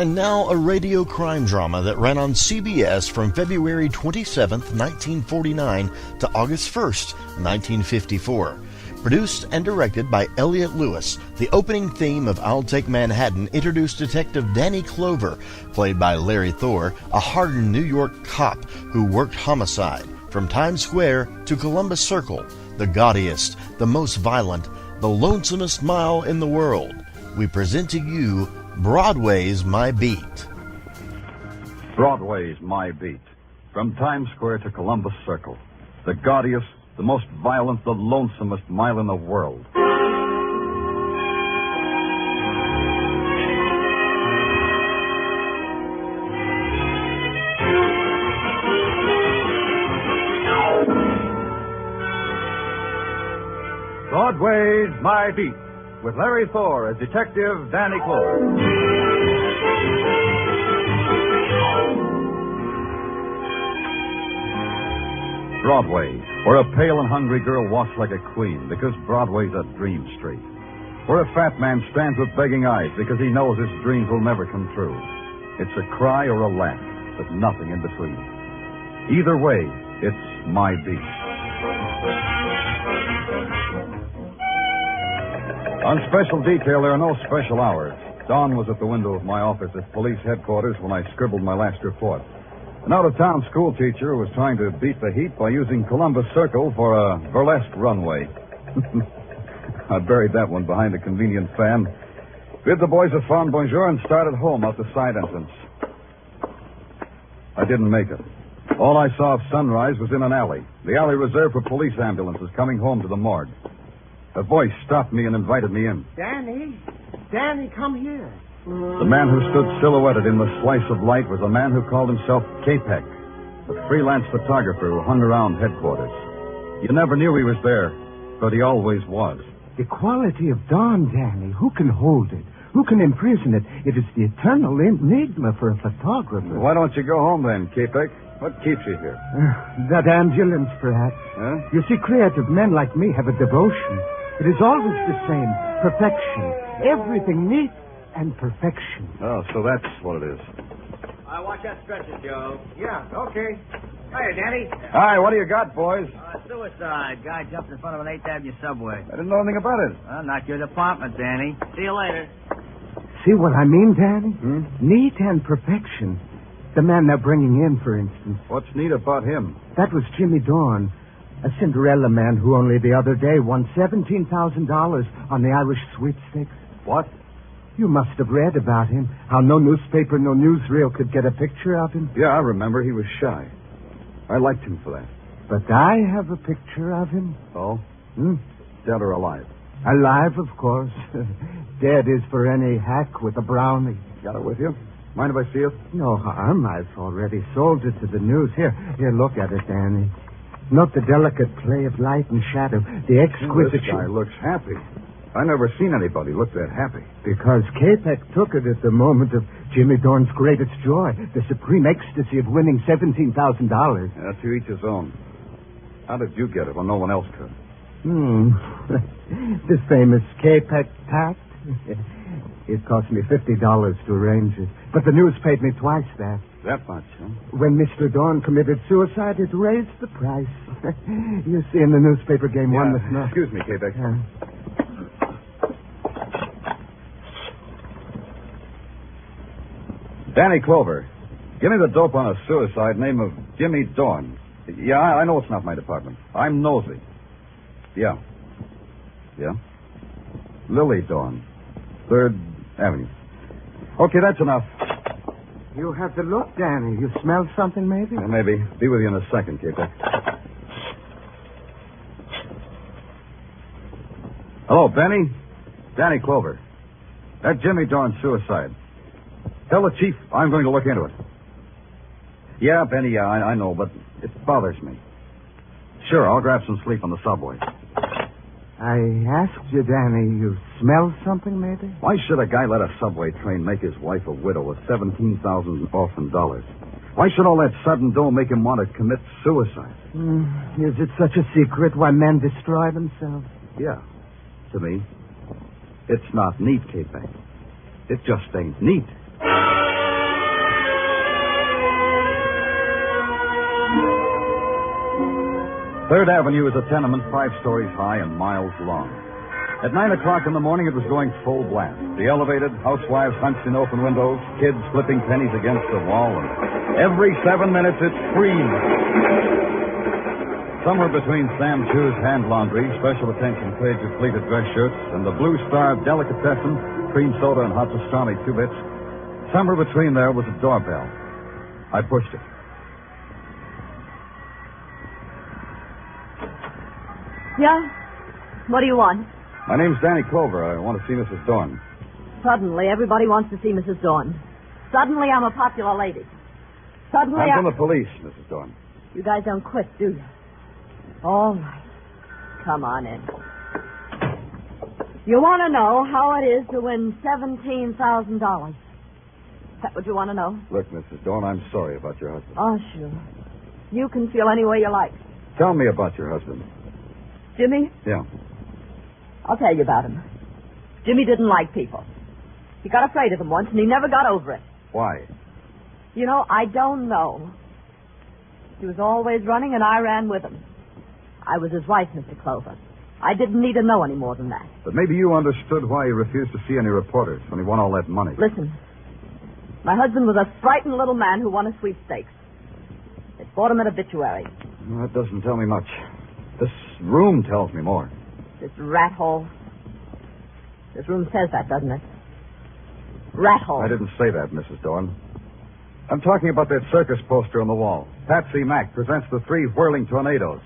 And now a radio crime drama that ran on CBS from February 27th, 1949 to August 1st, 1954. Produced and directed by Elliott Lewis, the opening theme of I'll Take Manhattan introduced Detective Danny Clover, played by Larry Thor, a hardened New York cop who worked homicide from Times Square to Columbus Circle, the gaudiest, the most violent, the lonesomest mile in the world. We present to you Broadway's My Beat. Broadway's My Beat. From Times Square to Columbus Circle. The gaudiest, the most violent, the lonesomest mile in the world. Broadway's My Beat, with Larry Thor as Detective Danny Clover. Broadway, where a pale and hungry girl walks like a queen because Broadway's a dream street. Where a fat man stands with begging eyes because he knows his dreams will never come true. It's a cry or a laugh, but nothing in between. Either way, it's My Beat. On special detail, there are no special hours. Don was at the window of my office at police headquarters when I scribbled my last report. An out-of-town school teacher was trying to beat the heat by using Columbus Circle for a burlesque runway. I buried that one behind a convenient fan, bid the boys a fond bonjour, and started home out the side entrance. I didn't make it. All I saw of sunrise was in an alley, the alley reserved for police ambulances coming home to the morgue. A voice stopped me and invited me in. Danny, come here. The man who stood silhouetted in the slice of light was a man who called himself Capek, a freelance photographer who hung around headquarters. You never knew he was there, but he always was. The quality of dawn, Danny. Who can hold it? Who can imprison it? It is the eternal enigma for a photographer. Why don't you go home then, Capek? What keeps you here? That ambulance, perhaps. Huh? You see, creative men like me have a devotion. It is always the same. Perfection. Everything neat and perfection. Oh, so that's what it is. Watch that stretcher, Joe. Yeah, okay. Hiya, Danny. Hi, what do you got, boys? Suicide. Guy jumped in front of an 8th Avenue subway. I didn't know anything about it. Well, not your department, Danny. See you later. See what I mean, Danny? Neat and perfection. The man they're bringing in, for instance. What's neat about him? That was Jimmy Dorn, a Cinderella man who only the other day won $17,000 on the Irish sweepstakes. What? You must have read about him, how no newspaper, no newsreel could get a picture of him. Yeah, I remember. He was shy. I liked him for that. But I have a picture of him. Oh? Dead or alive? Alive, of course. Dead is for any hack with a brownie. Got it with you? Mind if I see it? No harm. I've already sold it to the news. Here, look at it, Danny. Note the delicate play of light and shadow, the exquisite... This guy looks happy. I never seen anybody look that happy. Because Capek took it at the moment of Jimmy Dorn's greatest joy, the supreme ecstasy of winning $17,000. Yeah, to each his own. How did you get it when no one else could? The famous Capek pact. It cost me $50 to arrange it. But the news paid me twice that. That much, huh? When Mr. Dorn committed suicide, it raised the price. You see, in the newspaper game, one must know. Excuse me, Capek. Danny Clover, give me the dope on a suicide name of Jimmy Dorn. Yeah, I know it's not my department. I'm nosy. Yeah. Lily Dorn, 3rd Avenue. Okay, that's enough. You have to look, Danny. You smell something, maybe? Yeah, maybe. Be with you in a second, Capek. Hello, Benny. Danny Clover. That Jimmy Dorn suicide. Tell the chief I'm going to look into it. Yeah, Benny, I know, but it bothers me. Sure, I'll grab some sleep on the subway. I asked you, Danny, you smell something, maybe? Why should a guy let a subway train make his wife a widow with $17,000 orphan dollars? Why should all that sudden dough make him want to commit suicide? Is it such a secret why men destroy themselves? Yeah, to me. It's not neat, Capek. It just ain't neat. 3rd Avenue is a tenement 5 stories high and miles long. At 9 o'clock in the morning, it was going full blast. The elevated, housewives hunched in open windows, kids flipping pennies against the wall, and every 7 minutes it screamed. Somewhere between Sam Chu's hand laundry, special attention trades of pleated dress shirts, and the Blue Star delicatessen, cream soda and hot pastrami 2 bits, somewhere between there was a doorbell. I pushed it. Yeah? What do you want? My name's Danny Clover. I want to see Mrs. Dorn. Suddenly, everybody wants to see Mrs. Dorn. Suddenly, I'm a popular lady. Suddenly, I'm from the police, Mrs. Dorn. You guys don't quit, do you? All right. Come on in. You want to know how it is to win $17,000? Is that what you want to know? Look, Mrs. Dorn, I'm sorry about your husband. Oh, sure. You can feel any way you like. Tell me about your husband. Jimmy? Yeah. I'll tell you about him. Jimmy didn't like people. He got afraid of them once, and he never got over it. Why? You know, I don't know. He was always running, and I ran with him. I was his wife, Mr. Clover. I didn't need to know any more than that. But maybe you understood why he refused to see any reporters when he won all that money. Listen, my husband was a frightened little man who won a sweepstakes. It bought him an obituary. Well, that doesn't tell me much. This room tells me more. This rat hole. This room says that, doesn't it? Rat hole. I didn't say that, Mrs. Dorn. I'm talking about that circus poster on the wall. Patsy Mack presents the 3 whirling tornadoes.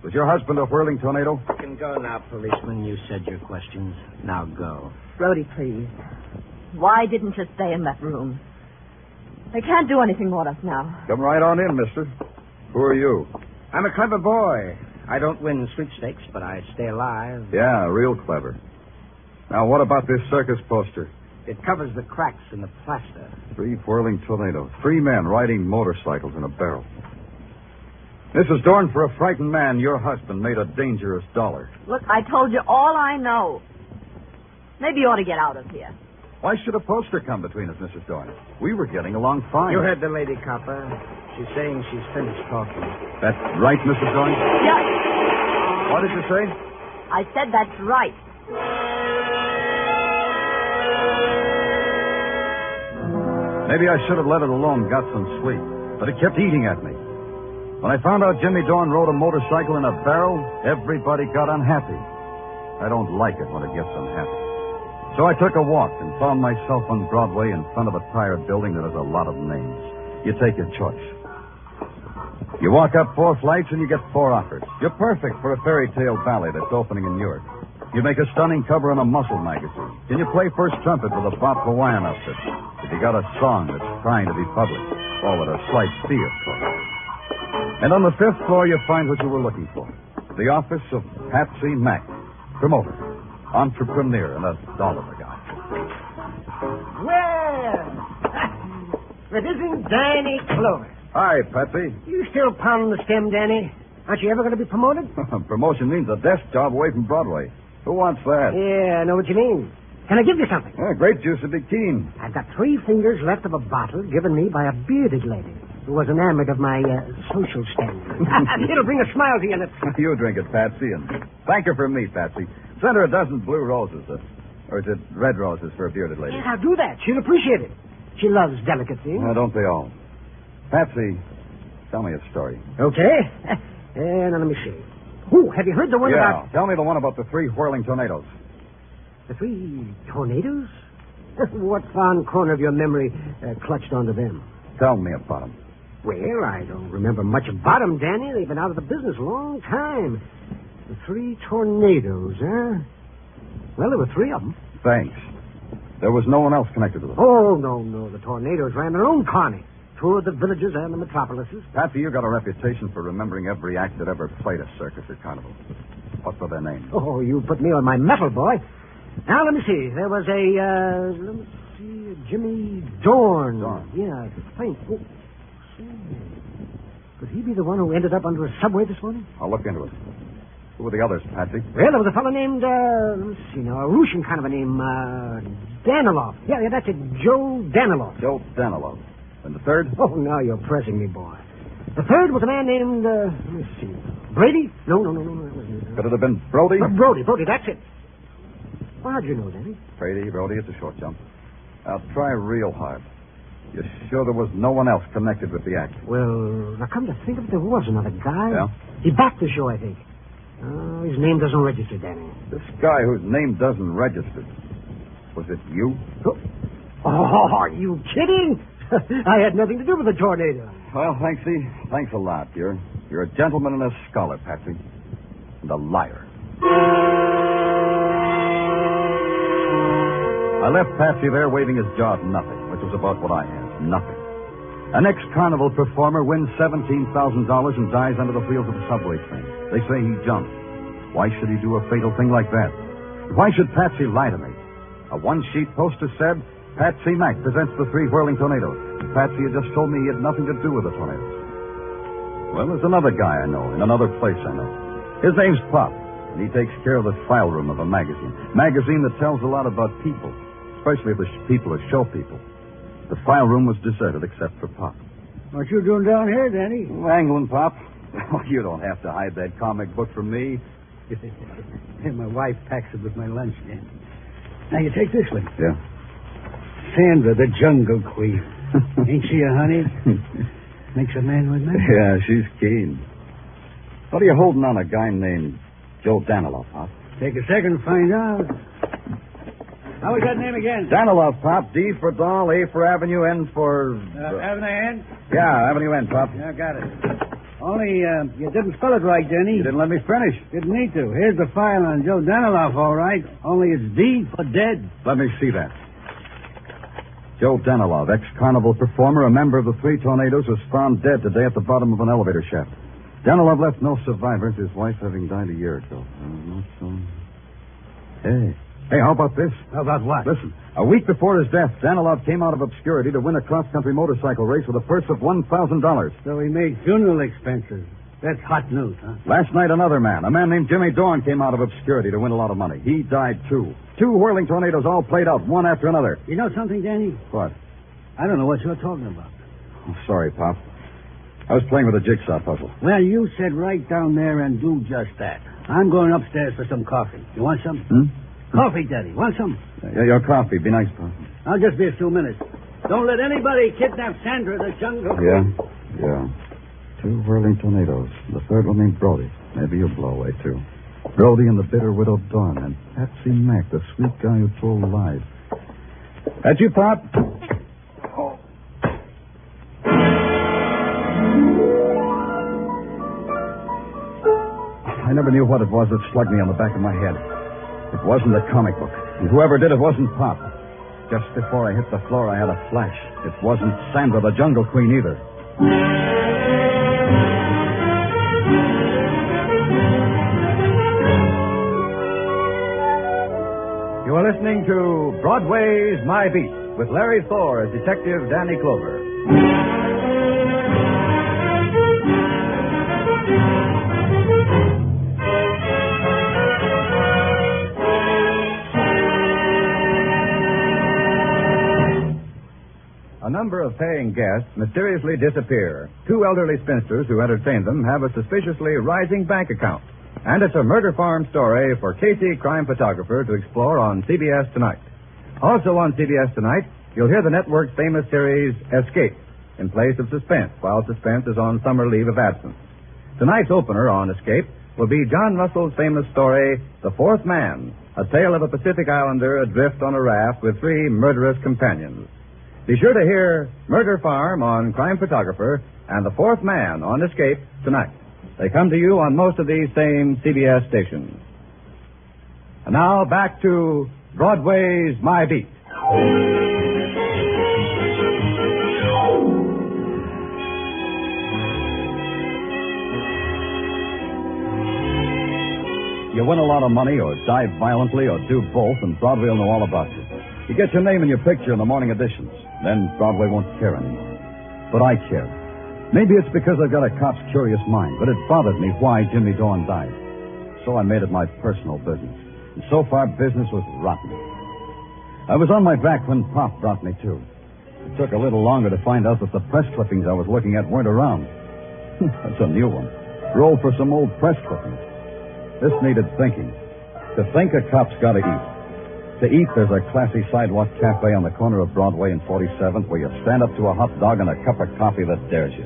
Was your husband a whirling tornado? You can go now, policeman. You said your questions. Now go. Brody, please. Why didn't you stay in that room? They can't do anything with us now. Come right on in, mister. Who are you? I'm a clever boy. I don't win sweepstakes, but I stay alive. Yeah, real clever. Now, what about this circus poster? It covers the cracks in the plaster. 3 whirling tornadoes. 3 men riding motorcycles in a barrel. Mrs. Dorn, for a frightened man, your husband made a dangerous dollar. Look, I told you all I know. Maybe you ought to get out of here. Why should a poster come between us, Mrs. Dorn? We were getting along fine. You heard the lady, copper. She's saying she's finished talking. That's right, Mrs. Dorn? Yeah. What did you say? I said that's right. Maybe I should have let it alone, got some sleep. But it kept eating at me. When I found out Jimmy Dorn rode a motorcycle in a barrel, everybody got unhappy. I don't like it when it gets unhappy. So I took a walk and found myself on Broadway in front of a tire building that has a lot of names. You take your choice. You walk up 4 flights and you get 4 offers. You're perfect for a fairy tale ballet that's opening in Newark. You make a stunning cover in a muscle magazine. Can you play first trumpet with a Bob Hawaiian outfit? If you got a song that's trying to be published, all at a slight fee, of course. And on the 5th floor, you find what you were looking for. The office of Patsy Mack, promoter, entrepreneur, and a dollar guy. Well, it isn't Danny Clover. Hi, Patsy. You still pounding the stem, Danny? Aren't you ever going to be promoted? Promotion means a desk job away from Broadway. Who wants that? Yeah, I know what you mean. Can I give you something? Grape juice would be keen. I've got 3 fingers left of a bottle given me by a bearded lady who was enamored of my social standing. It'll bring a smile to your lips. You drink it, Patsy, and thank her for me, Patsy. Send her a dozen blue roses, or is it red roses for a bearded lady? Yeah, I'll do that. She'll appreciate it. She loves delicate things. Don't they all? Patsy, tell me a story. Okay. Now let me see. Oh, have you heard the one about... Tell me the one about the 3 whirling tornadoes. The 3 tornadoes? What fond corner of your memory clutched onto them? Tell me about them. Well, I don't remember much about them, Danny. They've been out of the business a long time. The 3 tornadoes, huh? Well, there were 3 of them. Thanks. There was no one else connected with them. Oh, no. The tornadoes ran their own carny. Toured the villages and the metropolises. Patsy, you got a reputation for remembering every act that ever played a circus or carnival. What were their names? Oh, you put me on my mettle, boy. Now, let me see. There was Jimmy Dorn. Dorn. Yeah, I think. Oh, could he be the one who ended up under a subway this morning? I'll look into it. Who were the others, Patsy? Well, there was a fellow named, let me see now, a Russian kind of a name, Danilov. Yeah, that's it, Joe Danilov. Joe Danilov. And the 3rd? Oh, now you're pressing me, boy. The third was a man named, let me see, Brady? No. Could it have been Brody? Brody, that's it. Well, how'd you know, Danny? Brody, it's a short jump. I'll try real hard. You sure there was no one else connected with the act? Well, now come to think of it, there was another guy. Yeah? He backed the show, I think. His name doesn't register, Danny. This guy whose name doesn't register. Was it you? Oh, are you kidding? I had nothing to do with the tornado. Well, thanks a lot. You're a gentleman and a scholar, Patsy. And a liar. I left Patsy there waving his jaw at nothing, which was about what I had. Nothing. An ex-carnival performer wins $17,000 and dies under the wheels of a subway train. They say he jumped. Why should he do a fatal thing like that? Why should Patsy lie to me? A one-sheet poster said, Patsy Mack presents the 3 whirling tornadoes. Patsy had just told me he had nothing to do with the tornadoes. Well, there's another guy I know, in another place I know. His name's Pop, and he takes care of the file room of a magazine. Magazine that tells a lot about people, especially the people who show people. The file room was deserted except for Pop. What you doing down here, Danny? Angling, Pop. Oh, you don't have to hide that comic book from me. And my wife packs it with my lunch, Danny. Now, you take this one. Yeah. Sandra, the Jungle Queen. Ain't she a honey? Makes a man with me. Yeah, she's keen. What are you holding on a guy named Joe Danilov, Pop? Take a second to find out. How was that name again? Danilov, Pop. D for doll, A for avenue, N for... Avenue N? Yeah, avenue N, Pop. Yeah, got it. Only, you didn't spell it right, Danny. You didn't let me finish. Didn't need to. Here's the file on Joe Danilov, all right. Only it's D for dead. Let me see that. Joe Danilov, ex-carnival performer, a member of the 3 tornadoes, was found dead today at the bottom of an elevator shaft. Danilov left no survivors, his wife having died a year ago. Hey, how about this? How about what? Listen, a week before his death, Danilov came out of obscurity to win a cross-country motorcycle race with a purse of $1,000. So he made funeral expenses. That's hot news, huh? Last night, another man, a man named Jimmy Dorn, came out of obscurity to win a lot of money. He died, too. 2 whirling tornadoes all played out, one after another. You know something, Danny? What? I don't know what you're talking about. Oh, sorry, Pop. I was playing with a jigsaw puzzle. Well, you said right down there and do just that. I'm going upstairs for some coffee. You want some? Coffee, Daddy. Want some? Yeah, your coffee. Be nice, Pop. I'll just be a few minutes. Don't let anybody kidnap Sandra, the Jungle. Yeah. 2 whirling tornadoes. The third one named Brody. Maybe you'll blow away, too. Brody and the bitter widow Dawn, and Patsy Mack, the sweet guy who told lies. That you, Pop? Oh. I never knew what it was that slugged me on the back of my head. It wasn't the comic book. And whoever did it wasn't Pop. Just before I hit the floor, I had a flash. It wasn't Sandra, the Jungle Queen, either. You are listening to Broadway's My Beat with Larry Thor as Detective Danny Clover. A number of paying guests mysteriously disappear. 2 elderly spinsters who entertain them have a suspiciously rising bank account. And it's a murder farm story for Casey, crime photographer, to explore on CBS Tonight. Also on CBS Tonight, you'll hear the network's famous series, Escape, in place of Suspense, while Suspense is on summer leave of absence. Tonight's opener on Escape will be John Russell's famous story, The Fourth Man, a tale of a Pacific Islander adrift on a raft with 3 murderous companions. Be sure to hear Murder Farm on Crime Photographer and The Fourth Man on Escape tonight. They come to you on most of these same CBS stations. And now back to Broadway's My Beat. You win a lot of money or die violently or do both, and Broadway will know all about you. You get your name and your picture in the morning editions. Then Broadway won't care anymore. But I care. Maybe it's because I've got a cop's curious mind, but it bothered me why Jimmy Dorn died. So I made it my personal business. And so far, business was rotten. I was on my back when Pop brought me to. It took a little longer to find out that the press clippings I was looking at weren't around. That's a new one. Rolled for some old press clippings. This needed thinking. To think, a cop's got to eat. To eat, there's a classy sidewalk cafe on the corner of Broadway and 47th where you stand up to a hot dog and a cup of coffee that dares you.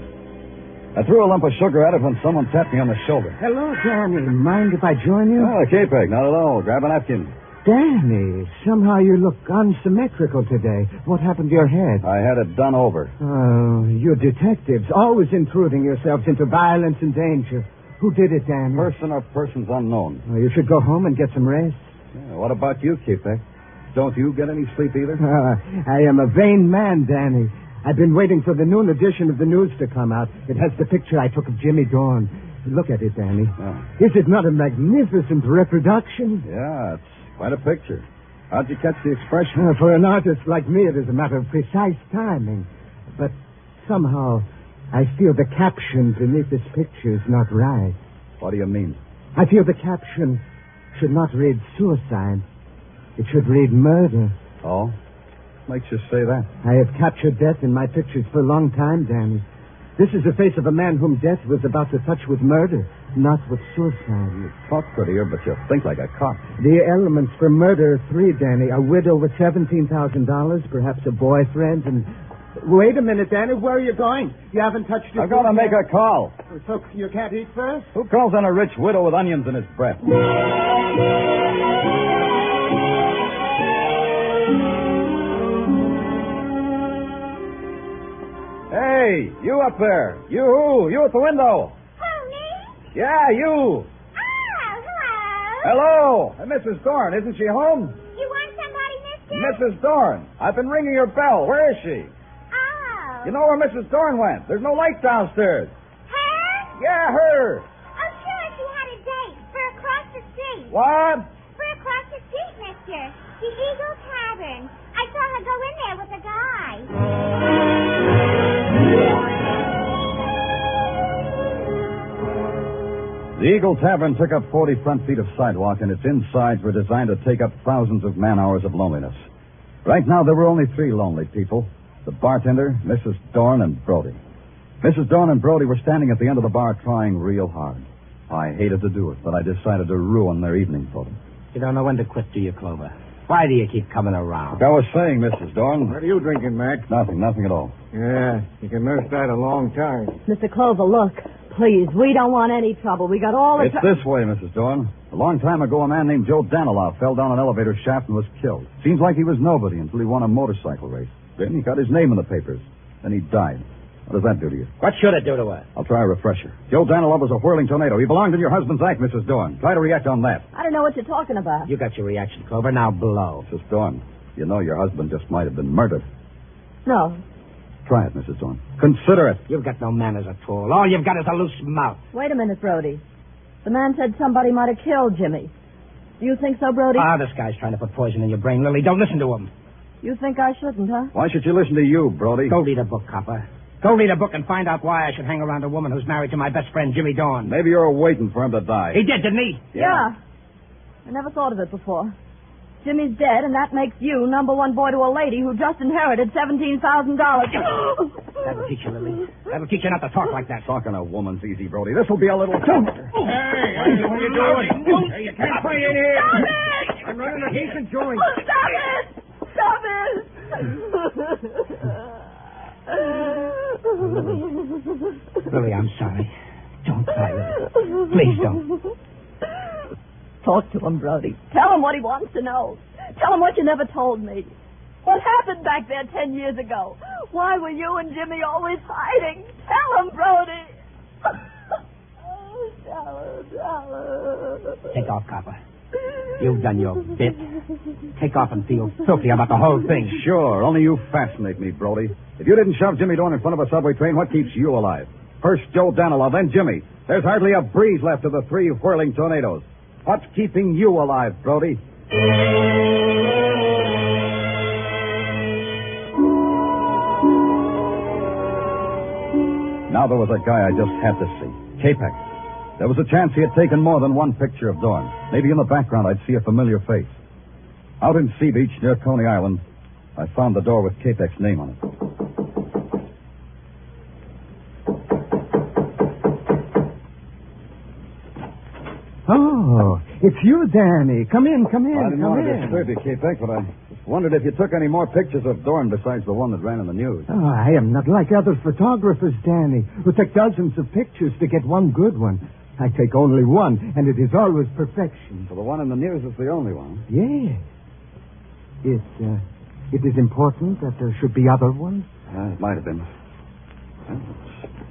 I threw a lump of sugar at it when someone tapped me on the shoulder. Hello, Danny. Mind if I join you? Oh, K-Peg, not at all. Grab a napkin. Danny, somehow you look unsymmetrical today. What happened to your head? I had it done over. Oh, you detectives, always intruding yourselves into violence and danger. Who did it, Danny? Person or persons unknown. Oh, you should go home and get some rest. Yeah, what about you, K-Peg? Don't you get any sleep either? I am a vain man, Danny. I've been waiting for the noon edition of the news to come out. It has the picture I took of Jimmy Dorn. Look at it, Danny. Oh. Is it not a magnificent reproduction? Yeah, it's quite a picture. How'd you catch the expression? For an artist like me, it is a matter of precise timing. But somehow, I feel the caption beneath this picture is not right. What do you mean? I feel the caption should not read suicide. It should read murder. Oh? Makes you say that? I have captured death in my pictures for a long time, Danny. This is the face of a man whom death was about to touch with murder, not with suicide. You talk prettier, but you think like a cop. The elements for murder are three, Danny. A widow with $17,000, perhaps a boyfriend, and... Wait a minute, Danny. Where are you going? You haven't touched your... I've got to make a call. So you can't eat first? Who calls on a rich widow with onions in his breath? Hey, you up there. You at the window. Who, me? Yeah, you. Oh, hello. Hello. Mrs. Dorn, isn't she home? You want somebody, mister? Mrs. Dorn. I've been ringing your bell. Where is she? Oh. You know where Mrs. Dorn went? There's no light downstairs. Her? Yeah, her. Oh, sure, she had a date for across the street. What? For across the street, mister. The Eagle Tavern. I saw her go in there with a guy. The Eagle Tavern took up 40 front feet of sidewalk, and its insides were designed to take up thousands of man-hours of loneliness. Right now, there were only three lonely people. The bartender, Mrs. Dorn, and Brody. Mrs. Dorn and Brody were standing at the end of the bar trying real hard. I hated to do it, but I decided to ruin their evening for them. You don't know when to quit, do you, Clover? Why do you keep coming around? Like I was saying, Mrs. Dorn. What are you drinking, Mac? Nothing at all. Yeah, you can nurse that a long time. Mr. Clover, look. Please, we don't want any trouble. We got all the It's this way, Mrs. Dorn. A long time ago, a man named Joe Danilov fell down an elevator shaft and was killed. Seems like he was nobody until he won a motorcycle race. Then he got his name in the papers. Then he died. What does that do to you? What should it do to her? I'll try a refresher. Joe Danilov was a whirling tornado. He belonged in your husband's act, Mrs. Dorn. Try to react on that. I don't know what you're talking about. You got your reaction, Clover. Now blow. Mrs. Dorn, you know your husband just might have been murdered. No. Try it, Mrs. Dorn. Consider it. You've got no manners at all. All you've got is a loose mouth. Wait a minute, Brody. The man said somebody might have killed Jimmy. Do you think so, Brody? This guy's trying to put poison in your brain, Lily. Don't listen to him. You think I shouldn't, huh? Why should you listen to you, Brody? Go read a book, copper. Go read a book and find out why I should hang around a woman who's married to my best friend, Jimmy Dorn. Maybe you're waiting for him to die. He did, didn't he? Yeah. I never thought of it before. Jimmy's dead, and that makes you number one boy to a lady who just inherited $17,000. That'll teach you, Lily. That'll teach you not to talk like that. Talking a woman's easy, Brody. This'll be a little... Hey, what are you doing? Hey, you can't play in here. Stop it! I'm running a decent joint. Oh, stop it! Stop it! Lily, I'm sorry. Don't cry, Lily. Please don't. Talk to him, Brody. Tell him what he wants to know. Tell him what you never told me. What happened back there 10 years ago? Why were you and Jimmy always fighting? Tell him, Brody. Tell him. Take off, copper. You've done your bit. Take off and feel filthy about the whole thing. Sure, only you fascinate me, Brody. If you didn't shove Jimmy Dorn in front of a subway train, what keeps you alive? First Joe Danilov, then Jimmy. There's hardly a breeze left of the three whirling tornadoes. What's keeping you alive, Brody? Now there was a guy I just had to see. K-Pax. There was a chance he had taken more than one picture of Dorn. Maybe in the background I'd see a familiar face. Out in Sea Beach near Coney Island, I found the door with K-Pax's name on it. It's you, Danny. Come in. I didn't want to disturb you, K-Peck, but I just wondered if you took any more pictures of Dorn besides the one that ran in the news. Oh, I am not like other photographers, Danny, who take dozens of pictures to get one good one. I take only one, and it is always perfection. So the one in the news is the only one? Yes. It is important that there should be other ones? It might have been.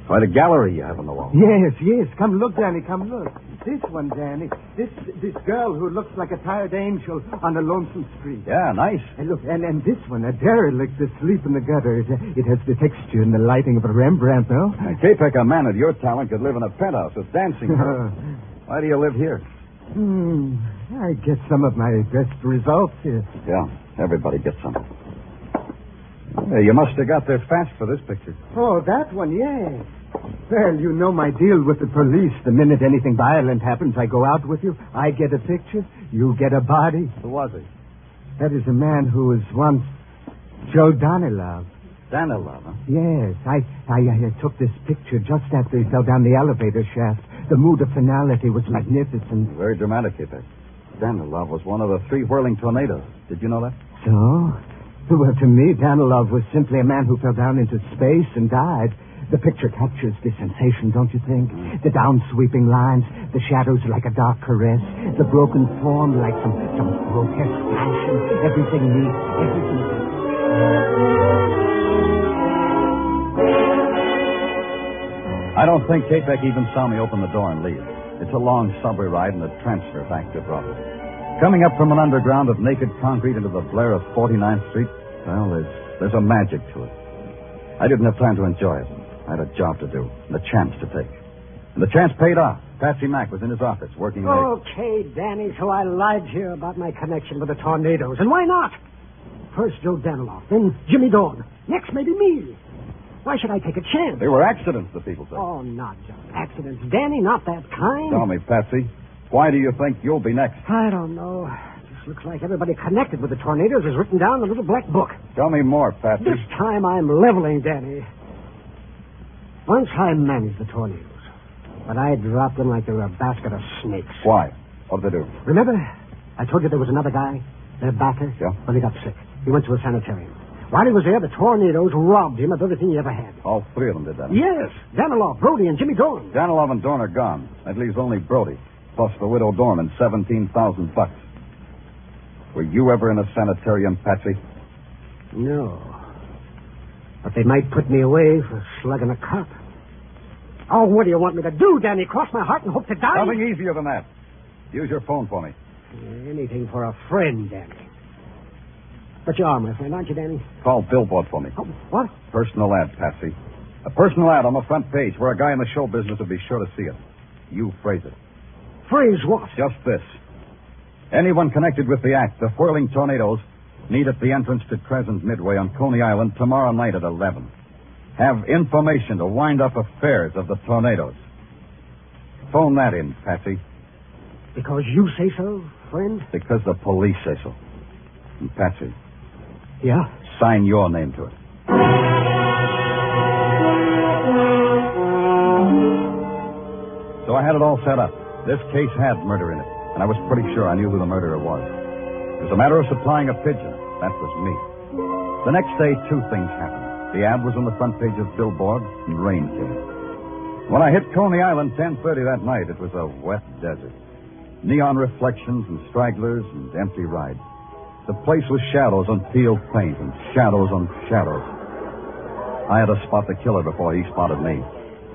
Quite a gallery you have on the wall. Yes. Come look, Danny, come look. This one, Danny. This girl who looks like a tired angel on a lonesome street. Yeah, nice. And look, and this one, a derelict asleep in the gutter. It has the texture and the lighting of a Rembrandt, though. K-Peck, a man of your talent could live in a penthouse with dancing. Why do you live here? I get some of my best results here. Yeah, everybody gets some. You must have got there fast for this picture. Oh, that one, yes. Well, you know my deal with the police. The minute anything violent happens, I go out with you. I get a picture. You get a body. Who was he? That is a man who was once Joe Danilov. Danilov, huh? Yes. I took this picture just after he fell down the elevator shaft. The mood of finality was magnificent. Very dramatic, K-Peck. Danilov was one of the 3 whirling tornadoes. Did you know that? So? Well, to me, Danilov was simply a man who fell down into space and died. The picture captures the sensation, don't you think? The down-sweeping lines, the shadows like a dark caress, the broken form like some grotesque passion. Everything neat, everything. I don't think K-Peck even saw me open the door and leave. It's a long subway ride and a transfer back to Broadway. Coming up from an underground of naked concrete into the blare of 49th Street, well, there's a magic to it. I didn't have time to enjoy it. I had a job to do and a chance to take. And the chance paid off. Patsy Mack was in his office working late. Okay, Danny, so I lied here about my connection with the tornadoes. And why not? First Joe Danilov, then Jimmy Dorn. Next, maybe me. Why should I take a chance? They were accidents, the people say. Oh, not just accidents. Danny, not that kind. Tell me, Patsy, why do you think you'll be next? I don't know. It looks like everybody connected with the tornadoes is written down in a little black book. Tell me more, Patsy. This time I'm leveling, Danny. Once I managed the tornadoes, but I dropped them like they were a basket of snakes. Why? What did they do? Remember, I told you there was another guy, their backer? Yeah. Well, he got sick. He went to a sanitarium. While he was there, the tornadoes robbed him of everything he ever had. All 3 of them did that? Yes. Danilov, Brody, and Jimmy Dorn. Danilov and Dorn are gone. That leaves only Brody, plus the widow Dorn and $17,000. Were you ever in a sanitarium, Patsy? No. But they might put me away for slugging a cop. Oh, what do you want me to do, Danny? Cross my heart and hope to die? Nothing easier than that. Use your phone for me. Anything for a friend, Danny. But you are my friend, aren't you, Danny? Call Billboard for me. Oh, what? Personal ad, Patsy. A personal ad on the front page where a guy in the show business will be sure to see it. You phrase it. Phrase what? Just this. Anyone connected with the act, the whirling tornadoes, meet at the entrance to Crescent Midway on Coney Island tomorrow night at 11. Have information to wind up affairs of the tornadoes. Phone that in, Patsy. Because you say so, friend? Because the police say so. And Patsy. Yeah? Sign your name to it. So I had it all set up. This case had murder in it, and I was pretty sure I knew who the murderer was. It was a matter of supplying a pigeon. That was me. The next day, 2 things happened. The ad was on the front page of Billboard, and rain came. When I hit Coney Island 10:30 that night, it was a wet desert. Neon reflections and stragglers and empty rides. The place was shadows on peeled paint and shadows on shadows. I had to spot the killer before he spotted me.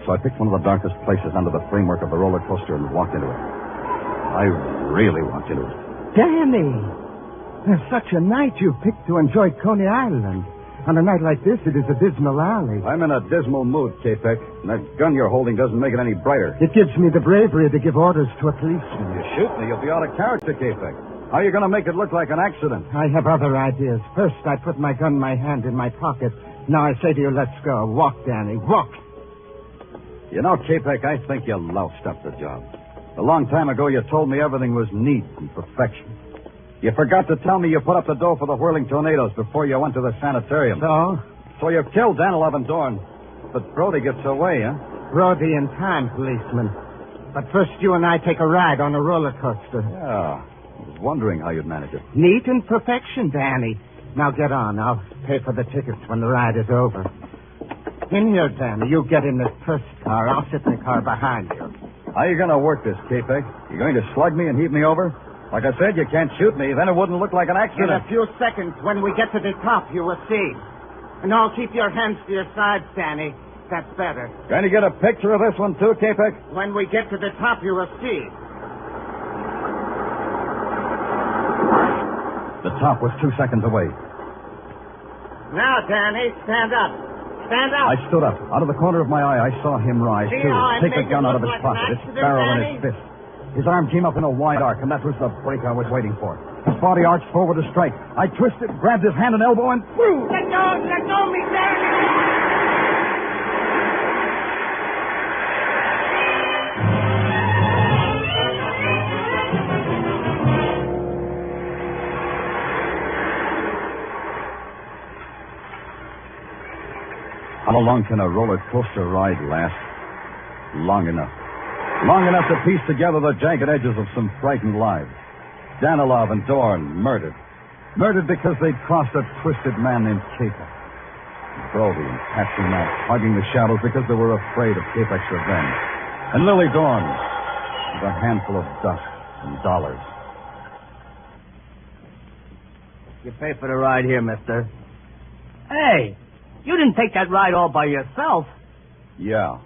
So I picked one of the darkest places under the framework of the roller coaster and walked into it. I really walked into it. Danny! There's such a night you picked to enjoy Coney Island. On a night like this, it is a dismal alley. I'm in a dismal mood, K-Peck, and that gun you're holding doesn't make it any brighter. It gives me the bravery to give orders to a policeman. You shoot me, you'll be out of character, K-Peck. How are you going to make it look like an accident? I have other ideas. First, I put my gun in my hand in my pocket. Now I say to you, let's go. Walk, Danny, walk. You know, K-Peck, I think you loused up the job. A long time ago, you told me everything was neat and perfection. You forgot to tell me you put up the dough for the whirling tornadoes before you went to the sanitarium. So you killed Danilov and Dorn. But Brody gets away, huh? Brody in time, policeman. But first you and I take a ride on a roller coaster. Yeah. I was wondering how you'd manage it. Neat and perfection, Danny. Now get on. I'll pay for the tickets when the ride is over. In here, Danny. You get in the first car. I'll sit in the car behind you. How are you going to work this, K-Peg? You going to slug me and heave me over? Like I said, you can't shoot me. Then it wouldn't look like an In accident. a few seconds, when we get to the top, you will see. And now keep your hands to your sides, Danny. That's better. Going to get a picture of this one, too, K-Peg? When we get to the top, you will see. The top was 2 seconds away. Now, Danny, stand up. Stand up. I stood up. Out of the corner of my eye, I saw him rise, See too. how I'm Take the making gun out of look his like an pocket, its accident, barrel in Danny? his fist. His arm came up in a wide arc, and that was the break I was waiting for. His body arched forward to strike. I twisted, grabbed his hand and elbow, and threw. Let go of me, Danny. How long can a roller coaster ride last? Long enough. Long enough to piece together the jagged edges of some frightened lives. Danilov and Dorn murdered. Murdered because they'd crossed a twisted man named Kapek. Brody and Patsy Mack hugging the shadows because they were afraid of Kapek's revenge. And Lily Dorn with a handful of dust and dollars. You pay for the ride here, mister. Hey, you didn't take that ride all by yourself. Yeah.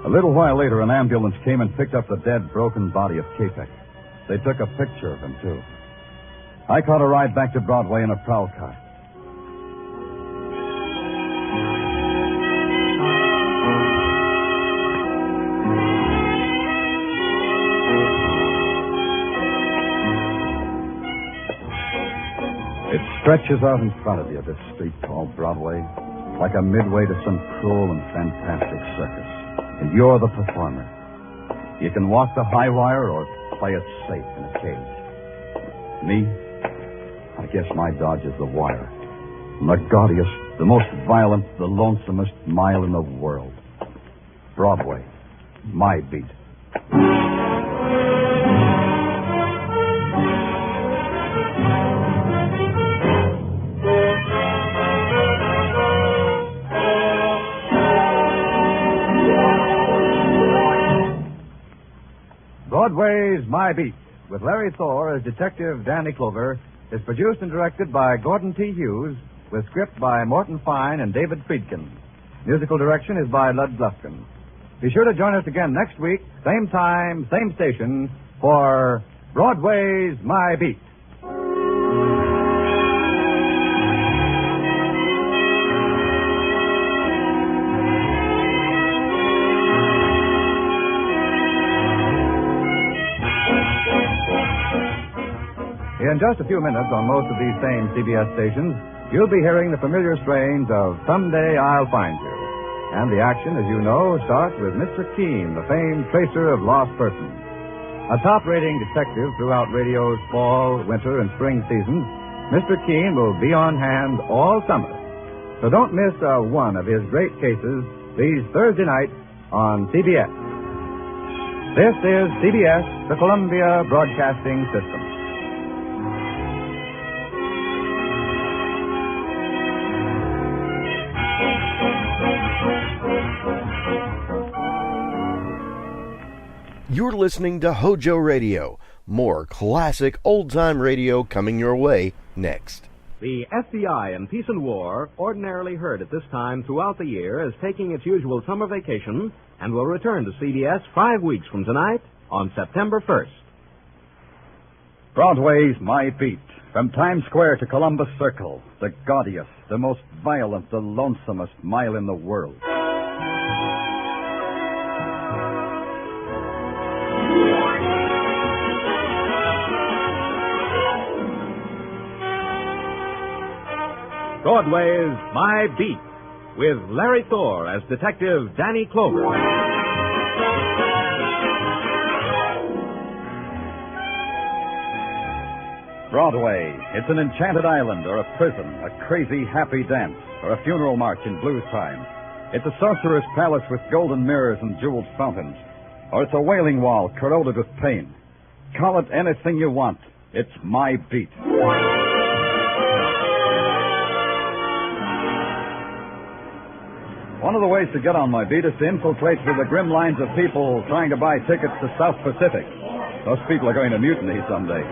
A little while later, an ambulance came and picked up the dead, broken body of Kapek. They took a picture of him, too. I caught a ride back to Broadway in a prowl car. It stretches out in front of you, this street called Broadway, like a midway to some cruel and fantastic circus. And you're the performer. You can walk the high wire or play it safe in a cage. Me, I guess my dodge is the wire. And the gaudiest, the most violent, the lonesomest mile in the world. Broadway, my beat. Broadway's My Beat, with Larry Thor as Detective Danny Clover, is produced and directed by Gordon T. Hughes, with script by Morton Fine and David Friedkin. Musical direction is by Lud Gluskin. Be sure to join us again next week, same time, same station, for Broadway's My Beat. In just a few minutes on most of these same CBS stations, you'll be hearing the familiar strains of Someday I'll Find You. And the action, as you know, starts with Mr. Keene, the famed tracer of lost persons. A top-rating detective throughout radio's fall, winter, and spring seasons, Mr. Keene will be on hand all summer. So don't miss one of his great cases these Thursday nights on CBS. This is CBS, the Columbia Broadcasting System. You're listening to HOJO Radio. More classic old-time radio coming your way next. The FBI in Peace and War, ordinarily heard at this time throughout the year, is taking its usual summer vacation and will return to CBS 5 weeks from tonight on September 1st. Broadway's My Beat. From Times Square to Columbus Circle, the gaudiest, the most violent, the lonesomest mile in the world. Broadway's My Beat, with Larry Thor as Detective Danny Clover. Broadway. It's an enchanted island or a prison, a crazy, happy dance, or a funeral march in blues time. It's a sorcerer's palace with golden mirrors and jeweled fountains, or it's a wailing wall corroded with pain. Call it anything you want. It's my beat. One of the ways to get on my beat is to infiltrate through the grim lines of people trying to buy tickets to South Pacific. Those people are going to mutiny someday.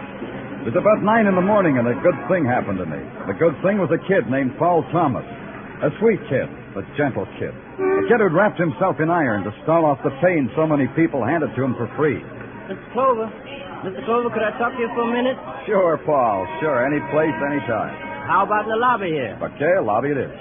It was about 9 in the morning, and a good thing happened to me. The good thing was a kid named Paul Thomas. A sweet kid, a gentle kid. A kid who'd wrapped himself in iron to stall off the pain so many people handed to him for free. Mr. Clover, could I talk to you for a minute? Sure, Paul. Sure. Any place, any time. How about in the lobby here? Okay, lobby it is.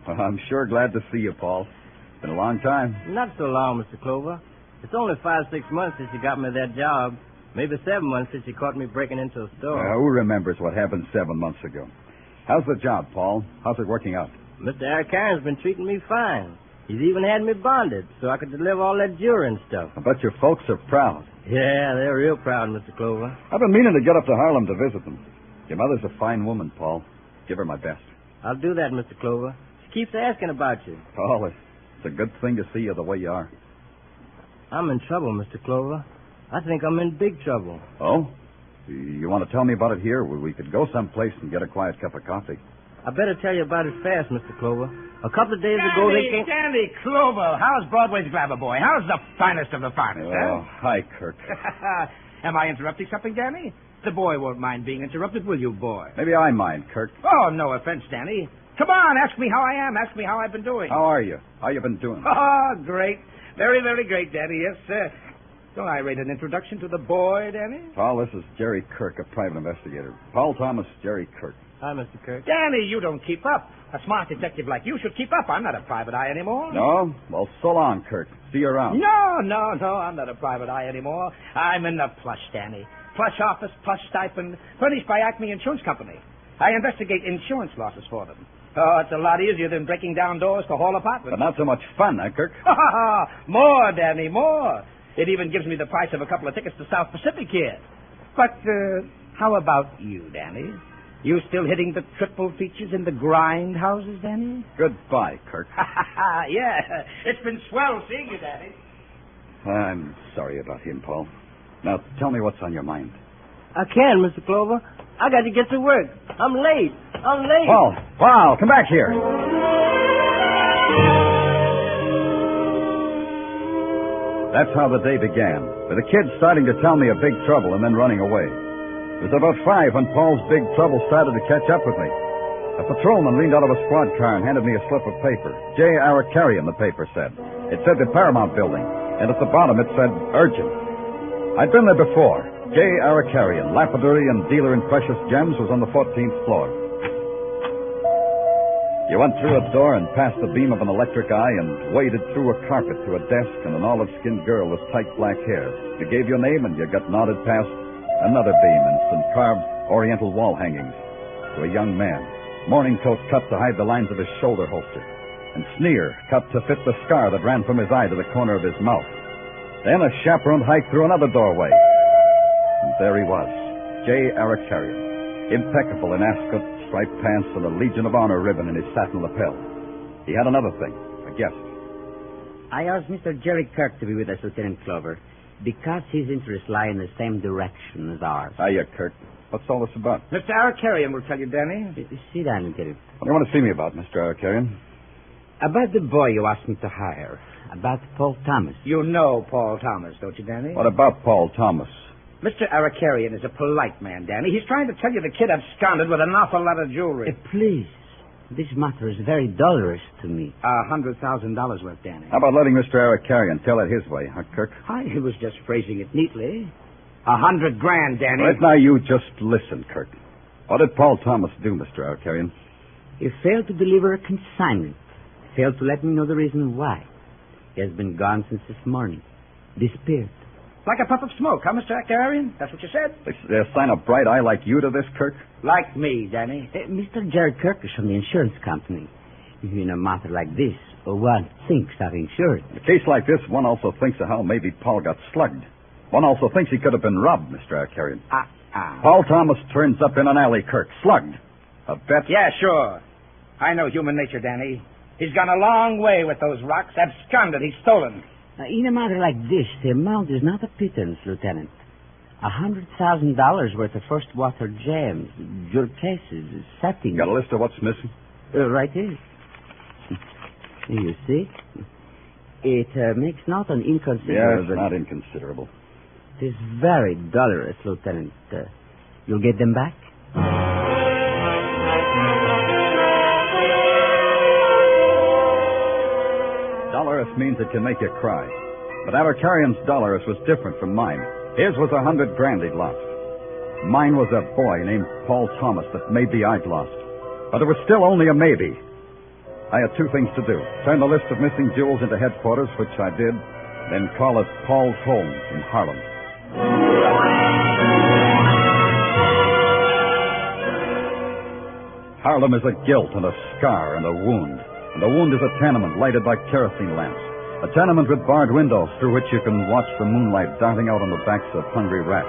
Well, I'm sure glad to see you, Paul. It's been a long time. Not so long, Mr. Clover. It's only 5-6 months since you got me that job. Maybe 7 months since you caught me breaking into a store. Who remembers what happened 7 months ago? How's the job, Paul? How's it working out? Mr. Arcane's been treating me fine. He's even had me bonded so I could deliver all that jewelry and stuff. I bet your folks are proud. Yeah, they're real proud, Mr. Clover. I've been meaning to get up to Harlem to visit them. Your mother's a fine woman, Paul. Give her my best. I'll do that, Mr. Clover. She keeps asking about you. Paul, it's a good thing to see you the way you are. I'm in trouble, Mr. Clover. I think I'm in big trouble. Oh? You want to tell me about it here? We could go someplace and get a quiet cup of coffee. I better tell you about it fast, Mr. Clover. A couple of days ago, they came... Danny Clover, how's Broadway's grabber boy? How's the finest of the finest, Oh, hi, Kirk. Am I interrupting something, Danny? The boy won't mind being interrupted, will you, boy? Maybe I mind, Kirk. Oh, no offense, Danny. Come on, ask me how I am. Ask me how I've been doing. How are you? How you been doing? Oh, great. Very, very great, Danny. Yes, sir. Don't I rate an introduction to the boy, Danny? Paul, this is Jerry Kirk, a private investigator. Paul Thomas, Jerry Kirk. Hi, Mr. Kirk. Danny, you don't keep up. A smart detective like you should keep up. I'm not a private eye anymore. No? Well, so long, Kirk. See you around. No, I'm not a private eye anymore. I'm in the plush, Danny. Plush office, plush stipend, furnished by Acme Insurance Company. I investigate insurance losses for them. Oh, it's a lot easier than breaking down doors to hall apartments. But not so much fun, huh, Kirk? More, Danny, more. It even gives me the price of a couple of tickets to South Pacific here. But how about you, Danny? You still hitting the triple features in the grind houses, Danny? Goodbye, Kirk. Yeah, it's been swell seeing you, Danny. I'm sorry about him, Paul. Now, tell me what's on your mind. I can, Mr. Clover. I got to get to work. I'm late. Paul, come back here. That's how the day began, with the kid starting to tell me of big trouble and then running away. It was about 5 when Paul's big trouble started to catch up with me. A patrolman leaned out of a squad car and handed me a slip of paper. J. Arcarian, the paper said. It said the Paramount Building, and at the bottom it said urgent. I'd been there before. J. Arcarian, lapidary and dealer in precious gems, was on the 14th floor. You went through a door and past the beam of an electric eye and waded through a carpet to a desk and an olive-skinned girl with tight black hair. You gave your name and you got nodded past another beam and some carved oriental wall hangings to a young man. Morning coat cut to hide the lines of his shoulder holster, and sneer cut to fit the scar that ran from his eye to the corner of his mouth. Then a chaperone hiked through another doorway. And there he was, J. Arcarian, impeccable in ascot, striped pants, and a Legion of Honor ribbon in his satin lapel. He had another thing, a guest. I asked Mr. Jerry Kirk to be with us, Lieutenant Clover, because his interests lie in the same direction as ours. Hiya, Kirk. What's all this about? Mr. Arcarian will tell you, Danny. Sit down, Lieutenant. What do you want to see me about, Mr. Arcarian? About the boy you asked me to hire. About Paul Thomas. You know Paul Thomas, don't you, Danny? What about Paul Thomas? Mr. Arcarian is a polite man, Danny. He's trying to tell you the kid absconded with an awful lot of jewelry. Please. This matter is very dolorous to me. $100,000 worth, Danny. How about letting Mr. Arcarian tell it his way, huh, Kirk? He was just phrasing it neatly. $100,000, Danny. Right now, you just listen, Kirk. What did Paul Thomas do, Mr. Arcarian? He failed to deliver a consignment. Failed to let me know the reason why. He has been gone since this morning. Disappeared. Like a puff of smoke, huh, Mr. Arcarian? That's what you said? Is there a sign of bright eye like you to this, Kirk? Like me, Danny. Mr. Jerry Kirk is from the insurance company. In a matter like this, One thinks are insured. In a case like this, one also thinks of how maybe Paul got slugged. One also thinks he could have been robbed, Mr. Arcarian. Paul Thomas turns up in an alley, Kirk, slugged. A bet? Yeah, sure. I know human nature, Danny. He's gone a long way with those rocks. Absconded. He's stolen. In a matter like this, the amount is not a pittance, Lieutenant. $100,000 worth of first water jams, your cases, settings. Got a list of what's missing? Right here. You see? It makes not an inconsiderable... Yeah, it's not inconsiderable. It is very dolorous, Lieutenant. You'll get them back? Dolorous means it can make you cry. But Arcarian's dolorous was different from mine. His was $100,000 he'd lost. Mine was a boy named Paul Thomas that maybe I'd lost. But it was still only a maybe. I had two things to do. Turn the list of missing jewels into headquarters, which I did, then call it Paul's home in Harlem. Harlem is a guilt and a scar and a wound. And the wound is a tenement lighted by kerosene lamps. A tenement with barred windows through which you can watch the moonlight darting out on the backs of hungry rats.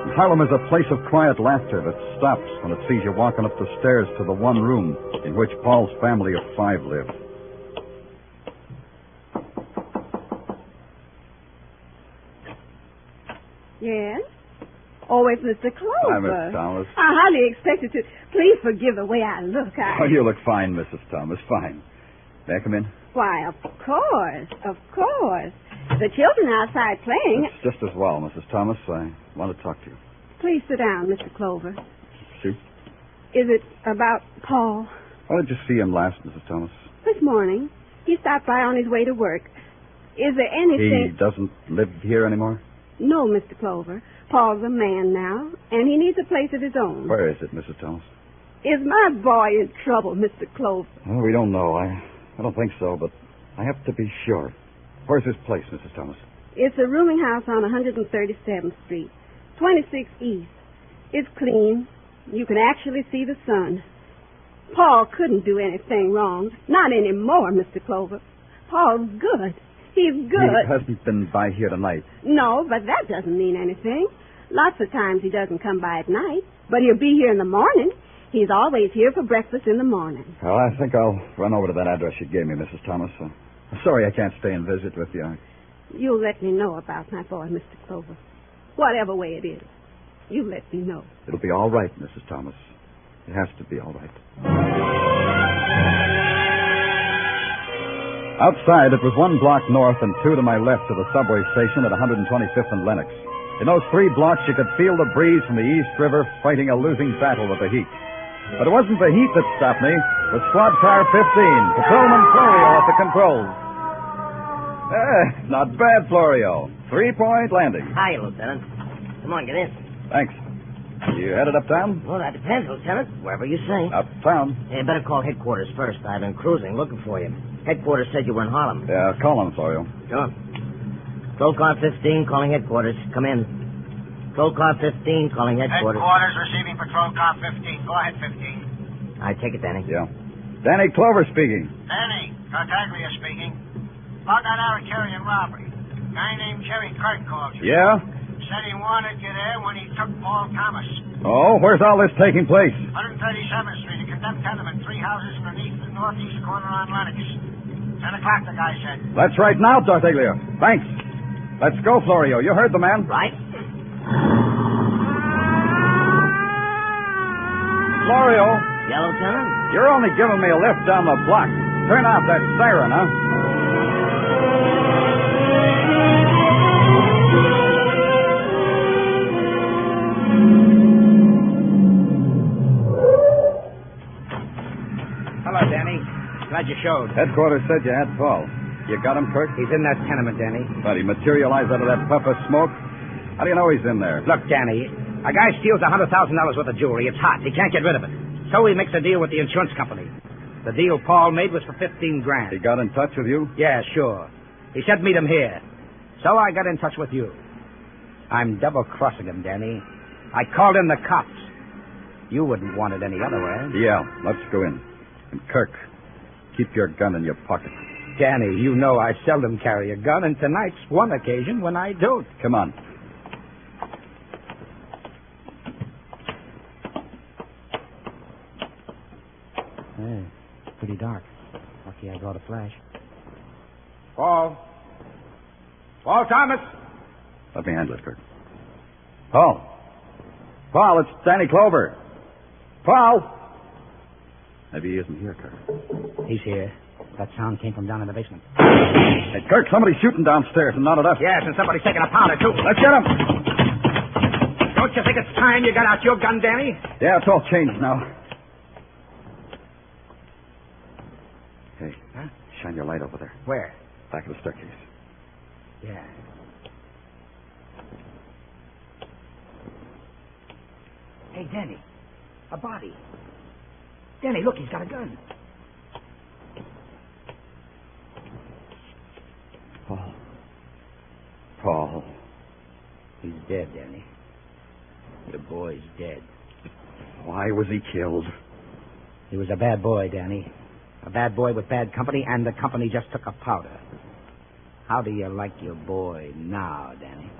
And Harlem is a place of quiet laughter that stops when it sees you walking up the stairs to the one room in which Paul's family of 5 lived. Yes? Oh, it's Mr. Clover. Hi, Miss Thomas. I hardly expected to. Please forgive the way I look. Oh, you look fine, Mrs. Thomas, fine. May I come in? Why, of course, of course. The children are outside playing. That's just as well, Mrs. Thomas. I want to talk to you. Please sit down, Mr. Clover. Shoot. Is it about Paul? Why did you see him last, Mrs. Thomas? This morning. He stopped by on his way to work. Is there anything... He doesn't live here anymore? No, Mr. Clover. Paul's a man now, and he needs a place of his own. Where is it, Mrs. Thomas? Is my boy in trouble, Mr. Clover? Oh, we don't know. I don't think so, but I have to be sure. Where's his place, Mrs. Thomas? It's a rooming house on 137th Street, 26 East. It's clean. You can actually see the sun. Paul couldn't do anything wrong. Not anymore, Mr. Clover. Paul's good. He's good. He hasn't been by here tonight. No, but that doesn't mean anything. Lots of times he doesn't come by at night, but he'll be here in the morning. He's always here for breakfast in the morning. Well, I think I'll run over to that address you gave me, Mrs. Thomas. I'm sorry I can't stay and visit with you. You'll let me know about my boy, Mr. Clover. Whatever way it is, you let me know. It'll be all right, Mrs. Thomas. It has to be all right. Outside, it was 1 block north and 2 to my left of the subway station at 125th and Lenox. In those 3 blocks, you could feel the breeze from the East River fighting a losing battle with the heat. But it wasn't the heat that stopped me. It was Squad Car 15, Patrolman Florio at the controls. Not bad, Florio. 3-point landing. Hi, Lieutenant. Come on, get in. Thanks. You headed uptown? Well, that depends, Lieutenant. Wherever you say. Uptown. You better call headquarters first. I've been cruising looking for you. Headquarters said you were in Harlem. Yeah, call him, Florio. Sure. Control car 15 calling headquarters. Come in. Control car 15 calling headquarters. Headquarters receiving patrol car 15. Go ahead, 15. I take it, Danny. Yeah. Danny Clover speaking. Danny, Tartaglia speaking. About that Arcarian robbery. Guy named Jerry Kirk called you. Yeah? Said he wanted you there when he took Paul Thomas. Oh, where's all this taking place? 137th Street, a condemned tenement, 3 houses underneath the northeast corner on Lenox. 10 o'clock, the guy said. That's right now, Tartaglia. Thanks. Let's go, Florio. You heard the man. Right. Florio. Yeah, Lieutenant? You're only giving me a lift down the block. Turn off that siren, huh? Hello, Danny. Glad you showed. Headquarters said you had Paul. You got him, Kirk? He's in that tenement, Danny. But he materialized out of that puff of smoke? How do you know he's in there? Look, Danny, a guy steals $100,000 worth of jewelry. It's hot. He can't get rid of it. So he makes a deal with the insurance company. The deal Paul made was for $15,000. He got in touch with you? Yeah, sure. He said meet him here. So I got in touch with you. I'm double-crossing him, Danny. I called in the cops. You wouldn't want it any other way. Yeah, let's go in. And Kirk, Keep your gun in your pocket. Danny, you know I seldom carry a gun, and tonight's one occasion when I don't. Come on. It's pretty dark. Lucky I brought a flash. Paul Thomas! Let me handle it, Kurt. Paul, it's Danny Clover. Paul! Maybe he isn't here, Kurt. He's here. That sound came from down in the basement. Hey, Kurt, somebody's shooting downstairs and not enough. Yes, and somebody's taking a powder, too. Let's get him. Don't you think it's time you got out your gun, Danny? Yeah, it's all changed now. Hey, shine your light over there. Where? Back of the staircase. Yeah. Hey, Danny. A body. Danny, look, he's got a gun. Paul. He's dead, Danny. The boy's dead. Why was he killed? He was a bad boy, Danny. A bad boy with bad company, and the company just took a powder. How do you like your boy now, Danny?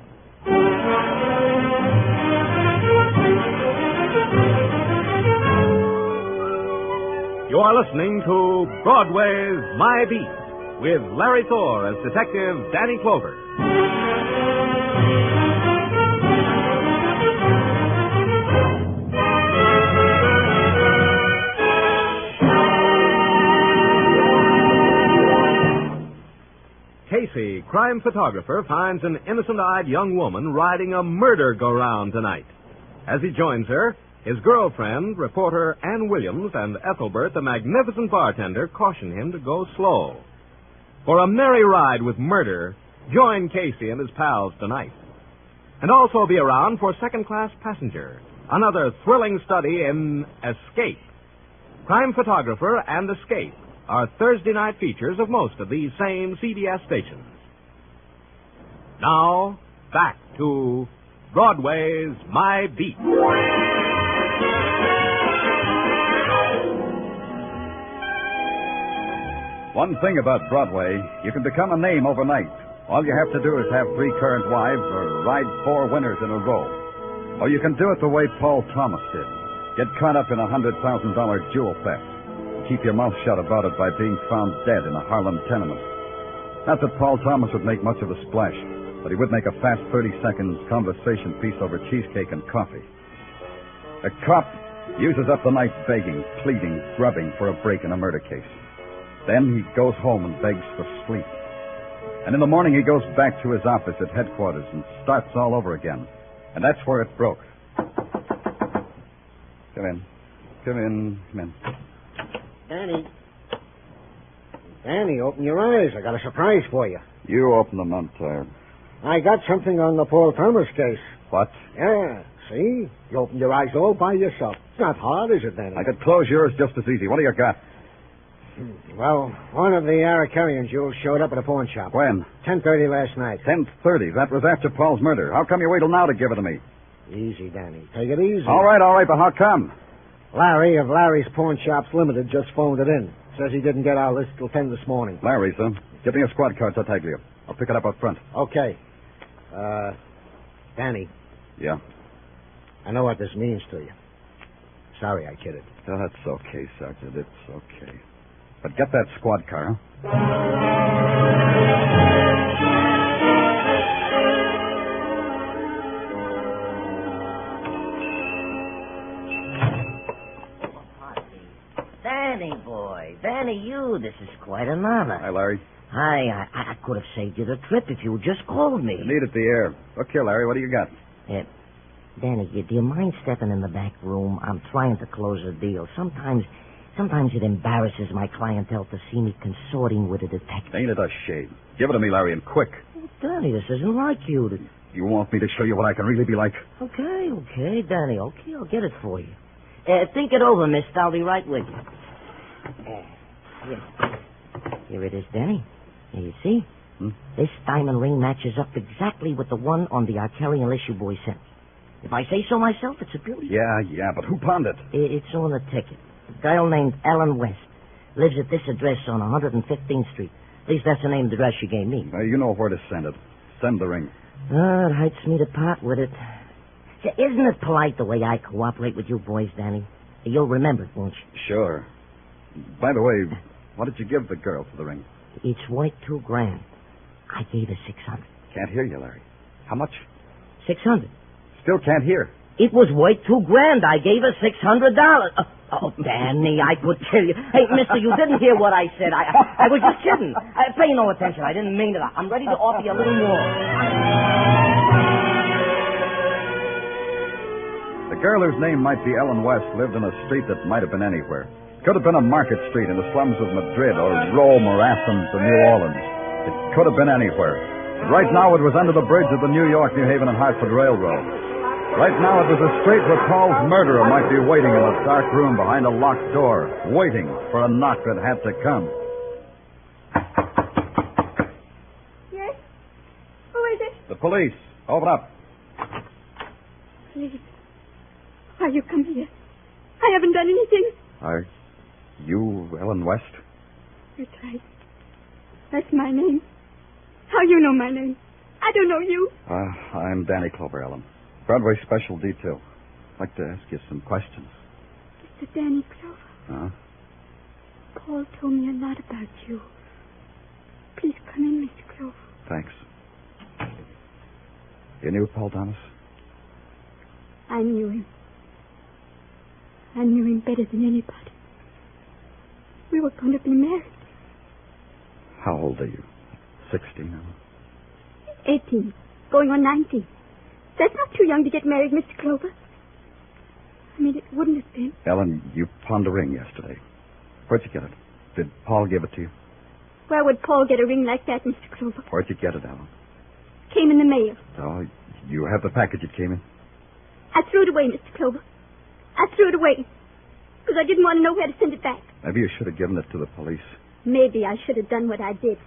You are listening to Broadway's My Beat with Larry Thor as Detective Danny Clover. Casey, crime photographer, finds an innocent-eyed young woman riding a murder-go-round tonight. As he joins her, his girlfriend, reporter Ann Williams, and Ethelbert, the magnificent bartender, caution him to go slow. For a merry ride with murder, join Casey and his pals tonight. And also be around for Second Class Passenger, another thrilling study in Escape. Crime Photographer and Escape are Thursday night features of most of these same CBS stations. Now, back to Broadway's My Beat. One thing about Broadway, you can become a name overnight. All you have to do is have 3 current wives or ride 4 winners in a row. Or you can do it the way Paul Thomas did. Get caught up in a $100,000 jewel theft. Keep your mouth shut about it by being found dead in a Harlem tenement. Not that Paul Thomas would make much of a splash, but he would make a fast 30-second conversation piece over cheesecake and coffee. A cop uses up the night begging, pleading, grubbing for a break in a murder case. Then he goes home and begs for sleep. And in the morning he goes back to his office at headquarters and starts all over again. And that's where it broke. Come in. Come in. Danny, open your eyes. I got a surprise for you. You open them, I'm tired. I got something on the Paul Thomas case. What? Yeah, see? You opened your eyes all by yourself. It's not hard, is it, Danny? I could close yours just as easy. What do you got? Well, one of the Aracarian jewels showed up at a pawn shop. When? 10:30 last night. 10:30. That was after Paul's murder. How come you wait till now to give it to me? Easy, Danny. Take it easy. All right, but how come? Larry of Larry's Pawn Shops Limited just phoned it in. Says he didn't get our list till 10 this morning. Larry's, huh? Give me a squad car, Tartaglia. I'll pick it up front. Okay. Danny. Yeah? I know what this means to you. Sorry I kidded. Oh, that's okay, Sergeant. It's okay. But get that squad car, huh? Danny, boy. Danny, you. This is quite an honor. Hi, Larry. Hi. I could have saved you the trip if you had just called me. You needed the air. Look here, Larry. What do you got? Danny, do you mind stepping in the back room? I'm trying to close a deal. Sometimes it embarrasses my clientele to see me consorting with a detective. Ain't it a shame? Give it to me, Larry, and quick. Danny, this isn't like you. You want me to show you what I can really be like? Okay, Danny. Okay, I'll get it for you. Think it over, mister. I'll be right with you. Here it is, Danny. Here you see? This diamond ring matches up exactly with the one on the Arcarian issue boy sent me. If I say so myself, it's a beauty. Yeah, but who pawned it? It's on the ticket. A girl named Ellen West. Lives at this address on 115th Street. At least that's the name of the address she gave me. You know where to send it. Send the ring. Oh, it hurts me to part with it. Say, isn't it polite the way I cooperate with you boys, Danny? You'll remember it, won't you? Sure. By the way, what did you give the girl for the ring? It's worth $2,000. I gave her $600. Can't hear you, Larry. How much? $600. Still can't hear. It was worth $2,000. I gave her $600. Oh, Danny, I could kill you. Hey, mister, you didn't hear what I said. I was just kidding. Pay no attention. I didn't mean it. I'm ready to offer you a little more. The girl whose name might be Ellen West lived in a street that might have been anywhere. Could have been a market street in the slums of Madrid or Rome or Athens or New Orleans. It could have been anywhere. But right now it was under the bridge of the New York, New Haven, and Hartford Railroad. Right now it was a street where Paul's murderer might be waiting in a dark room behind a locked door, waiting for a knock that had to come. Yes? Who is it? The police. Open up. Please. Why you come here? I haven't done anything. Are you Ellen West? That's right. That's my name. How you know my name? I don't know you. I'm Danny Clover, Ellen. Broadway Special Detail. I'd like to ask you some questions. Mr. Danny Clover. Huh? Paul told me a lot about you. Please come in, Mr. Clover. Thanks. You knew Paul Thomas? I knew him. I knew him better than anybody. We were going to be married. How old are you? 16 now? 18. Going on 19. That's not too young to get married, Mr. Clover. I mean, it wouldn't have been. Ellen, you pawned a ring yesterday. Where'd you get it? Did Paul give it to you? Where would Paul get a ring like that, Mr. Clover? Where'd you get it, Ellen? Came in the mail. Oh, you have the package it came in? I threw it away, Mr. Clover. I threw it away. Because I didn't want to know where to send it back. Maybe you should have given it to the police. Maybe I should have done what I did.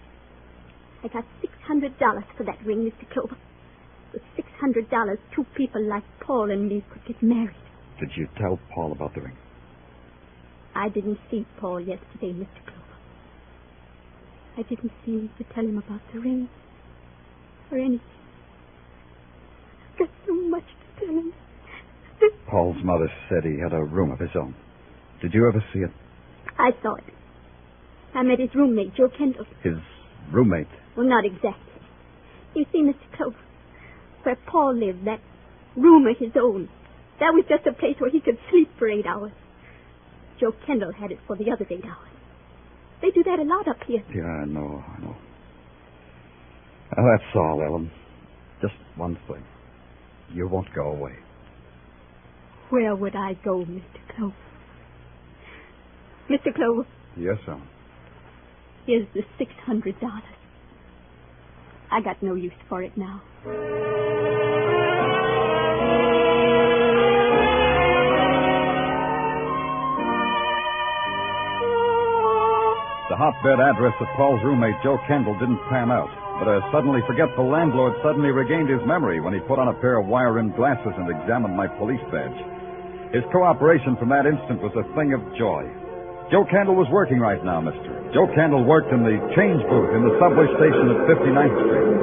I got $600 for that ring, Mr. Clover. With $600, two people like Paul and me could get married. Did you tell Paul about the ring? I didn't see Paul yesterday, Mr. Clover. I didn't see him to tell him about the ring or anything. I've got so much to tell him. Paul's mother said he had a room of his own. Did you ever see it? I saw it. I met his roommate, Joe Kendall. His roommate? Well, not exactly. You see, Mr. Clover, where Paul lived, that room of his own, that was just a place where he could sleep for 8 hours. Joe Kendall had it for the other 8 hours. They do that a lot up here. Yeah, I know. Well, that's all, Ellen. Just one thing. You won't go away. Where would I go, Mr. Clover? Mr. Clover? Yes, Ellen. Here's the $600. I got no use for it now. The hotbed address of Paul's roommate, Joe Kendall, didn't pan out. But a suddenly forgetful landlord suddenly regained his memory when he put on a pair of wire-rimmed glasses and examined my police badge. His cooperation from that instant was a thing of joy. Joe Kendall was working right now, mister. Joe Kendall worked in the change booth in the subway station at 59th Street.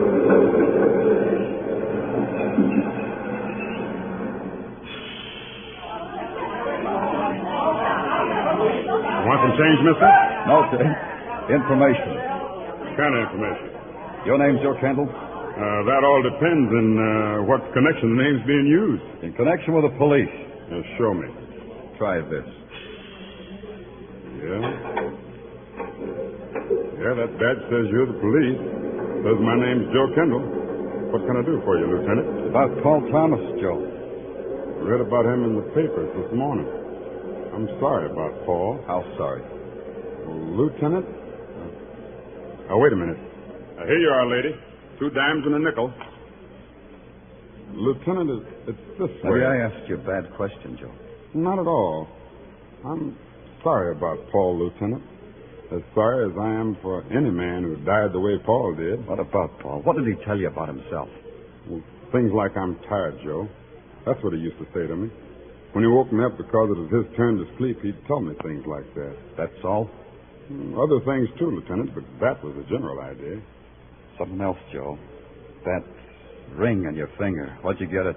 Want some change, mister? No, sir. Information. What kind of information? Your name's Joe Kendall? That all depends on what connection the name's being used. In connection with the police. Show me. Try this. Yeah, that badge says you're the police. Says my name's Joe Kendall. What can I do for you, Lieutenant? About Paul Thomas, Joe. Read about him in the papers this morning. I'm sorry about Paul. How sorry? Lieutenant? Wait a minute. Here you are, lady. 2 dimes and a nickel. Lieutenant, it's this way. Maybe I asked you a bad question, Joe. Not at all. I'm sorry about Paul, Lieutenant. As sorry as I am for any man who died the way Paul did. What about Paul? What did he tell you about himself? Well, things like I'm tired, Joe. That's what he used to say to me. When he woke me up because it was his turn to sleep, he'd tell me things like that. That's all? Other things, too, Lieutenant, but that was the general idea. Something else, Joe. That ring on your finger. Where'd you get it?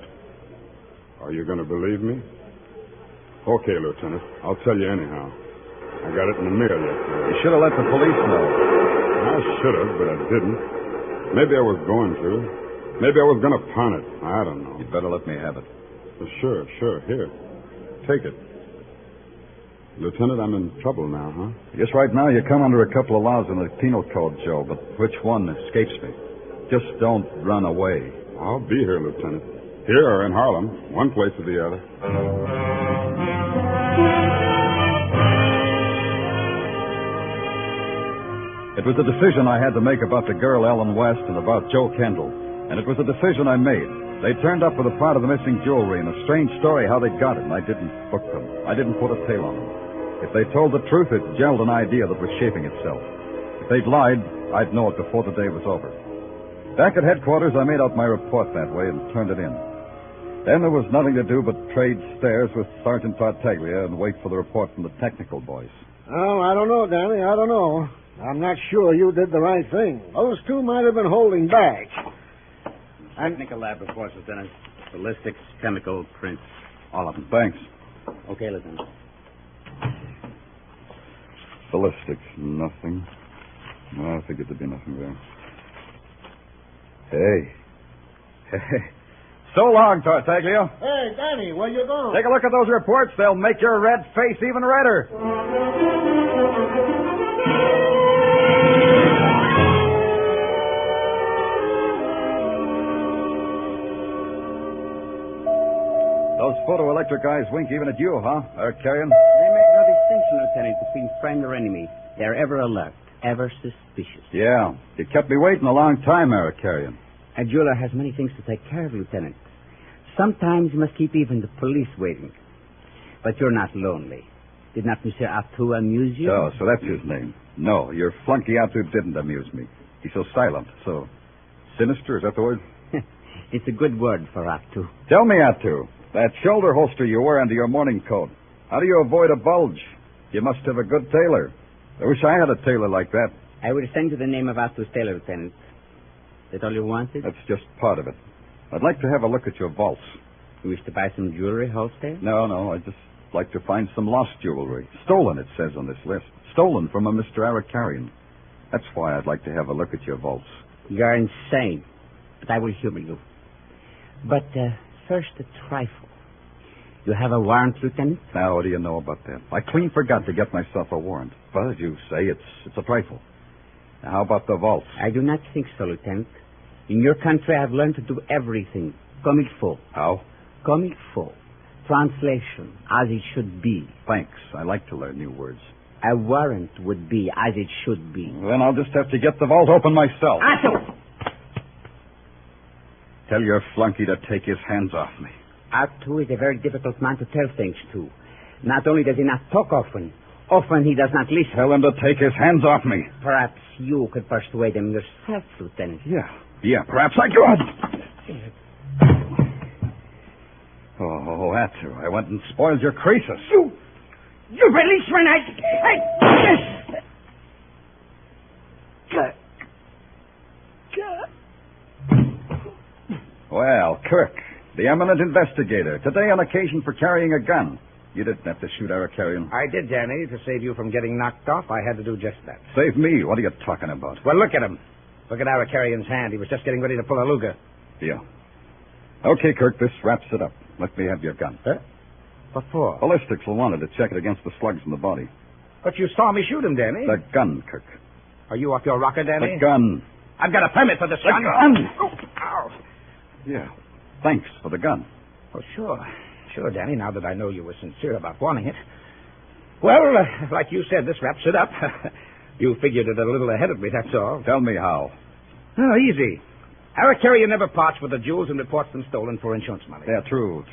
Are you going to believe me? Okay, Lieutenant. I'll tell you anyhow. I got it in the mail yesterday. You should have let the police know. I should have, but I didn't. Maybe I was going to. Maybe I was going to pawn it. I don't know. You'd better let me have it. Well, sure. Here. Take it. Lieutenant, I'm in trouble now, huh? I guess right now you come under a couple of laws in the penal code, Joe, but which one escapes me? Just don't run away. I'll be here, Lieutenant. Here or in Harlem. One place or the other. It was a decision I had to make about the girl Ellen West and about Joe Kendall. And it was a decision I made. They turned up with a part of the missing jewelry and a strange story how they got it, and I didn't book them. I didn't put a tail on them. If they told the truth, it gelled an idea that was shaping itself. If they'd lied, I'd know it before the day was over. Back at headquarters, I made out my report that way and turned it in. Then there was nothing to do but trade stares with Sergeant Tartaglia and wait for the report from the technical boys. Oh, I don't know, Danny. I don't know. I'm not sure you did the right thing. Those two might have been holding back. Technical lab reports, Lieutenant. Ballistics, chemical, prints, all of them. Thanks. Okay, Lieutenant. Ballistics, nothing. No, I figured there'd be nothing there. Hey. So long, Tartaglia. Hey, Danny, where you going? Take a look at those reports. They'll make your red face even redder. Those photoelectric eyes wink even at you, huh, Eric Carrion? They make no distinction, Lieutenant, between friend or enemy. They're ever alert, ever suspicious. Yeah. You kept me waiting a long time, Eric Carrion. A jeweler has many things to take care of, Lieutenant. Sometimes you must keep even the police waiting. But you're not lonely. Did not Monsieur Artu amuse you? Oh, so that's his name. No, your flunky Artu didn't amuse me. He's so silent, so sinister, is that the word? It's a good word for Artu. Tell me, Artu, that shoulder holster you wear under your morning coat, how do you avoid a bulge? You must have a good tailor. I wish I had a tailor like that. I will send you the name of Artu's tailor, Lieutenant. That all you wanted? That's just part of it. I'd like to have a look at your vaults. You wish to buy some jewelry wholesale? No. I'd just like to find some lost jewelry. Stolen, it says on this list. Stolen from a Mr. Arakarian. That's why I'd like to have a look at your vaults. You're insane, but I will humor you. But first, a trifle. You have a warrant, Lieutenant? Now, what do you know about that? I clean forgot to get myself a warrant. But as you say, it's a trifle. Now, how about the vaults? I do not think so, Lieutenant. In your country, I've learned to do everything. Comme il faut. How? Comme il faut. Translation, as it should be. Thanks. I like to learn new words. A warrant would be as it should be. Then I'll just have to get the vault open myself. Artu! Tell your flunky to take his hands off me. Artu is a very difficult man to tell things to. Not only does he not talk often he does not listen. Tell him to take his hands off me. Perhaps you could persuade him yourself, Lieutenant. Yeah, perhaps I could. Oh, Artu, I went and spoiled your creases. You release when Well, Kirk, the eminent investigator, today on occasion for carrying a gun. You didn't have to shoot Arakarian. I did, Danny. To save you from getting knocked off, I had to do just that. Save me? What are you talking about? Well, look at him. Look at Arakarian's hand. He was just getting ready to pull a Luger. Yeah. Okay, Kirk, this wraps it up. Let me have your gun. Huh? What for? Ballistics will want it to check it against the slugs in the body. But you saw me shoot him, Danny. The gun, Kirk. Are you off your rocker, Danny? The gun. I've got a permit for this gun. The gun! Oh, ow. Yeah. Thanks for the gun. Oh, sure. Sure, Danny, now that I know you were sincere about wanting it. Well, like you said, this wraps it up. You figured it a little ahead of me, that's all. Tell me how. Oh, easy. Arakarian never parts with the jewels and reports them stolen for insurance money. Yeah, true.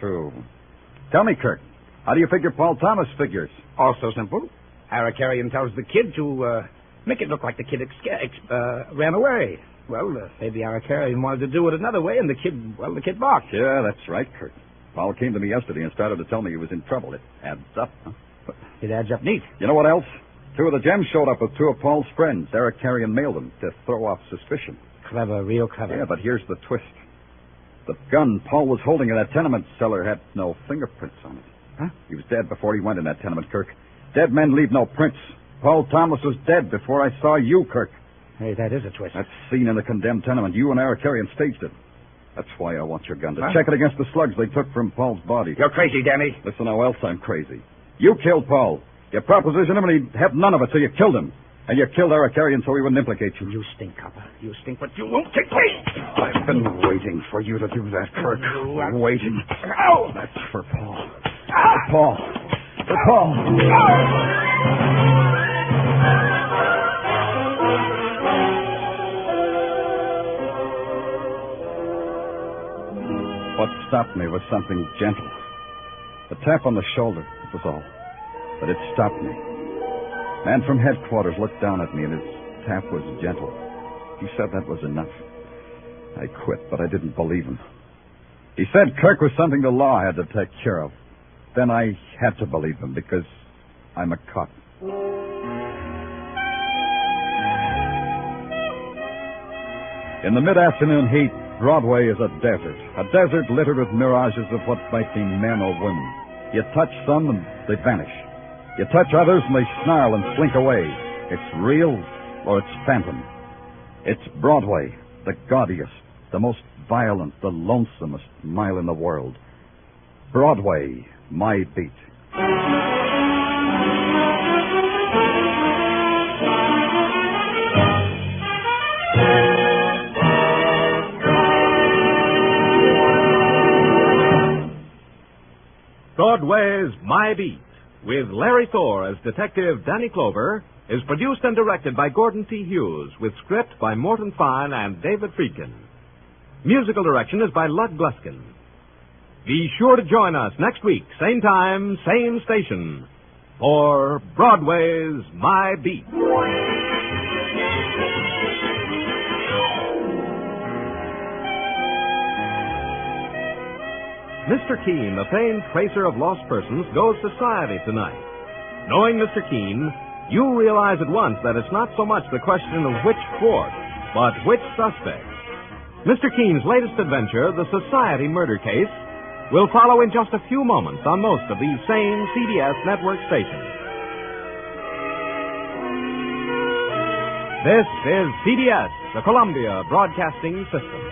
Tell me, Kirk, how do you figure Paul Thomas figures? Also simple. Arakarian tells the kid to make it look like the kid ran away. Well, maybe Arakarian wanted to do it another way, and the kid balked. Yeah, that's right, Kirk. Paul came to me yesterday and started to tell me he was in trouble. It adds up, huh? It adds up neat. You know what else? Two of the gems showed up with two of Paul's friends. Eric Carey and mailed them to throw off suspicion. Clever, real clever. Yeah, but here's the twist. The gun Paul was holding in that tenement cellar had no fingerprints on it. Huh? He was dead before he went in that tenement, Kirk. Dead men leave no prints. Paul Thomas was dead before I saw you, Kirk. Hey, that is a twist. That scene in the condemned tenement, you and Eric Carey staged it. That's why I want your gun, to check it against the slugs they took from Paul's body. You're crazy, Danny. Listen, how else I'm crazy. You killed Paul. You propositioned him, and he'd have none of it, so you killed him. And you killed Eric Carey so he wouldn't implicate you. You stink, copper. You stink, but you won't take me. I've been waiting for you to do that, Kirk. Waiting. Ow! That's for Paul. For Paul. For Paul. What stopped me was something gentle. A tap on the shoulder, that was all. But it stopped me. Man from headquarters looked down at me, and his tap was gentle. He said that was enough. I quit, but I didn't believe him. He said Kirk was something the law had to take care of. Then I had to believe him, because I'm a cop. In the mid-afternoon heat, Broadway is a desert littered with mirages of what might be men or women. You touch some and they vanish. You touch others and they snarl and slink away. It's real or it's phantom. It's Broadway, the gaudiest, the most violent, the lonesomest mile in the world. Broadway, my beat. Broadway's My Beat, with Larry Thor as Detective Danny Clover, is produced and directed by Gordon T. Hughes, with script by Morton Fine and David Friedkin. Musical direction is by Lud Gluskin. Be sure to join us next week, same time, same station, for Broadway's My Beat. Mr. Keene, a famed tracer of lost persons, goes society tonight. Knowing Mr. Keene, you realize at once that it's not so much the question of which court, but which suspect. Mr. Keene's latest adventure, the Society Murder Case, will follow in just a few moments on most of these same CBS network stations. This is CBS, the Columbia Broadcasting System.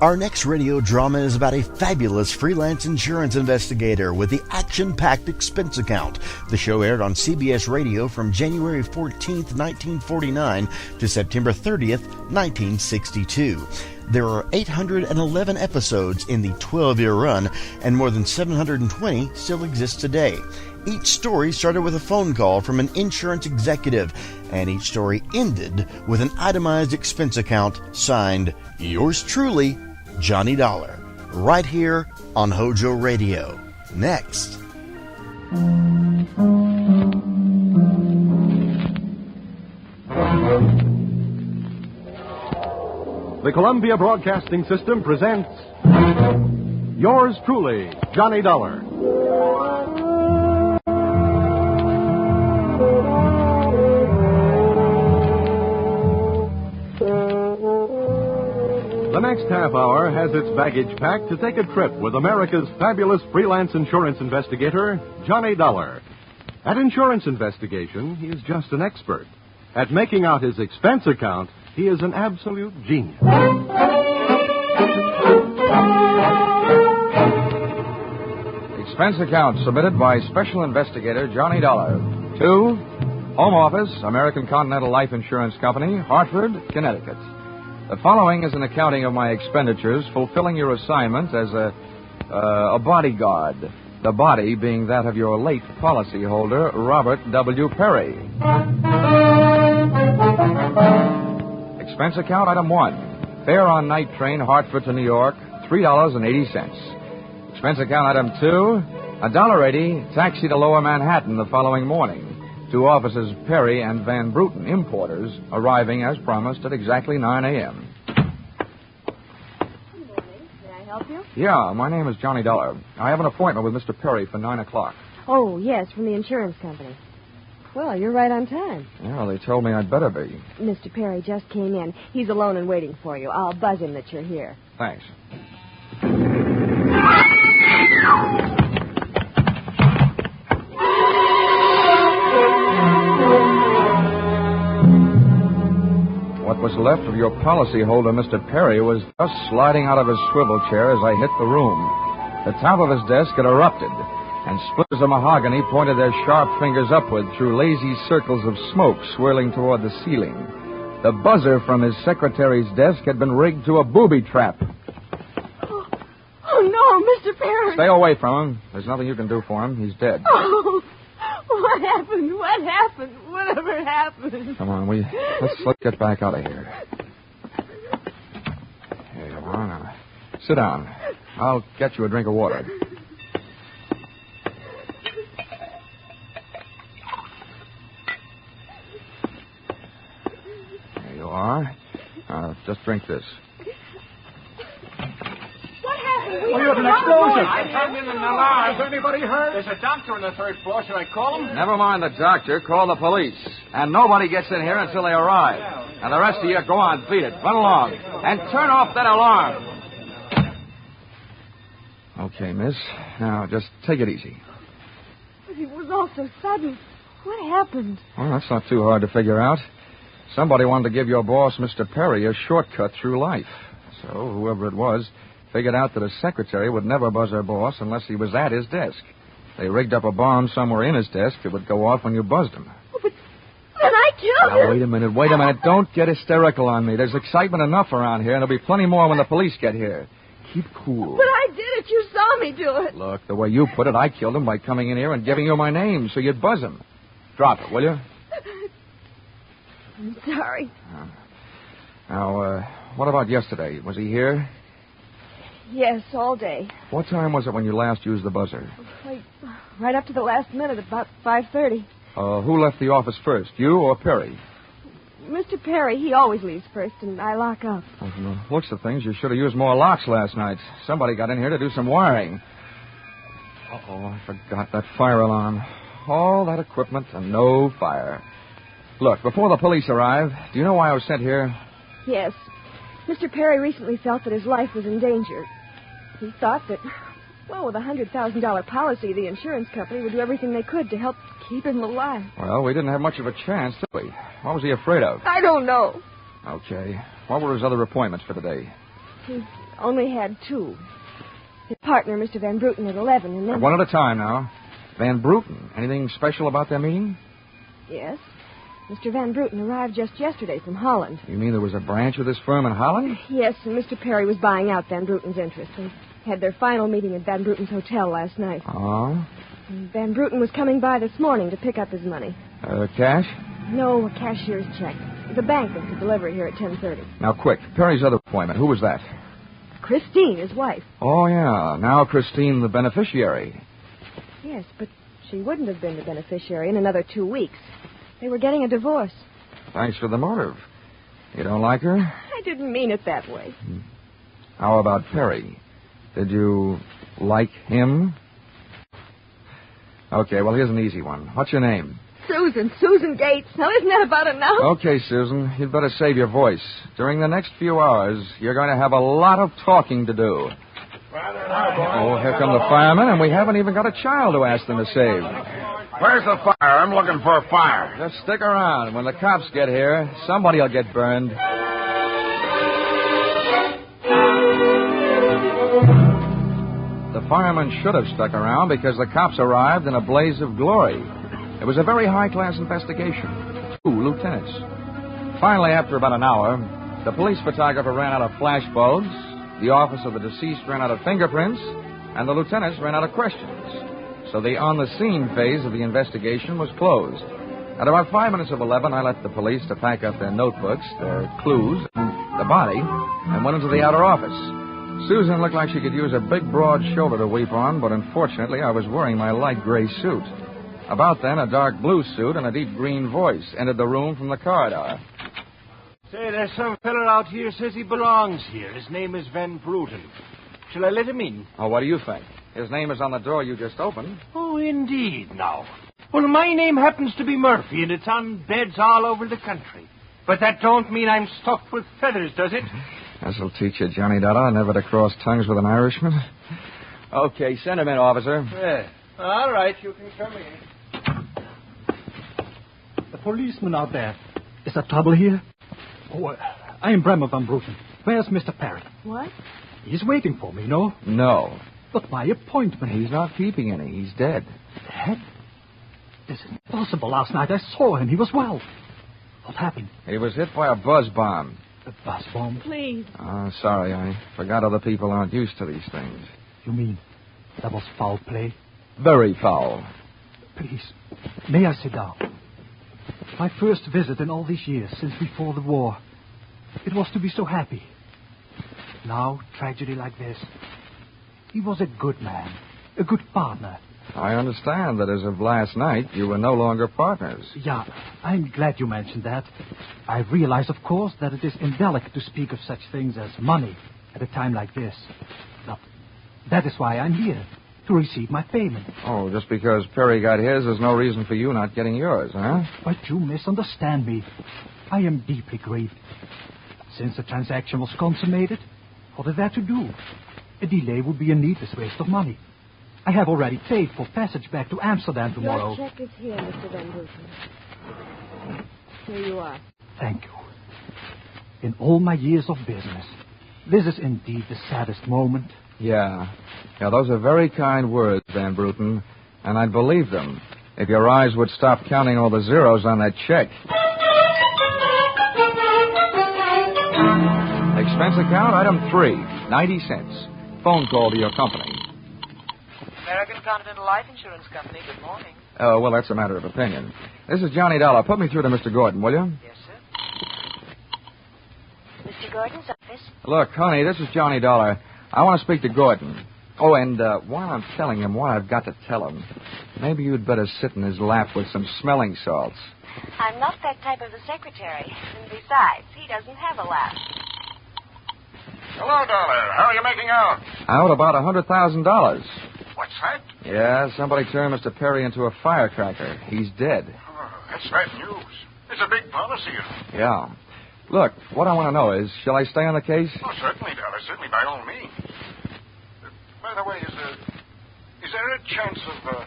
Our next radio drama is about a fabulous freelance insurance investigator with the action-packed expense account. The show aired on CBS Radio from January 14th, 1949 to September 30th, 1962. There are 811 episodes in the 12-year run, and more than 720 still exist today. Each story started with a phone call from an insurance executive, and each story ended with an itemized expense account signed, Yours truly, Johnny Dollar, right here on HOJO Radio. Next. The Columbia Broadcasting System presents Yours truly, Johnny Dollar. The next half hour has its baggage packed to take a trip with America's fabulous freelance insurance investigator, Johnny Dollar. At insurance investigation, he is just an expert. At making out his expense account, he is an absolute genius. Expense account submitted by Special Investigator Johnny Dollar to Home Office, American Continental Life Insurance Company, Hartford, Connecticut. The following is an accounting of my expenditures fulfilling your assignment as a bodyguard, the body being that of your late policyholder, Robert W. Perry. Expense account item 1. Fare on night train Hartford to New York, $3.80. Expense account item 2. $1.80 taxi to Lower Manhattan the following morning. to officers Perry and Van Bruten, importers, arriving as promised at exactly 9 a.m. May I help you? Yeah, my name is Johnny Dollar. I have an appointment with Mr. Perry for 9 o'clock. Oh, yes, from the insurance company. Well, you're right on time. Yeah, they told me I'd better be. Mr. Perry just came in. He's alone and waiting for you. I'll buzz him that you're here. Thanks. What was left of your policyholder, Mr. Perry, was just sliding out of his swivel chair as I hit the room. The top of his desk had erupted, and splinters of mahogany pointed their sharp fingers upward through lazy circles of smoke swirling toward the ceiling. The buzzer from his secretary's desk had been rigged to a booby trap. Oh, no, Mr. Perry. Stay away from him. There's nothing you can do for him. He's dead. Oh, what happened? What happened? Whatever happened? Come on, let's get back out of here. Here you are now. Sit down. I'll get you a drink of water. There you are. Just drink this. We heard an explosion. I came in an alarm. Is anybody hurt? There's a doctor on the third floor. Should I call him? Never mind the doctor. Call the police. And nobody gets in here until they arrive. And the rest of you, go on, beat it. Run along. And turn off that alarm. Okay, miss. Now, just take it easy. But it was all so sudden. What happened? Well, that's not too hard to figure out. Somebody wanted to give your boss, Mr. Perry, a shortcut through life. So, whoever it was, figured out that a secretary would never buzz her boss unless he was at his desk. They rigged up a bomb somewhere in his desk that would go off when you buzzed him. Oh, but then I killed him. Now, wait a minute. Don't get hysterical on me. There's excitement enough around here, and there'll be plenty more when the police get here. Keep cool. But I did it. You saw me do it. Look, the way you put it, I killed him by coming in here and giving you my name so you'd buzz him. Drop it, will you? I'm sorry. Now, what about yesterday? Was he here? Yes, all day. What time was it when you last used the buzzer? Right up to the last minute, about 5:30. Who left the office first, you or Perry? Mr. Perry, he always leaves first, and I lock up. Well, from the looks of things, you should have used more locks last night. Somebody got in here to do some wiring. Uh-oh, I forgot that fire alarm. All that equipment and no fire. Look, before the police arrive, do you know why I was sent here? Yes. Mr. Perry recently felt that his life was in danger. He thought that, well, with a $100,000 policy, the insurance company would do everything they could to help keep him alive. Well, we didn't have much of a chance, did we? What was he afraid of? I don't know. Okay. What were his other appointments for today? He only had two. His partner, Mr. Van Bruten, at 11, and then... One at a time now. Van Bruten. Anything special about their meeting? Yes. Mr. Van Bruten arrived just yesterday from Holland. You mean there was a branch of this firm in Holland? Yes, and Mr. Perry was buying out Van Bruten's interest. They had their final meeting at Van Bruten's hotel last night. Oh? And Van Bruten was coming by this morning to pick up his money. Cash? No, a cashier's check. The bank was to deliver it here at 10:30. Now, quick. Perry's other appointment. Who was that? Christine, his wife. Oh, yeah. Now Christine, the beneficiary. Yes, but she wouldn't have been the beneficiary in another 2 weeks. They were getting a divorce. Thanks for the motive. You don't like her? I didn't mean it that way. How about Perry? Did you like him? Okay, well, here's an easy one. What's your name? Susan Gates. Now, isn't that about enough? Okay, Susan, you'd better save your voice. During the next few hours, you're going to have a lot of talking to do. Oh, here come the firemen, and we haven't even got a child to ask them to save. Where's the fire? I'm looking for a fire. Just stick around. When the cops get here, somebody will get burned. The firemen should have stuck around because the cops arrived in a blaze of glory. It was a very high-class investigation. 2 lieutenants. Finally, after about an hour, the police photographer ran out of flash bulbs, the office of the deceased ran out of fingerprints, and the lieutenants ran out of questions. So the on-the-scene phase of the investigation was closed. At about 5 minutes of 11, I left the police to pack up their notebooks, their clues, and the body, and went into the outer office. Susan looked like she could use a big, broad shoulder to weep on, but unfortunately, I was wearing my light gray suit. About then, a dark blue suit and a deep green voice entered the room from the corridor. Say, there's some feller out here says he belongs here. His name is Van Bruten. Shall I let him in? Oh, what do you think? His name is on the door you just opened. Oh, indeed, now. Well, my name happens to be Murphy, and it's on beds all over the country. But that don't mean I'm stuffed with feathers, does it? This'll teach you, Johnny Dollar, never to cross tongues with an Irishman. Okay, send him in, officer. Yeah. All right, you can come in. The policeman out there. Is there trouble here? Oh, I am Bremer Van Bruten. Where's Mr. Perry? What? He's waiting for me, no? No. But my appointment. He's not keeping any. He's dead. Dead? This is impossible. Last night I saw him. He was well. What happened? He was hit by a buzz bomb. A buzz bomb? Please. Oh, sorry. I forgot other people aren't used to these things. You mean that was foul play? Very foul. Please, may I sit down? My first visit in all these years since before the war. It was to be so happy. Now, tragedy like this. He was a good man, a good partner. I understand that as of last night, you were no longer partners. Yeah, I'm glad you mentioned that. I realize, of course, that it is indelicate to speak of such things as money at a time like this. But that is why I'm here, to receive my payment. Oh, just because Perry got his, there's no reason for you not getting yours, huh? But you misunderstand me. I am deeply grieved. Since the transaction was consummated, what is there to do? A delay would be a needless waste of money. I have already paid for passage back to Amsterdam tomorrow. Your check is here, Mr. Van Bruten. Here you are. Thank you. In all my years of business, this is indeed the saddest moment. Yeah, those are very kind words, Van Bruten, and I'd believe them if your eyes would stop counting all the zeros on that check. Expense account, item 3, 90 cents. Phone call to your company. American Continental Life Insurance Company, good morning. Oh, well, that's a matter of opinion. This is Johnny Dollar. Put me through to Mr. Gordon, will you? Yes, sir. Mr. Gordon's office. Look, honey, this is Johnny Dollar. I want to speak to Gordon. Oh, and while I'm telling him what I've got to tell him, maybe you'd better sit in his lap with some smelling salts. I'm not that type of a secretary. And besides, he doesn't have a lap. Hello, Dollar. How are you making out? Out about $100,000. What's that? Yeah, somebody turned Mr. Perry into a firecracker. He's dead. Oh, that's bad news. It's a big policy. Yeah. Look, what I want to know is, shall I stay on the case? Oh, certainly, Dollar. Certainly, by all means. By the way, is there a chance of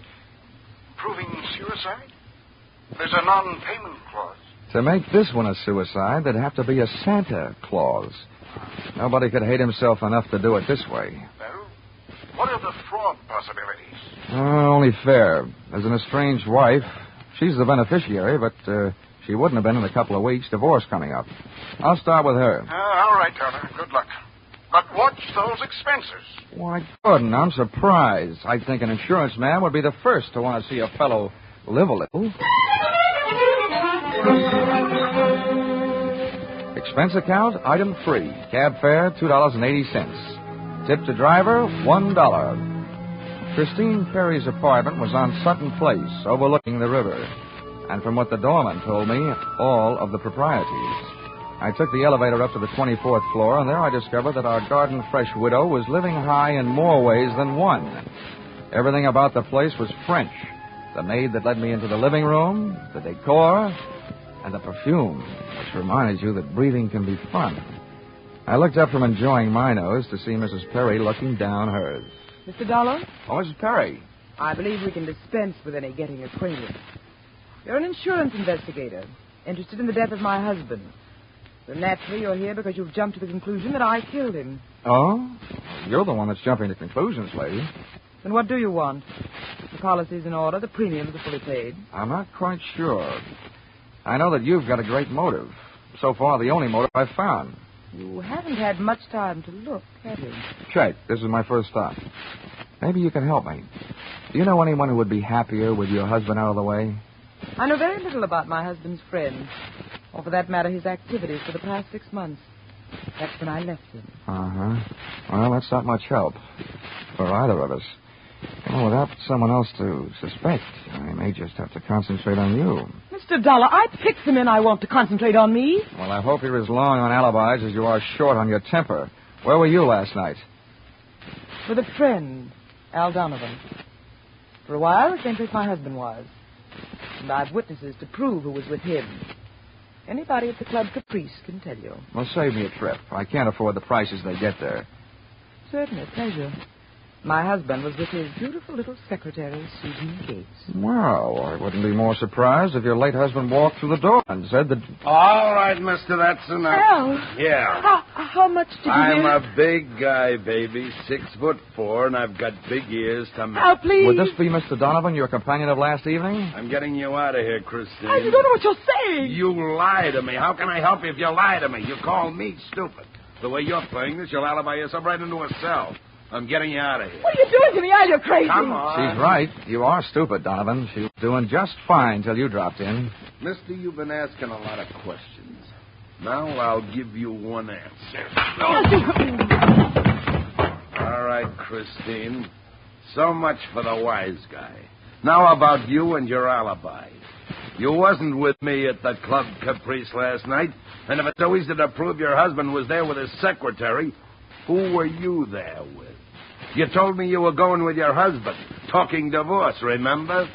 proving suicide? There's a non-payment clause. To make this one a suicide, there'd have to be a Santa clause. Nobody could hate himself enough to do it this way. Well, what are the fraud possibilities? Only fair. As an estranged wife, she's the beneficiary, but she wouldn't have been in a couple of weeks. Divorce coming up. I'll start with her. All right, Dollar. Good luck. But watch those expenses. Why, Gordon, I'm surprised. I think an insurance man would be the first to want to see a fellow live a little. Expense account, item 3. Cab fare, $2.80. Tip to driver, $1. Christine Perry's apartment was on Sutton Place, overlooking the river. And from what the doorman told me, all of the proprieties. I took the elevator up to the 24th floor, and there I discovered that our garden-fresh widow was living high in more ways than one. Everything about the place was French. The maid that led me into the living room, the decor, and the perfume, which reminded you that breathing can be fun. I looked up from enjoying my nose to see Mrs. Perry looking down hers. Mr. Dollar? Oh, Mrs. Perry. I believe we can dispense with any getting acquainted. You're an insurance investigator, interested in the death of my husband. So naturally, you're here because you've jumped to the conclusion that I killed him. Oh? You're the one that's jumping to conclusions, lady. Then what do you want? The policy's in order, the premiums are fully paid. I'm not quite sure. I know that you've got a great motive. So far, the only motive I've found. You haven't had much time to look, have you? Check. This is my first stop. Maybe you can help me. Do you know anyone who would be happier with your husband out of the way? I know very little about my husband's friends, or for that matter, his activities for the past 6 months. That's when I left him. Uh-huh. Well, that's not much help for either of us. Well, without someone else to suspect, I may just have to concentrate on you. Mr. Dollar, I picked the men I want to concentrate on me. Well, I hope you're as long on alibis as you are short on your temper. Where were you last night? With a friend, Al Donovan. For a while, the same place my husband was. And I've witnesses to prove who was with him. Anybody at the Club Caprice can tell you. Well, save me a trip. I can't afford the prices they get there. Certainly, pleasure. My husband was with his beautiful little secretary, Susan Gates. Well, I wouldn't be more surprised if your late husband walked through the door and said that... All right, mister, that's enough. Al! Yeah. How much did you I'm give? a big guy, baby, 6'4", and I've got big ears to match. Al, please. Would this be Mr. Donovan, your companion of last evening? I'm getting you out of here, Christine. I don't know what you're saying. You lie to me. How can I help you if you lie to me? You call me stupid. The way you're playing this, you'll alibi yourself right into a cell. I'm getting you out of here. What are you doing to me, Al? You're crazy. Come on. She's right. You are stupid, Donovan. She was doing just fine till you dropped in. Mister, you've been asking a lot of questions. Now I'll give you one answer. All right, Christine. So much for the wise guy. Now about you and your alibi. You wasn't with me at the Club Caprice last night, and if it's so easy to prove your husband was there with his secretary, who were you there with? You told me you were going with your husband, talking divorce, remember?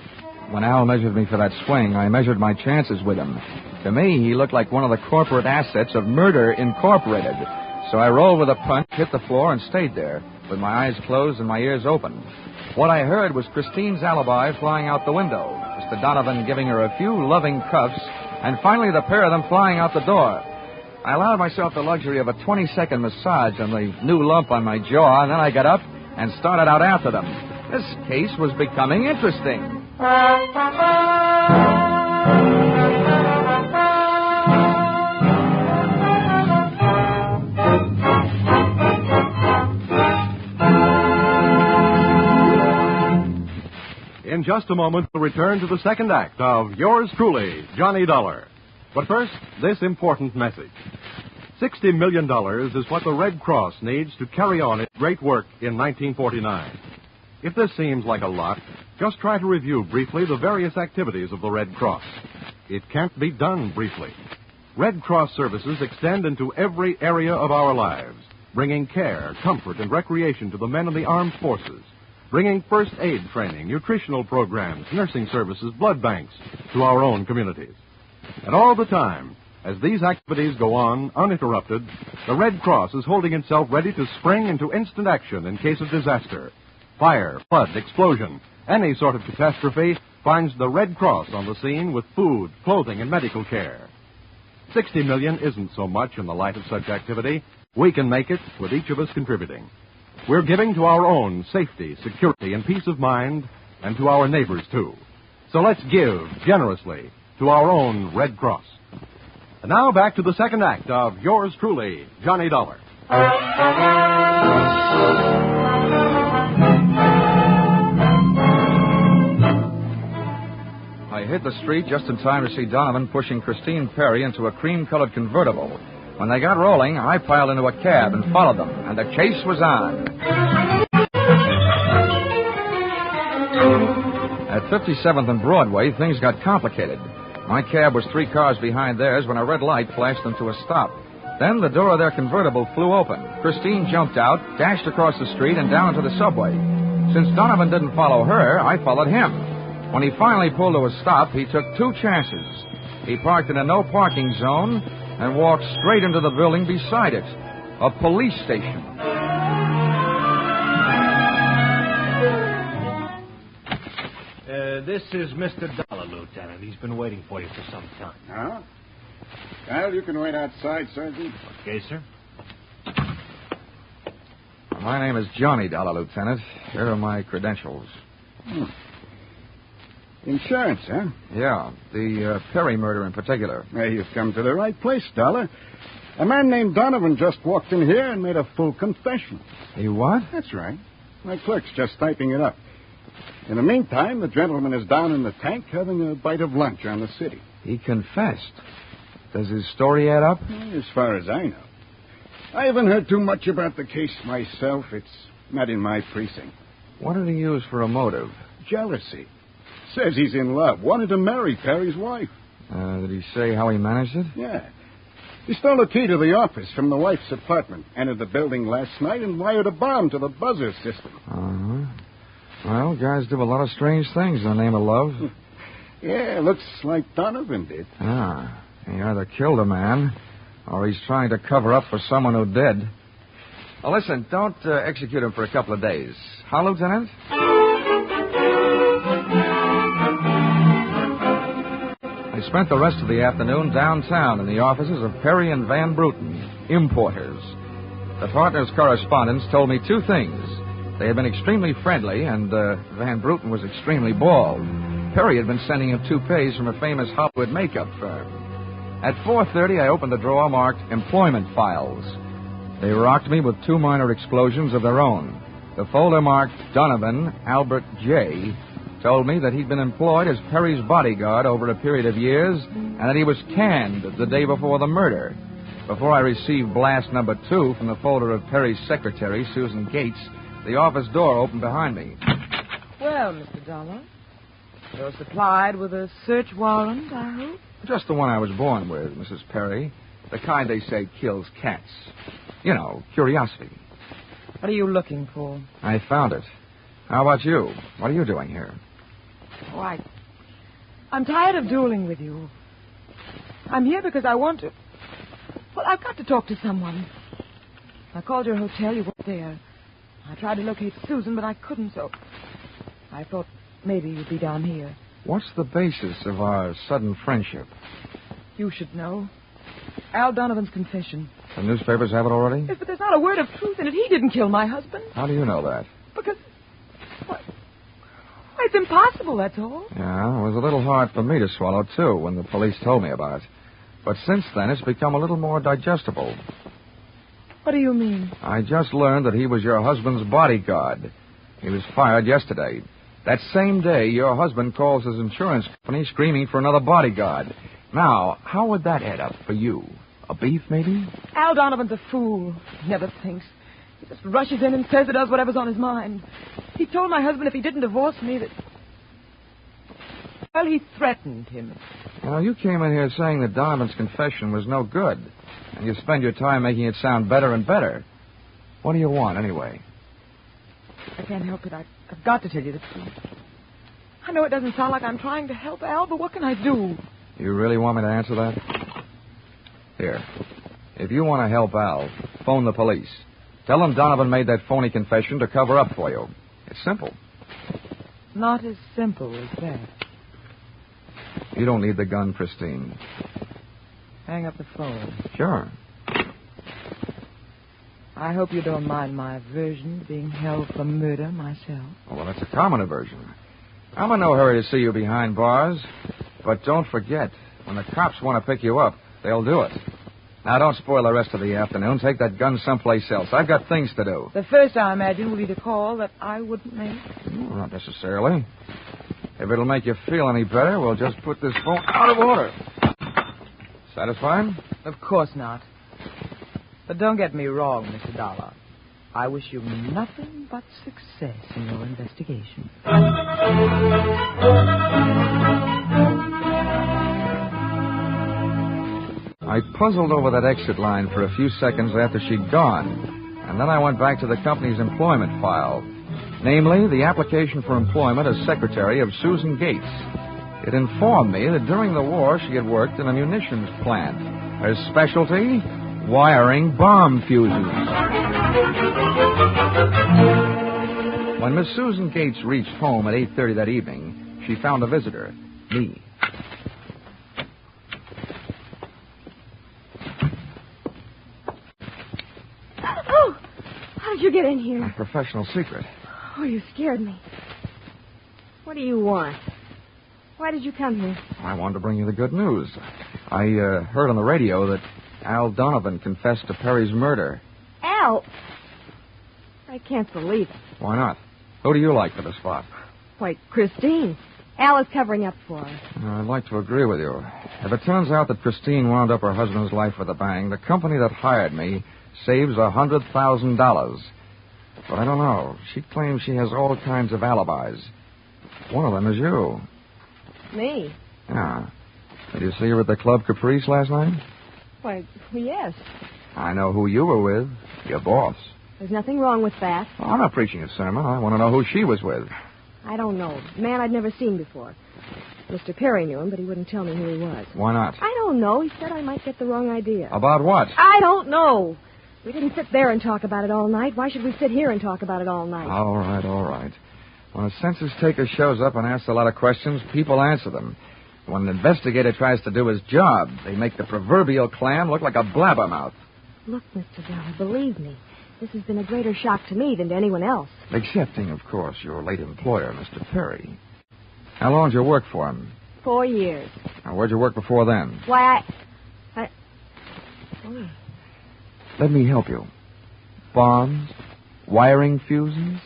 When Al measured me for that swing, I measured my chances with him. To me, he looked like one of the corporate assets of Murder Incorporated. So I rolled with a punch, hit the floor, and stayed there, with my eyes closed and my ears open. What I heard was Christine's alibi flying out the window, Mr. Donovan giving her a few loving cuffs, and finally the pair of them flying out the door. I allowed myself the luxury of a 20-second massage on the new lump on my jaw, and then I got up and started out after them. This case was becoming interesting. In just a moment, we'll return to the second act of Yours Truly, Johnny Dollar. But first, this important message. $60 million is what the Red Cross needs to carry on its great work in 1949. If this seems like a lot, just try to review briefly the various activities of the Red Cross. It can't be done briefly. Red Cross services extend into every area of our lives, bringing care, comfort, and recreation to the men in the armed forces, bringing first aid training, nutritional programs, nursing services, blood banks to our own communities. And all the time, as these activities go on uninterrupted, the Red Cross is holding itself ready to spring into instant action in case of disaster. Fire, flood, explosion, any sort of catastrophe finds the Red Cross on the scene with food, clothing, and medical care. $60 million isn't so much in the light of such activity. We can make it with each of us contributing. We're giving to our own safety, security, and peace of mind, and to our neighbors, too. So let's give generously to our own Red Cross. And now back to the second act of Yours Truly, Johnny Dollar. I hit the street just in time to see Donovan pushing Christine Perry into a cream-colored convertible. When they got rolling, I piled into a cab and followed them, and the chase was on. At 57th and Broadway, things got complicated. My cab was 3 cars behind theirs when a red light flashed them to a stop. Then the door of their convertible flew open. Christine jumped out, dashed across the street, and down to the subway. Since Donovan didn't follow her, I followed him. When he finally pulled to a stop, he took 2 chances. He parked in a no-parking zone and walked straight into the building beside it, a police station. This is Mr. Dollar, Lieutenant. He's been waiting for you for some time. Huh? Well, you can wait outside, Sergeant. Okay, sir. My name is Johnny Dollar, Lieutenant. Here are my credentials. Insurance, huh? Yeah, the Perry murder in particular. Well, you've come to the right place, Dollar. A man named Donovan just walked in here and made a full confession. He what? That's right. My clerk's just typing it up. In the meantime, the gentleman is down in the tank having a bite of lunch on the city. He confessed. Does his story add up? As far as I know. I haven't heard too much about the case myself. It's not in my precinct. What did he use for a motive? Jealousy. Says he's in love. Wanted to marry Perry's wife. Did he say how he managed it? Yeah. He stole a key to the office from the wife's apartment, entered the building last night, and wired a bomb to the buzzer system. Uh-huh. Well, guys do a lot of strange things in the name of love. Yeah, looks like Donovan did. Ah, he either killed a man, or he's trying to cover up for someone who did. Well, listen, don't execute him for a couple of days. Huh, Lieutenant? I spent the rest of the afternoon downtown in the offices of Perry and Van Bruten, importers. The partners' correspondents told me two things. They had been extremely friendly, and Van Bruten was extremely bald. Perry had been sending him toupees from a famous Hollywood makeup firm. At 4:30, I opened the drawer marked Employment Files. They rocked me with two minor explosions of their own. The folder marked Donovan Albert J. told me that he'd been employed as Perry's bodyguard over a period of years and that he was canned the day before the murder. Before I received blast number 2 from the folder of Perry's secretary, Susan Gates, the office door opened behind me. Well, Mr. Dollar, you're supplied with a search warrant, I hope? Just the one I was born with, Mrs. Perry. The kind they say kills cats. You know, curiosity. What are you looking for? I found it. How about you? What are you doing here? Oh, I'm tired of dueling with you. I'm here because I want to... Well, I've got to talk to someone. I called your hotel. You weren't there. I tried to locate Susan, but I couldn't, so I thought maybe you'd be down here. What's the basis of our sudden friendship? You should know. Al Donovan's confession. The newspapers have it already? Yes, but there's not a word of truth in it. He didn't kill my husband. How do you know that? Because... Why, it's impossible, that's all. Yeah, it was a little hard for me to swallow, too, when the police told me about it. But since then, it's become a little more digestible. What do you mean? I just learned that he was your husband's bodyguard. He was fired yesterday. That same day, your husband calls his insurance company screaming for another bodyguard. Now, how would that add up for you? A beef, maybe? Al Donovan's a fool. He never thinks. He just rushes in and says or does whatever's on his mind. He told my husband if he didn't divorce me that... Well, he threatened him. You know, you came in here saying that Donovan's confession was no good. And you spend your time making it sound better and better. What do you want, anyway? I can't help it. I've got to tell you the truth. I know it doesn't sound like I'm trying to help Al, but what can I do? You really want me to answer that? Here. If you want to help Al, phone the police. Tell them Donovan made that phony confession to cover up for you. It's simple. Not as simple as that. You don't need the gun, Christine. Hang up the phone. Sure. I hope you don't mind my aversion to being held for murder myself. Oh, well, that's a common aversion. I'm in no hurry to see you behind bars. But don't forget, when the cops want to pick you up, they'll do it. Now, don't spoil the rest of the afternoon. Take that gun someplace else. I've got things to do. The first, I imagine, will be the call that I wouldn't make. Well, not necessarily. If it'll make you feel any better, we'll just put this phone out of order. Satisfied? Of course not. But don't get me wrong, Mr. Dollar. I wish you nothing but success in your investigation. I puzzled over that exit line for a few seconds after she'd gone, and then I went back to the company's employment file, namely the application for employment as secretary of Susan Gates. It informed me that during the war she had worked in a munitions plant. Her specialty? Wiring bomb fuses. When Miss Susan Gates reached home at 8:30 that evening, she found a visitor, me. Oh, how did you get in here? A professional secret. Oh, you scared me. What do you want? Why did you come here? I wanted to bring you the good news. I heard on the radio that Al Donovan confessed to Perry's murder. Al? I can't believe it. Why not? Who do you like for the spot? Why, Christine. Al is covering up for her. I'd like to agree with you. If it turns out that Christine wound up her husband's life with a bang, the company that hired me saves $100,000. But I don't know. She claims she has all kinds of alibis. One of them is you. Me? Yeah. Did you see her at the Club Caprice last night? Why, yes. I know who you were with. Your boss. There's nothing wrong with that. Well, I'm not preaching a sermon. I want to know who she was with. I don't know. A man I'd never seen before. Mr. Perry knew him, but he wouldn't tell me who he was. Why not? I don't know. He said I might get the wrong idea. About what? I don't know. We didn't sit there and talk about it all night. Why should we sit here and talk about it all night? All right. When a census taker shows up and asks a lot of questions, people answer them. When an investigator tries to do his job, they make the proverbial clam look like a blabbermouth. Look, Mr. Dollar, believe me, this has been a greater shock to me than to anyone else. Excepting, of course, your late employer, Mr. Perry. How long did you work for him? 4 years. Now, where'd you work before then? Why, Oh. Let me help you. Bombs, wiring fuses.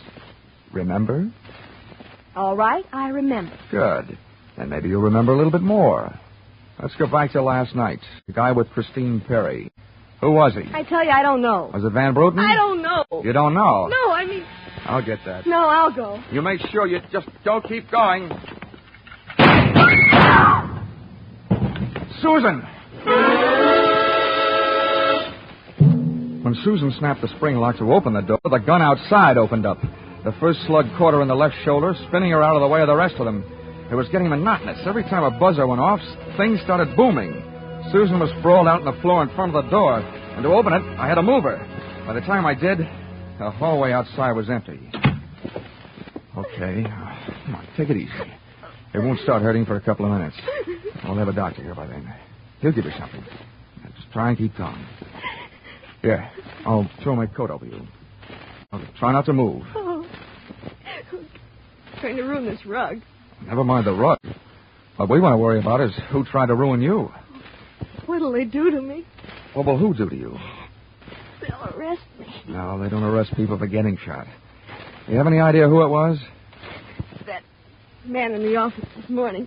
Remember? All right, I remember. Good. Then maybe you'll remember a little bit more. Let's go back to last night. The guy with Christine Perry. Who was he? I tell you, I don't know. Was it Van Bruten? I don't know. You don't know? No, I mean... I'll get that. No, I'll go. You make sure you just don't keep going. Susan! When Susan snapped the spring lock to open the door, the gun outside opened up. The first slug caught her in the left shoulder, spinning her out of the way of the rest of them. It was getting monotonous. Every time a buzzer went off, things started booming. Susan was sprawled out on the floor in front of the door, and to open it, I had to move her. By the time I did, the hallway outside was empty. Okay. Come on, take it easy. It won't start hurting for a couple of minutes. I'll have a doctor here by then. He'll give you something. Just try and keep calm. Here, I'll throw my coat over you. Okay, try not to move. Oh. Trying to ruin this rug. Never mind the rug. What we want to worry about is who tried to ruin you. What'll they do to me? What will who do to you? They'll arrest me. No, they don't arrest people for getting shot. You have any idea who it was? That man in the office this morning.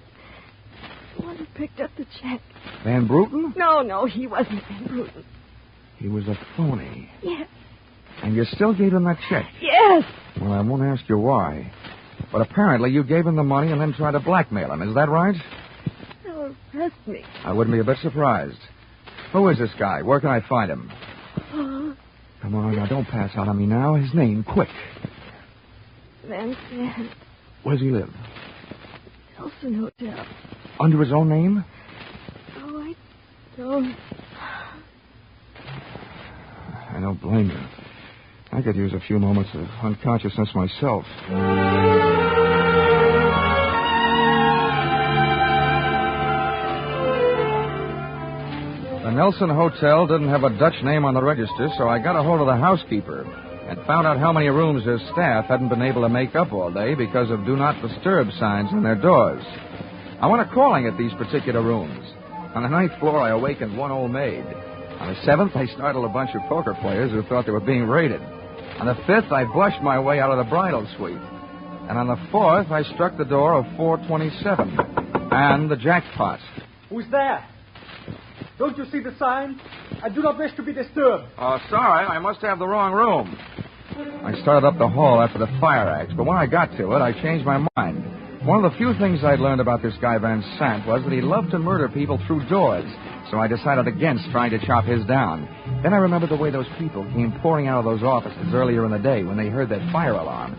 The one who picked up the check. Van Bruten? No, he wasn't Van Bruten. He was a phony. Yes. And you still gave him that check? Yes. Well, I won't ask you why. But apparently you gave him the money and then tried to blackmail him. Is that right? They'll arrest me. I wouldn't be a bit surprised. Who is this guy? Where can I find him? Oh. Come on, now, don't pass out on me now. His name, quick. Van Sant. Where does he live? Nelson Hotel. Under his own name? Oh, I don't. I don't blame you. I could use a few moments of unconsciousness myself. The Nelson Hotel didn't have a Dutch name on the register, so I got a hold of the housekeeper and found out how many rooms their staff hadn't been able to make up all day because of Do Not Disturb signs on their doors. I went a-calling at these particular rooms. On the 9th floor, I awakened one old maid. On the 7th, I startled a bunch of poker players who thought they were being raided. On the 5th, I blushed my way out of the bridal suite. And on the 4th, I struck the door of 427. And the jackpot. Who's there? Don't you see the sign? I do not wish to be disturbed. Oh, sorry. I must have the wrong room. I started up the hall after the fire axe, but when I got to it, I changed my mind. One of the few things I'd learned about this guy Van Sant was that he loved to murder people through doors, so I decided against trying to chop his down. Then I remembered the way those people came pouring out of those offices earlier in the day when they heard that fire alarm.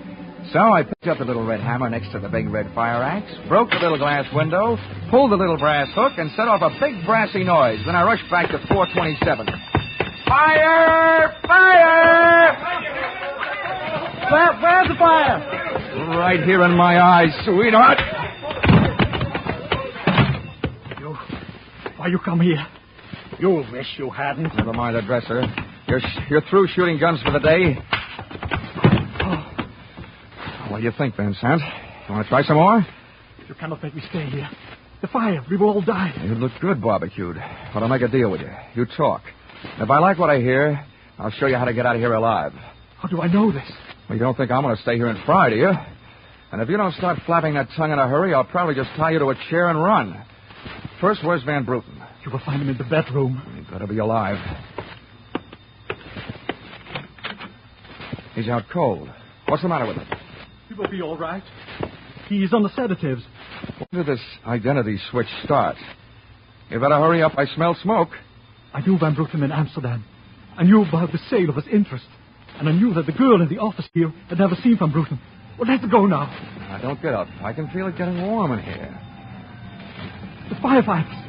So I picked up the little red hammer next to the big red fire axe, broke the little glass window, pulled the little brass hook, and set off a big brassy noise. Then I rushed back to 427. Fire! Fire! Where's the fire? Right here in my eyes, sweetheart. Why you come here? You wish you hadn't. Never mind the dresser. You're through shooting guns for the day. What do you think, Van Sant? You want to try some more? You cannot make me stay here. The fire, we will all die. You look good barbecued. But I'll make a deal with you. You talk. And if I like what I hear, I'll show you how to get out of here alive. How do I know this? Well, you don't think I'm going to stay here and fry, do you? And if you don't start flapping that tongue in a hurry, I'll probably just tie you to a chair and run. First, where's Van Bruten? You will find him in the bedroom. He better be alive. He's out cold. What's the matter with him? He will be all right. He is on the sedatives. When did this identity switch start? You better hurry up. I smell smoke. I knew Van Bruggen in Amsterdam. I knew about the sale of his interest. And I knew that the girl in the office here had never seen Van Bruggen. Well, let's go now. Now, don't get up. I can feel it getting warm in here. The firefighters.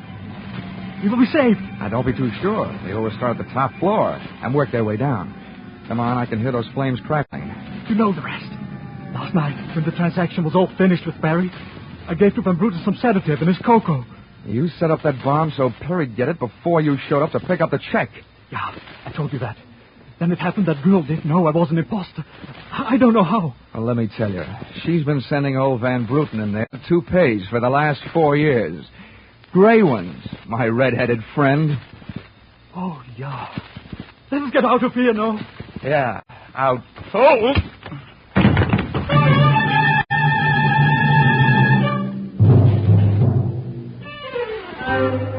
We will be safe. Now, don't be too sure. They always start at the top floor and work their way down. Come on, I can hear those flames crackling. You know the rest. Last night, when the transaction was all finished with Barry, I gave to Van Bruggen some sedative and his cocoa. You set up that bomb so Perry'd get it before you showed up to pick up the check. Yeah, I told you that. Then it happened that girl didn't know I was an imposter. I don't know how. Well, let me tell you. She's been sending old Van Bruggen in there 2 pays for the last 4 years. Gray ones, my red-headed friend. Oh, yeah. Let us get out of here, no? Yeah, out. Oh!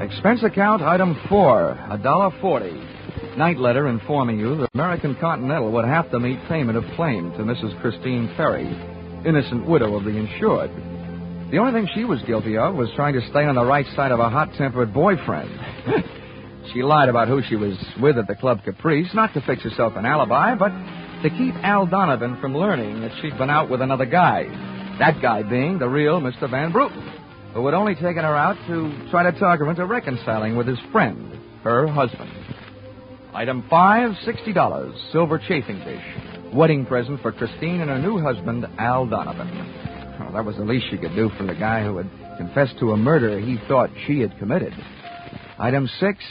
Expense account item 4, $1.40. Night letter informing you that American Continental would have to meet payment of claim to Mrs. Christine Perry, innocent widow of the insured. The only thing she was guilty of was trying to stay on the right side of a hot-tempered boyfriend. She lied about who she was with at the Club Caprice, not to fix herself an alibi, but to keep Al Donovan from learning that she'd been out with another guy. That guy being the real Mr. Van Bruggen, who had only taken her out to try to talk her into reconciling with his friend, her husband. Item 5, $60, silver chafing dish. Wedding present for Christine and her new husband, Al Donovan. Well, that was the least she could do for the guy who had confessed to a murder he thought she had committed. Item 6,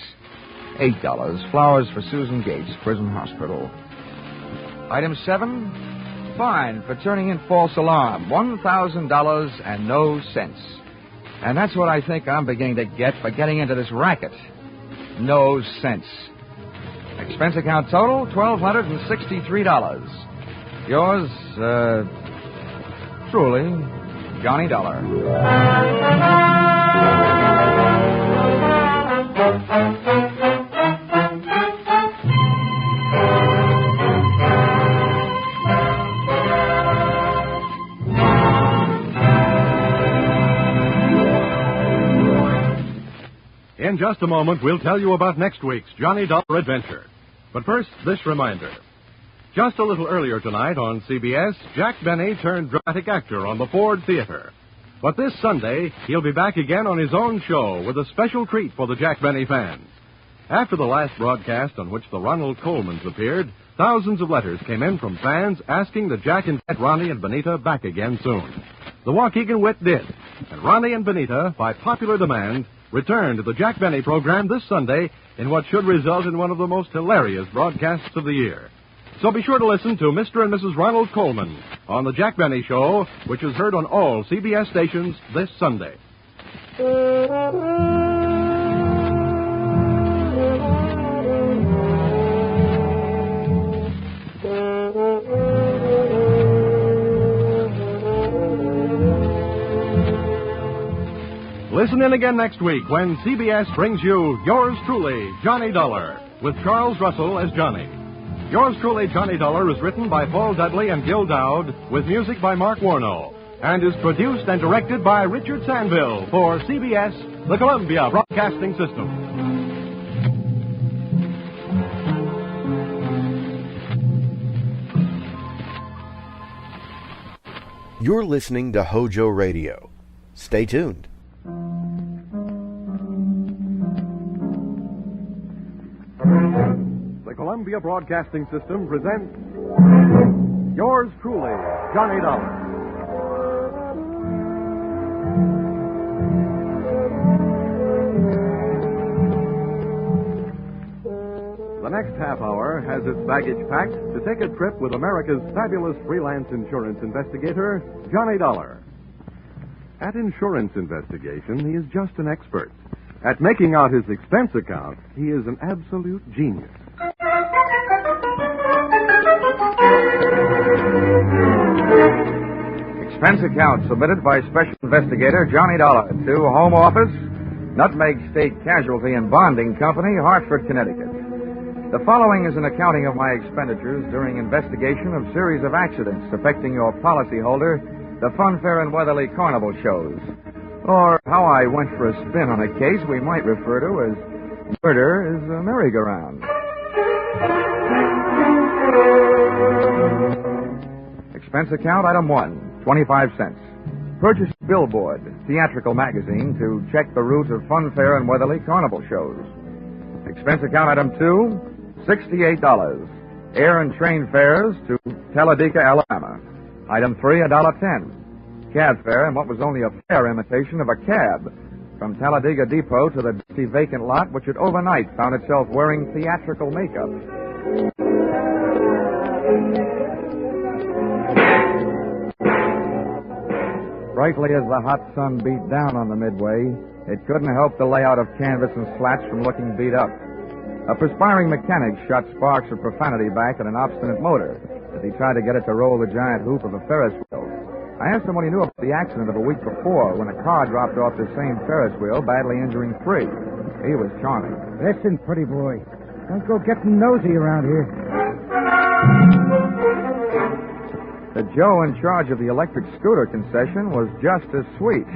$8, flowers for Susan Gates, Prison Hospital. Item 7, fine for turning in false alarm, $1,000 and no cents. And that's what I think I'm beginning to get for getting into this racket. No sense. Expense account total, $1,263. Yours, truly, Johnny Dollar. In just a moment, we'll tell you about next week's Johnny Dollar Adventure. But first, this reminder. Just a little earlier tonight on CBS, Jack Benny turned dramatic actor on the Ford Theater. But this Sunday, he'll be back again on his own show with a special treat for the Jack Benny fans. After the last broadcast on which the Ronald Colemans appeared, thousands of letters came in from fans asking that Jack invite Ronnie and Benita back again soon. The Waukegan Wit did, and Ronnie and Benita, by popular demand, returned to the Jack Benny program this Sunday in what should result in one of the most hilarious broadcasts of the year. So be sure to listen to Mr. and Mrs. Ronald Coleman on the Jack Benny Show, which is heard on all CBS stations this Sunday. Listen in again next week when CBS brings you Yours Truly, Johnny Dollar, with Charles Russell as Johnny. Yours Truly, Johnny Dollar is written by Paul Dudley and Gil Dowd, with music by Mark Warno, and is produced and directed by Richard Sandville for CBS, the Columbia Broadcasting System. You're listening to HOJO Radio. Stay tuned. The Columbia Broadcasting System presents Yours Truly, Johnny Dollar. The next half hour has its baggage packed to take a trip with America's fabulous freelance insurance investigator, Johnny Dollar. At insurance investigation, he is just an expert. At making out his expense account, he is an absolute genius. Expense account submitted by Special Investigator Johnny Dollar to Home Office, Nutmeg State Casualty and Bonding Company, Hartford, Connecticut. The following is an accounting of my expenditures during investigation of series of accidents affecting your policyholder, the Funfair and Weatherly Carnival shows. Or how I went for a spin on a case we might refer to as Murder is a Merry-Go-Round. Expense account item 1, 25 cents. Purchase billboard, theatrical magazine, to check the route of Funfair and Weatherly Carnival shows. Expense account item 2, $68. Air and train fares to Talladega, Alabama. Item 3, $1.10. Cab fare and what was only a fair imitation of a cab from Talladega Depot to the dusty vacant lot, which had overnight found itself wearing theatrical makeup. Brightly as the hot sun beat down on the midway, it couldn't help the layout of canvas and slats from looking beat up. A perspiring mechanic shot sparks of profanity back at an obstinate motor as he tried to get it to roll the giant hoop of a Ferris wheel. I asked him what he knew about the accident of a week before when a car dropped off the same Ferris wheel, badly injuring 3. He was charming. Listen, pretty boy. Don't go getting nosy around here. The Joe in charge of the electric scooter concession was just as sweet.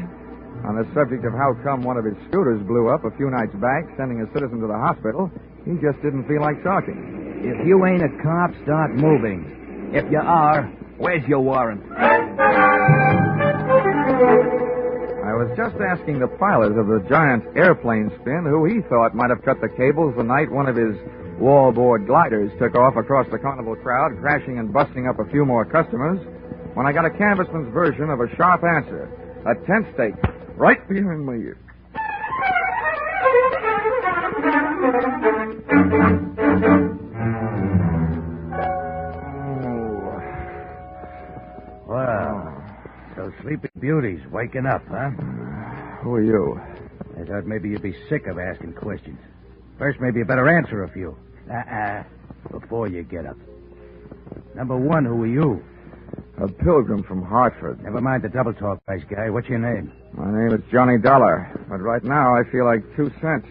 On the subject of how come one of his scooters blew up a few nights back, sending a citizen to the hospital, he just didn't feel like talking. If you ain't a cop, start moving. If you are, where's your warrant? I was just asking the pilot of the giant airplane spin who he thought might have cut the cables the night one of his wallboard gliders took off across the carnival crowd, crashing and busting up a few more customers, when I got a canvassman's version of a sharp answer. A tent stake right behind my ear. Well, so Sleepy Beauty's waking up, huh? Who are you? I thought maybe you'd be sick of asking questions. First, maybe you better answer a few. Before you get up. Number 1, who are you? A pilgrim from Hartford. Never mind the double talk, nice guy. What's your name? My name is Johnny Dollar, but right now I feel like 2 cents.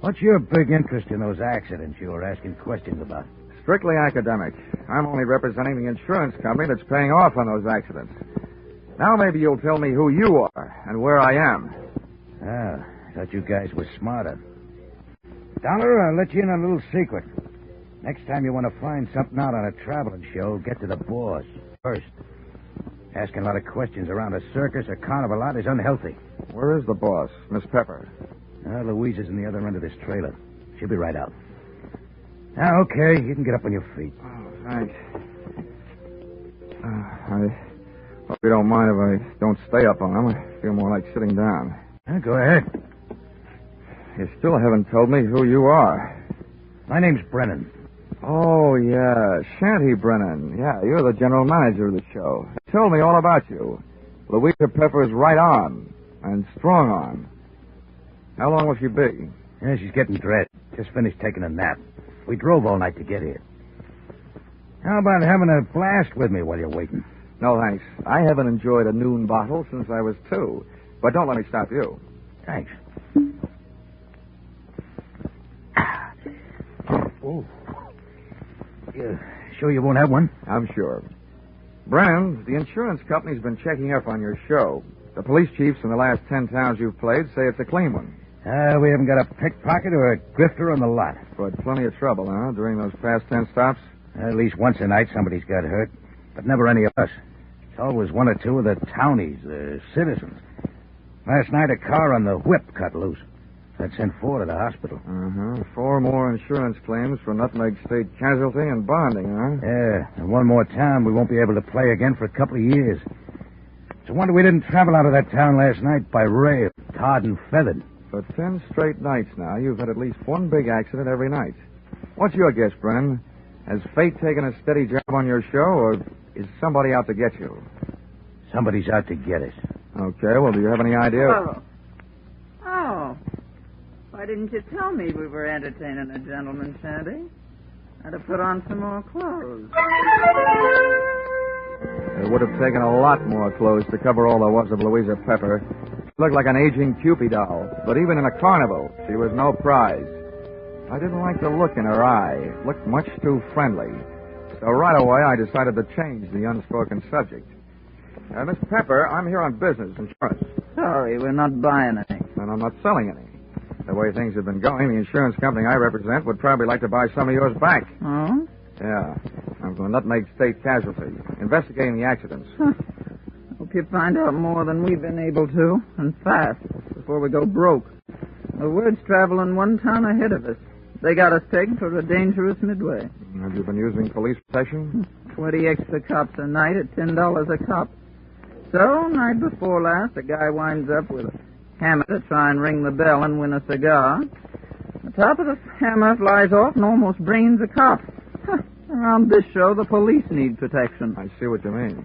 What's your big interest in those accidents you were asking questions about? Strictly academic. I'm only representing the insurance company that's paying off on those accidents. Now maybe you'll tell me who you are and where I am. I thought you guys were smarter. Dollar, I'll let you in on a little secret. Next time you want to find something out on a traveling show, get to the boss first. Asking a lot of questions around a circus or carnival lot is unhealthy. Where is the boss, Miss Pepper? Louise is in the other end of this trailer. She'll be right out. Now, okay, you can get up on your feet. Oh, thanks. I hope you don't mind if I don't stay up on them. I feel more like sitting down. Go ahead. You still haven't told me who you are. My name's Brennan. Oh, yeah, Shanty Brennan. Yeah, you're the general manager of the show. They told me all about you. Louisa Pepper's right on and strong on. How long will she be? Yeah, she's getting dressed. Just finished taking a nap. We drove all night to get here. How about having a blast with me while you're waiting? No, thanks. I haven't enjoyed a noon bottle since I was 2. But don't let me stop you. Thanks. Oh. You sure you won't have one? I'm sure. Brennan, the insurance company's been checking up on your show. The police chiefs in the last 10 towns you've played say it's a clean one. We haven't got a pickpocket or a grifter on the lot. But plenty of trouble, huh, during those past 10 stops? At least once a night somebody's got hurt. But never any of us. It's always 1 or 2 of the townies, the citizens. Last night a car on the whip cut loose. That sent 4 to the hospital. 4 more insurance claims for Nutmeg State casualty and bonding, huh? Yeah, and 1 more town we won't be able to play again for a couple of years. It's a wonder we didn't travel out of that town last night by rail, tarred and feathered. For 10 straight nights now, you've had at least 1 big accident every night. What's your guess, Brennan? Has fate taken a steady job on your show, or is somebody out to get you? Somebody's out to get us. Okay, well, do you have any idea? Oh. Why didn't you tell me we were entertaining a gentleman, Sandy? I'd have put on some more clothes. It would have taken a lot more clothes to cover all there was of Louisa Pepper. She looked like an aging Cupid doll, but even in a carnival, she was no prize. I didn't like the look in her eye. It looked much too friendly. So right away, I decided to change the unspoken subject. Miss Pepper, I'm here on business insurance. Sorry, we're not buying any. And I'm not selling any. The way things have been going, the insurance company I represent would probably like to buy some of yours back. Oh? Yeah. I'm from Nutmeg State Casualty, investigating the accidents. Hope you find out more than we've been able to, and fast, before we go broke. The word's traveling one town ahead of us. They got us taken for a dangerous midway. Have you been using police protection? 20 extra cops a night at $10 a cop. So, night before last, a guy winds up with a hammer to try and ring the bell and win a cigar. The top of the hammer flies off and almost brains a cop. Around this show, the police need protection. I see what you mean.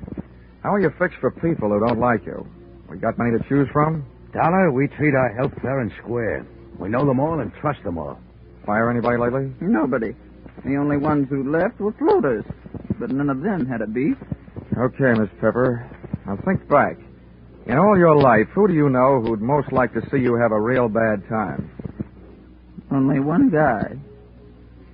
How are you fixed for people who don't like you? We got many to choose from? Dollar, we treat our help fair and square. We know them all and trust them all. Fire anybody lately? Nobody. The only ones who left were floaters. But none of them had a beef. Okay, Miss Pepper. Now think back. In all your life, who do you know who'd most like to see you have a real bad time? Only one guy.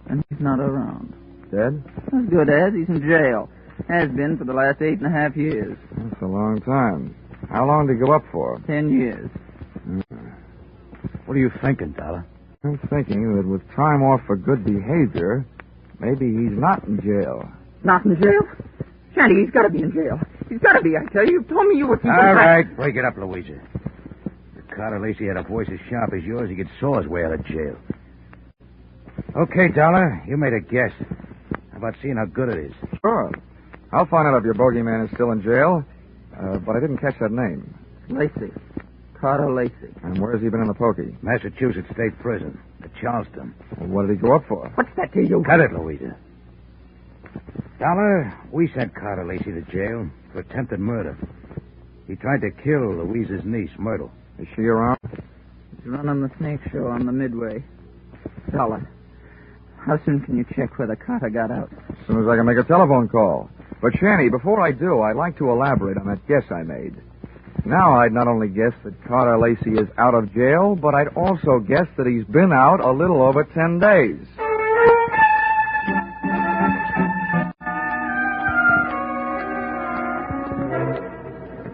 And he's not around. Dead? As good as. He's in jail. Has been for the last 8.5 years. That's a long time. How long did he go up for? 10 years. What are you thinking, Dollar? I'm thinking that with time off for good behavior, maybe he's not in jail. Not in jail? Shanty, he's got to be in jail. He's got to be, I tell you. You told me you were... All right, break it up, Louisa. If Carter Lacey had a voice as sharp as yours, he could saw his way out of jail. Okay, Dollar, you made a guess. How about seeing how good it is? Sure. I'll find out if your bogeyman is still in jail, but I didn't catch that name. Lacey. Carter Lacey. And where's he been in the pokey? Massachusetts State Prison, at Charleston. Well, what did he go up for? What's that to you? Cut it, Louisa. Dollar, we sent Carter Lacey to jail for attempted murder. He tried to kill Louisa's niece, Myrtle. Is she around? He's running the snake show on the Midway. Dollar, how soon can you check whether Carter got out? As soon as I can make a telephone call. But, Shanny, before I do, I'd like to elaborate on that guess I made. Now I'd not only guess that Carter Lacey is out of jail, but I'd also guess that he's been out a little over 10 days.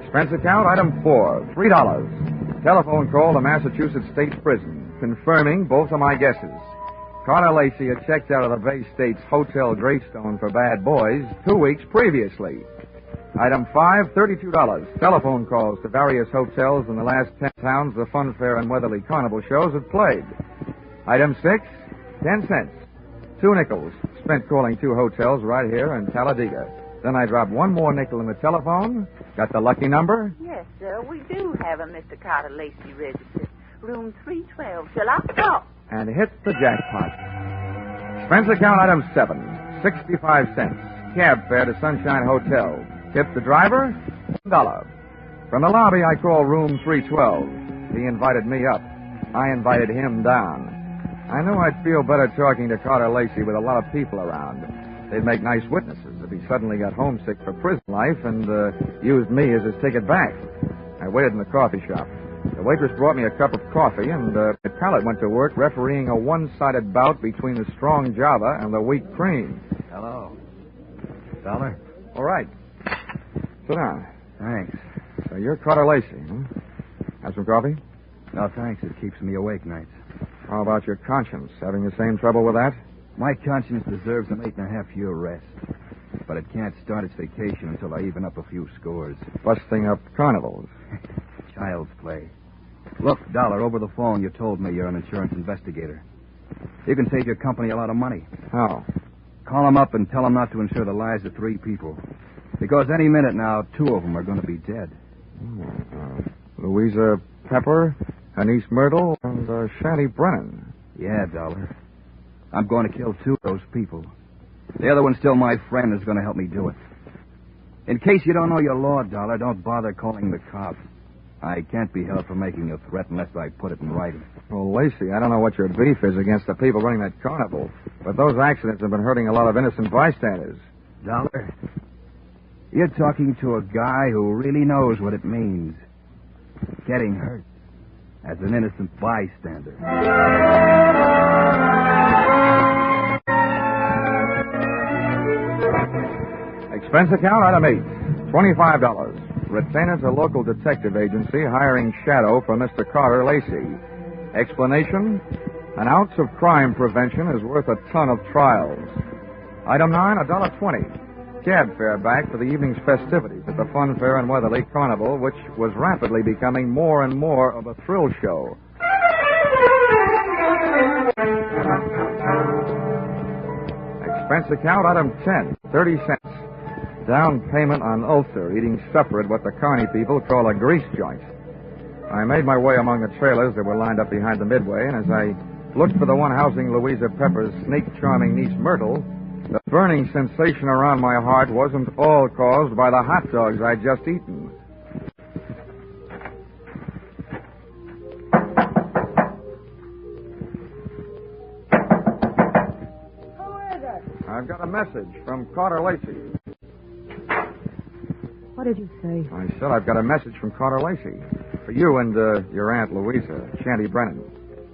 Expense account, item 4, $3. Telephone call to Massachusetts State Prison, confirming both of my guesses. Carter Lacey had checked out of the Bay State's Hotel Greystone for bad boys 2 weeks previously. Item 5, $32. Telephone calls to various hotels in the last 10 towns the Fun Fair and Weatherly Carnival shows have played. Item 6, 10 cents. 2 nickels spent calling 2 hotels right here in Talladega. Then I dropped 1 more nickel in the telephone. Got the lucky number? Yes, sir. We do have a Mr. Carter Lacey registered. Room 312. Shall I stop? And hit the jackpot. Expense account item 7, 65 cents. Cab fare to Sunshine Hotel. Tip the driver, $1. From the lobby, I called room 312. He invited me up. I invited him down. I knew I'd feel better talking to Carter Lacey with a lot of people around. They'd make nice witnesses if he suddenly got homesick for prison life and used me as his ticket back. I waited in the coffee shop. The waitress brought me a cup of coffee, and my palate went to work refereeing a one-sided bout between the strong Java and the weak cream. Hello. Dollar? All right. Sit down. Thanks. So you're Carter Lacey, huh? Have some coffee? No, thanks. It keeps me awake nights. How about your conscience? Having the same trouble with that? My conscience deserves an 8.5-year rest. But it can't start its vacation until I even up a few scores. Busting up carnivals. Child's play. Look, Dollar, over the phone you told me you're an insurance investigator. You can save your company a lot of money. How? Call them up and tell them not to insure the lives of 3 people. Because any minute now, 2 of them are going to be dead. Louisa Pepper, Anise Myrtle, and Shanty Brennan. Yeah, Dollar. I'm going to kill 2 of those people. The other one's still my friend who's going to help me do it. In case you don't know your law, Dollar, don't bother calling the cops. I can't be held for making a threat unless I put it in writing. Well, Lacey, I don't know what your beef is against the people running that carnival, but those accidents have been hurting a lot of innocent bystanders. Dollar, you're talking to a guy who really knows what it means. Getting hurt. as an innocent bystander. Expense account, item 8, $25. Retainer to local detective agency hiring shadow for Mr. Carter Lacey. Explanation, an ounce of crime prevention is worth a ton of trials. Item 9, $1.20. Cab fare back for the evening's festivities at the Fun Fair in Weatherly Carnival, which was rapidly becoming more and more of a thrill show. Expense account, item 10, 30 cents. Down payment on ulcer, eating supper at what the Carney people call a grease joint. I made my way among the trailers that were lined up behind the midway, and as I looked for the one housing Louisa Pepper's snake-charming niece Myrtle, the burning sensation around my heart wasn't all caused by the hot dogs I'd just eaten. Who is it? I've got a message from Carter Lacey. What did you say? I said I've got a message from Carter Lacey. For you and your Aunt Louisa, Shanty Brennan.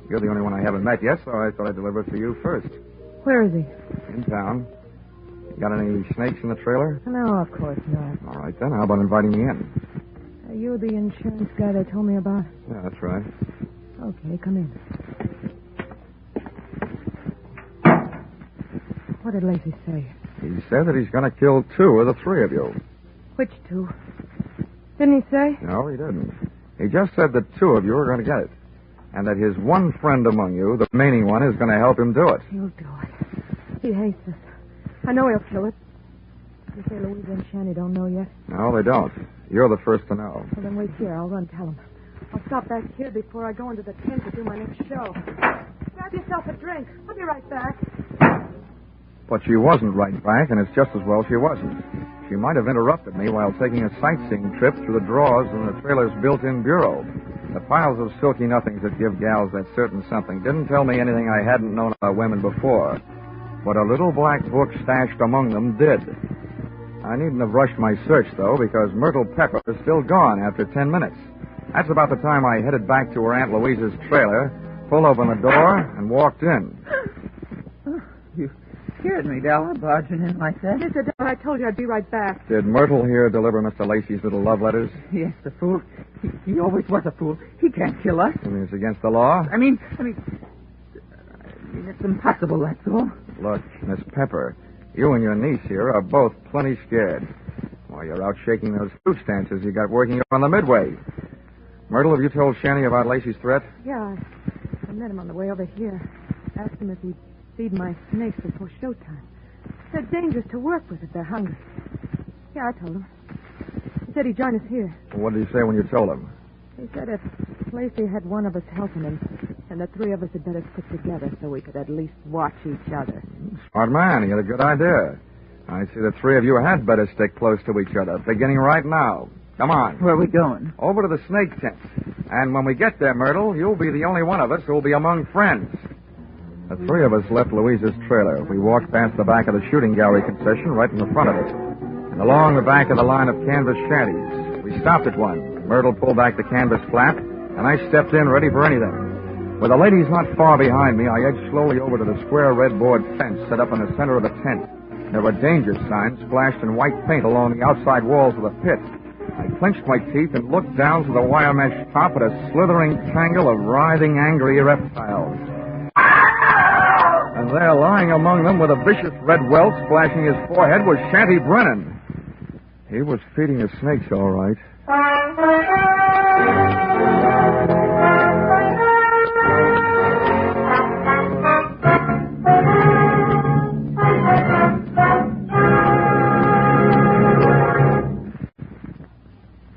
You're the only one I haven't met yet, so I thought I'd deliver it to you first. Where is he? In town. Got any snakes in the trailer? No, of course not. All right, then. How about inviting me in? Are you the insurance guy they told me about? Yeah, that's right. Okay, come in. What did Lacey say? He said that he's going to kill 2 of the 3 of you. Which 2? Didn't he say? No, he didn't. He just said that 2 of you are going to get it. And that his one friend among you, the remaining one, is going to help him do it. He'll do it. He hates us. I know he'll kill it. You say Louisa and Shanny don't know yet? No, they don't. You're the first to know. Well, then wait here. I'll run tell him. I'll stop back here before I go into the tent to do my next show. Grab yourself a drink. I'll be right back. But she wasn't right back, and it's just as well she wasn't. She might have interrupted me while taking a sightseeing trip through the drawers in the trailer's built-in bureau. The piles of silky nothings that give gals that certain something didn't tell me anything I hadn't known about women before. But a little black book stashed among them did. I needn't have rushed my search, though, because Myrtle Pepper is still gone after 10 minutes. That's about the time I headed back to her Aunt Louisa's trailer, pulled open the door, and walked in. You scared me, Della, barging in like that. Yes, sir, I told you I'd be right back. Did Myrtle here deliver Mr. Lacey's little love letters? Yes, the fool. He always was a fool. He can't kill us. You mean it's against the law? I mean, it's impossible, that's all. Look, Miss Pepper, you and your niece here are both plenty scared. While you're out shaking those fruit stances you got working on the midway. Myrtle, have you told Shanny about Lacey's threat? Yeah, I met him on the way over here. Asked him if he'd feed my snakes before showtime. They're dangerous to work with if they're hungry. Yeah, I told him. He said he'd join us here. What did he say when you told him? He said if Lacey had one of us helping him, and the 3 of us had better stick together so we could at least watch each other. Smart man. He had a good idea. I see the 3 of you had better stick close to each other, beginning right now. Come on. Where are we going? Over to the snake tent. And when we get there, Myrtle, you'll be the only one of us who'll be among friends. The 3 of us left Louisa's trailer. We walked past the back of the shooting gallery concession right in the front of it. And along the back of the line of canvas shanties. We stopped at one. Myrtle pulled back the canvas flap, and I stepped in ready for anything. With the ladies not far behind me, I edged slowly over to the square red board fence set up in the center of the tent. There were danger signs splashed in white paint along the outside walls of the pit. I clenched my teeth and looked down through the wire mesh top at a slithering tangle of writhing, angry reptiles. And there, lying among them with a vicious red welt splashing his forehead, was Shanty Brennan. He was feeding the snakes, all right.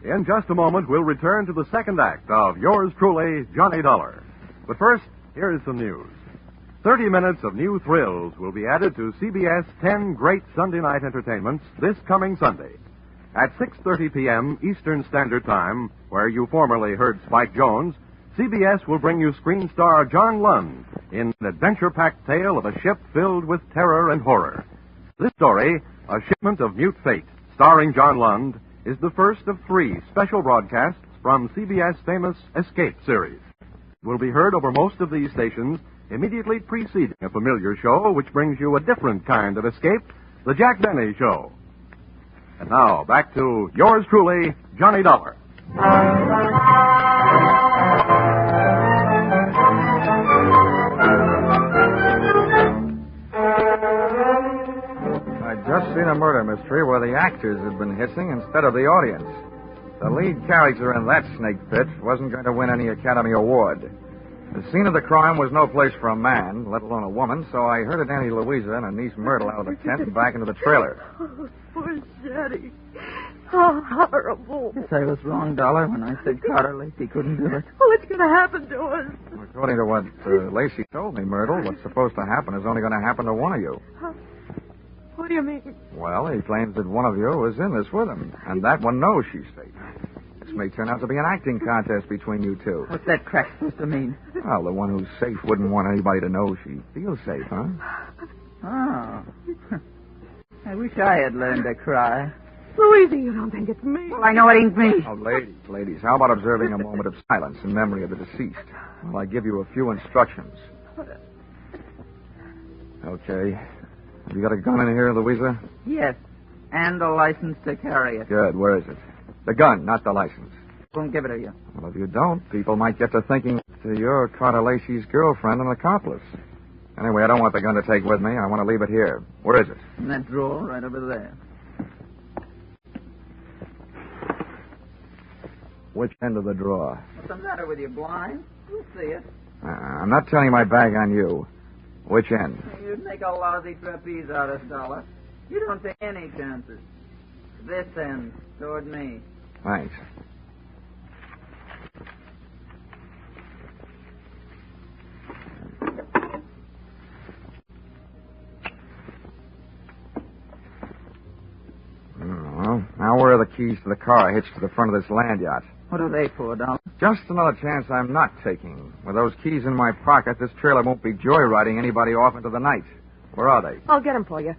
In just a moment, we'll return to the second act of yours truly, Johnny Dollar. But first, here is some news. 30 minutes of new thrills will be added to CBS 10 Great Sunday Night Entertainments this coming Sunday. At 6:30 p.m. Eastern Standard Time, where you formerly heard Spike Jones, CBS will bring you screen star John Lund in an adventure-packed tale of a ship filled with terror and horror. This story, A Shipment of Mute Fate, starring John Lund, is the first of 3 special broadcasts from CBS' famous Escape series. will be heard over most of these stations immediately preceding a familiar show which brings you a different kind of escape, The Jack Benny Show. And now, back to yours truly, Johnny Dollar. I'd just seen a murder mystery where the actors had been hissing instead of the audience. The lead character in that snake pit wasn't going to win any Academy Award. The scene of the crime was no place for a man, let alone a woman, so I herded Auntie Louisa and her niece Myrtle out of the tent and back into the trailer. Oh, poor Jetty. How horrible. Yes, I was wrong, Dollar, when I said Carter Lacey couldn't do it. What's going to happen to us? According to what Lacey told me, Myrtle, what's supposed to happen is only going to happen to one of you. What do you mean? Well, he claims that one of you was in this with him, and that one knows she's safe. This may turn out to be an acting contest between you two. What's that crack supposed to mean? Well, the one who's safe wouldn't want anybody to know she feels safe, huh? Oh. I wish I had learned to cry. Louisa, you don't think it's me? Well, I know it ain't me. Oh, ladies, how about observing a moment of silence in memory of the deceased? Well, I give you a few instructions. Okay. Have you got a gun in here, Louisa? Yes, and a license to carry it. Good. Where is it? The gun, not the license. Won't give it to you. Well, if you don't, people might get to thinking that you're Carter Lacey's girlfriend and accomplice. Anyway, I don't want the gun to take with me. I want to leave it here. Where is it? In that drawer right over there. Which end of the drawer? What's the matter with you, blind? You'll see it. I'm not turning my back on you. Which end? You'd make a lousy trapeze artist, Dollar. You don't take any chances. This end, toward me. Thanks. Well, now where are the keys to the car hitched to the front of this land yacht? What are they for, Dollar? Just another chance I'm not taking. With those keys in my pocket, this trailer won't be joyriding anybody off into the night. Where are they? I'll get them for you.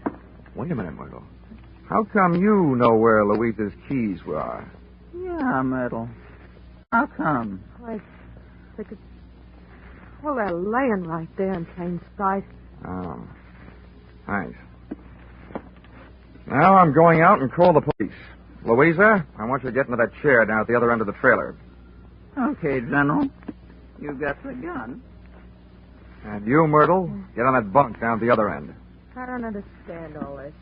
Wait a minute, Myrtle. How come you know where Louisa's keys were? Yeah, Myrtle. How come? I think it's... Well, they're laying right there in plain sight. Oh. Thanks. Now I'm going out and call the police. Louisa, I want you to get into that chair down at the other end of the trailer. Okay, General. You got the gun. And you, Myrtle, get on that bunk down at the other end. I don't understand all this.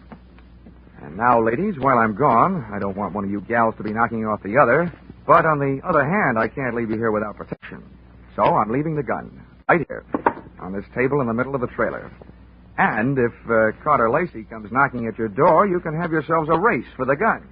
And now, ladies, while I'm gone, I don't want one of you gals to be knocking off the other. But on the other hand, I can't leave you here without protection. So I'm leaving the gun right here on this table in the middle of the trailer. And if Carter Lacey comes knocking at your door, you can have yourselves a race for the gun.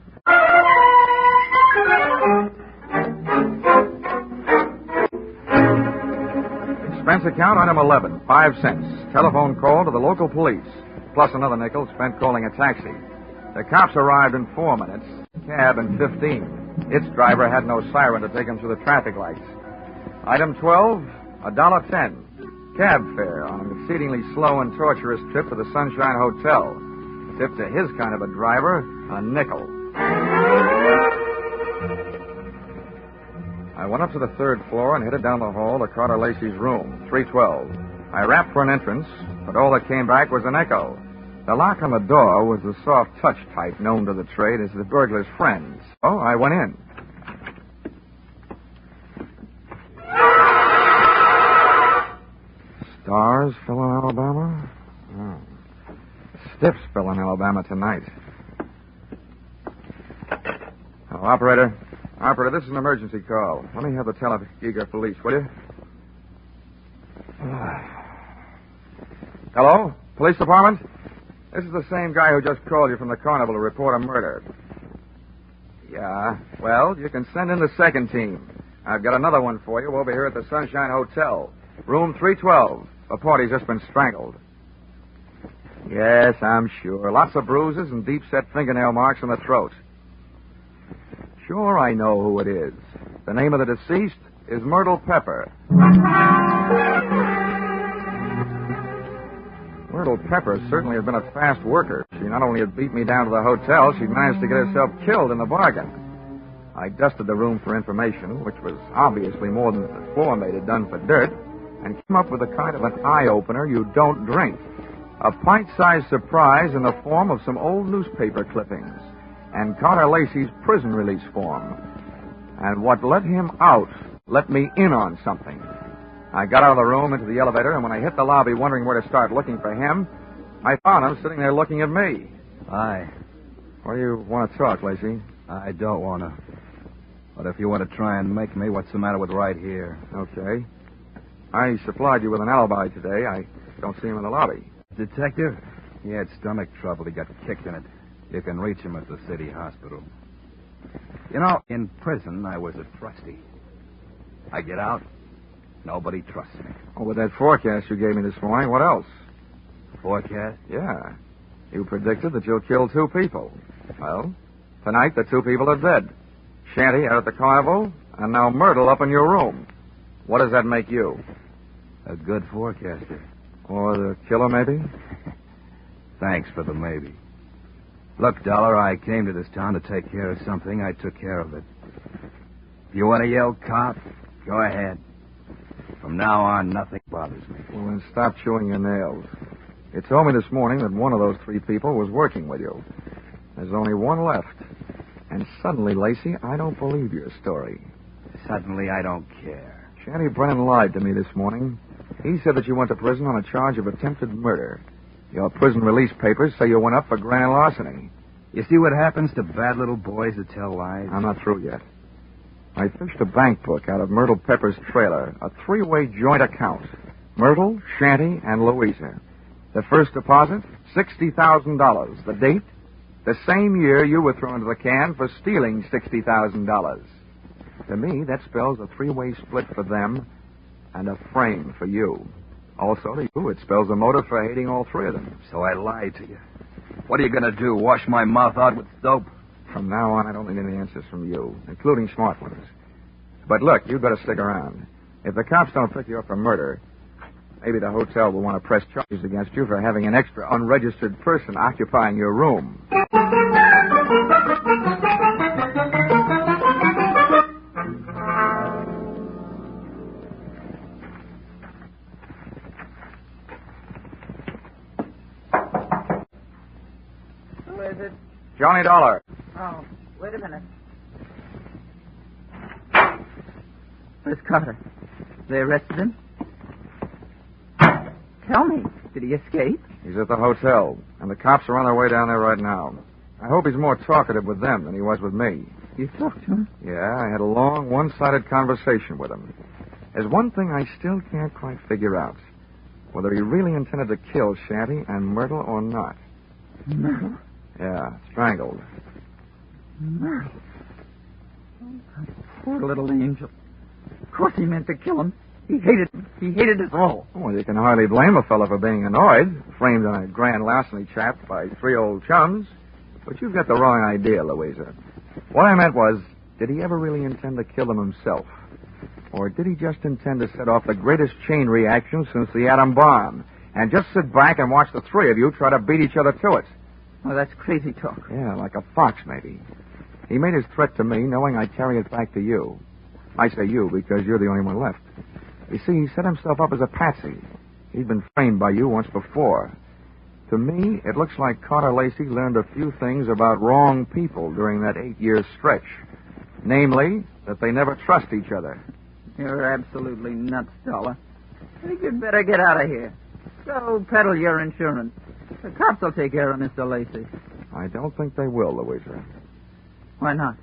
Expense account item 11, 5 cents. Telephone call to the local police, plus another nickel spent calling a taxi. The cops arrived in 4 minutes, cab in 15. Its driver had no siren to take him through the traffic lights. Item 12, $1.10. Cab fare on an exceedingly slow and torturous trip to the Sunshine Hotel. Tip to his kind of a driver, a nickel. I went up to the 3rd floor and headed down the hall to Carter Lacey's room, 312. I rapped for an entrance, but all that came back was an echo. The lock on the door was the soft touch type known to the trade as the burglar's friend. So I went in. Stars fell in Alabama? Oh. Stiffs fell in Alabama tonight. Oh, Operator, this is an emergency call. Let me have the Telegiga police, will you? Hello? Police department? This is the same guy who just called you from the carnival to report a murder. Yeah, well, you can send in the second team. I've got another one for you over here at the Sunshine Hotel. Room 312. A party's just been strangled. Yes, I'm sure. Lots of bruises and deep-set fingernail marks on the throat. Sure, I know who it is. The name of the deceased is Myrtle Pepper. Myrtle Pepper certainly has been a fast worker. She not only had beat me down to the hotel, she'd managed to get herself killed in the bargain. I dusted the room for information, which was obviously more than the floor mate had done for dirt, and came up with a kind of an eye-opener you don't drink. A pint-sized surprise in the form of some old newspaper clippings and Carter Lacey's prison release form. And what let him out let me in on something. I got out of the room into the elevator, and when I hit the lobby wondering where to start looking for him, I found him sitting there looking at me. Hi. What do you want to talk, Lacey? I don't want to. But if you want to try and make me, what's the matter with right here? Okay. I supplied you with an alibi today. I don't see him in the lobby. Detective? He had stomach trouble. He got kicked in it. You can reach him at the city hospital. You know, in prison, I was a trustee. I get out, nobody trusts me. Oh, with that forecast you gave me this morning, what else? Forecast? Yeah. You predicted that you'll kill 2 people. Well, tonight the 2 people are dead. Shanty out at the carnival, and now Myrtle up in your room. What does that make you? A good forecaster. Or the killer, maybe? Thanks for the maybe. Look, Dollar, I came to this town to take care of something. I took care of it. If you want to yell cop, go ahead. From now on, nothing bothers me. Well, then stop chewing your nails. You told me this morning that one of those 3 people was working with you. There's only one left. And suddenly, Lacey, I don't believe your story. Suddenly, I don't care. Shanty Brennan lied to me this morning. He said that you went to prison on a charge of attempted murder. Your prison release papers say you went up for grand larceny. You see what happens to bad little boys that tell lies? I'm not through yet. I fished a bank book out of Myrtle Pepper's trailer, a 3-way joint account. Myrtle, Shanty, and Louisa. The first deposit, $60,000. The date, the same year you were thrown into the can for stealing $60,000. To me, that spells a 3-way split for them and a frame for you. Also, to you, it spells a motive for hating all 3 of them. So I lied to you. What are you going to do, wash my mouth out with soap? From now on, I don't need any answers from you, including smart ones. But look, you'd better stick around. If the cops don't pick you up for murder, maybe the hotel will want to press charges against you for having an extra unregistered person occupying your room. Who is it? Johnny Dollar. Oh, wait a minute. Where's Carter? They arrested him? Tell me, did he escape? He's at the hotel, and the cops are on their way down there right now. I hope he's more talkative with them than he was with me. You talked to him? Yeah, I had a long, one-sided conversation with him. There's one thing I still can't quite figure out. Whether he really intended to kill Shanty and Myrtle or not. Myrtle? Yeah, strangled. Myrtle? Oh, that poor little angel. Of course he meant to kill him. He hated us all. Well, you can hardly blame a fellow for being annoyed, framed on a grand larceny trap by 3 old chums. But you've got the wrong idea, Louisa. What I meant was, did he ever really intend to kill them himself? Or did he just intend to set off the greatest chain reaction since the atom bomb, and just sit back and watch the 3 of you try to beat each other to it? Well, that's crazy talk. Yeah, like a fox, maybe. He made his threat to me knowing I'd carry it back to you. I say you because you're the only one left. You see, he set himself up as a patsy. He'd been framed by you once before. To me, it looks like Carter Lacey learned a few things about wrong people during that 8-year stretch. Namely, that they never trust each other. You're absolutely nuts, Dollar. I think you'd better get out of here. Go peddle your insurance. The cops will take care of Mr. Lacey. I don't think they will, Louisa. Why not?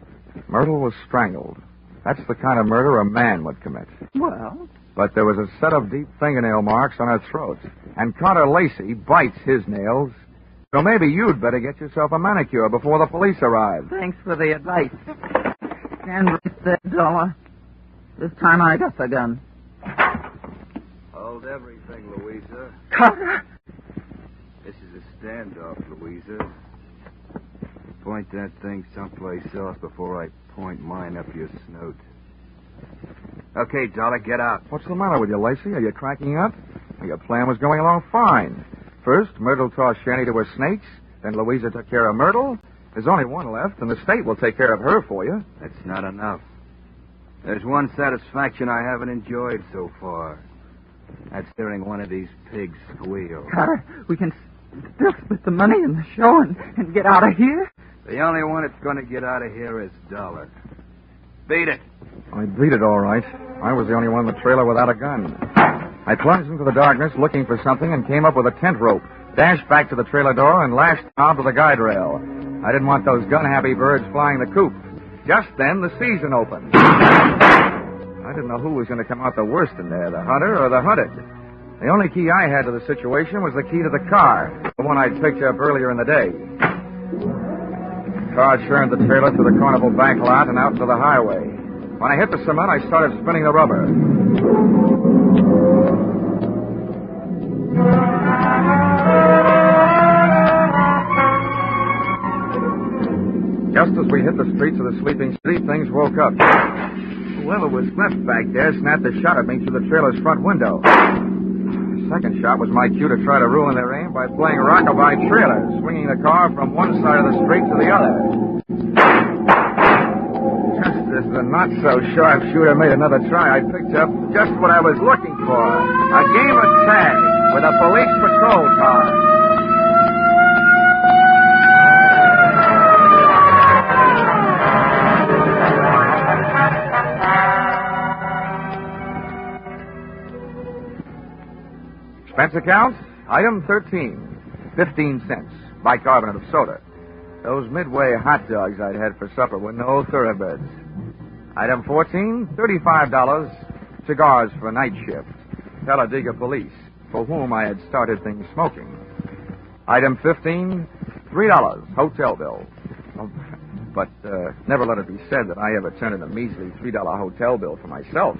Myrtle was strangled. That's the kind of murder a man would commit. Well? But there was a set of deep fingernail marks on her throat. And Carter Lacey bites his nails. So maybe you'd better get yourself a manicure before the police arrive. Thanks for the advice. Stand right there, Dollar. This time I got the gun. Hold everything, Louisa. Carter! This is a standoff, Louisa. Point that thing someplace else before I point mine up your snoot. Okay, Dollar, get out. What's the matter with you, Lacey? Are you cracking up? Your plan was going along fine. First, Myrtle tossed Shanty to her snakes. Then Louisa took care of Myrtle. There's only one left, and the state will take care of her for you. That's not enough. There's one satisfaction I haven't enjoyed so far. That's hearing one of these pigs squeal. Carter, we can still split the money in the show and get out of here. The only one that's going to get out of here is Dollar. Beat it. I beat it all right. I was the only one in the trailer without a gun. I plunged into the darkness looking for something and came up with a tent rope, dashed back to the trailer door, and lashed onto the guide rail. I didn't want those gun-happy birds flying the coop. Just then, the season opened. I didn't know who was going to come out the worst in there, the hunter or the hunted. The only key I had to the situation was the key to the car, the one I'd picked up earlier in the day. The car churned the trailer to the Carnival back lot and out to the highway. When I hit the cement, I started spinning the rubber. Just as we hit the streets of the sleeping city, things woke up. Whoever was left back there snapped a shot at me through the trailer's front window. The second shot was my cue to try to ruin their aim by playing rockabye trailer, swinging the car from one side of the street to the other. Just as the not-so-sharp shooter made another try, I picked up just what I was looking for, a game of tag with a police patrol car. Expense account, item 13, 15 cents, bicarbonate of soda. Those Midway hot dogs I'd had for supper were no thoroughbreds. Item 14, $35, cigars for night shift. Talladega police, for whom I had started things smoking. Item 15, $3, hotel bill. But never let it be said that I ever turned in a measly $3 hotel bill for myself.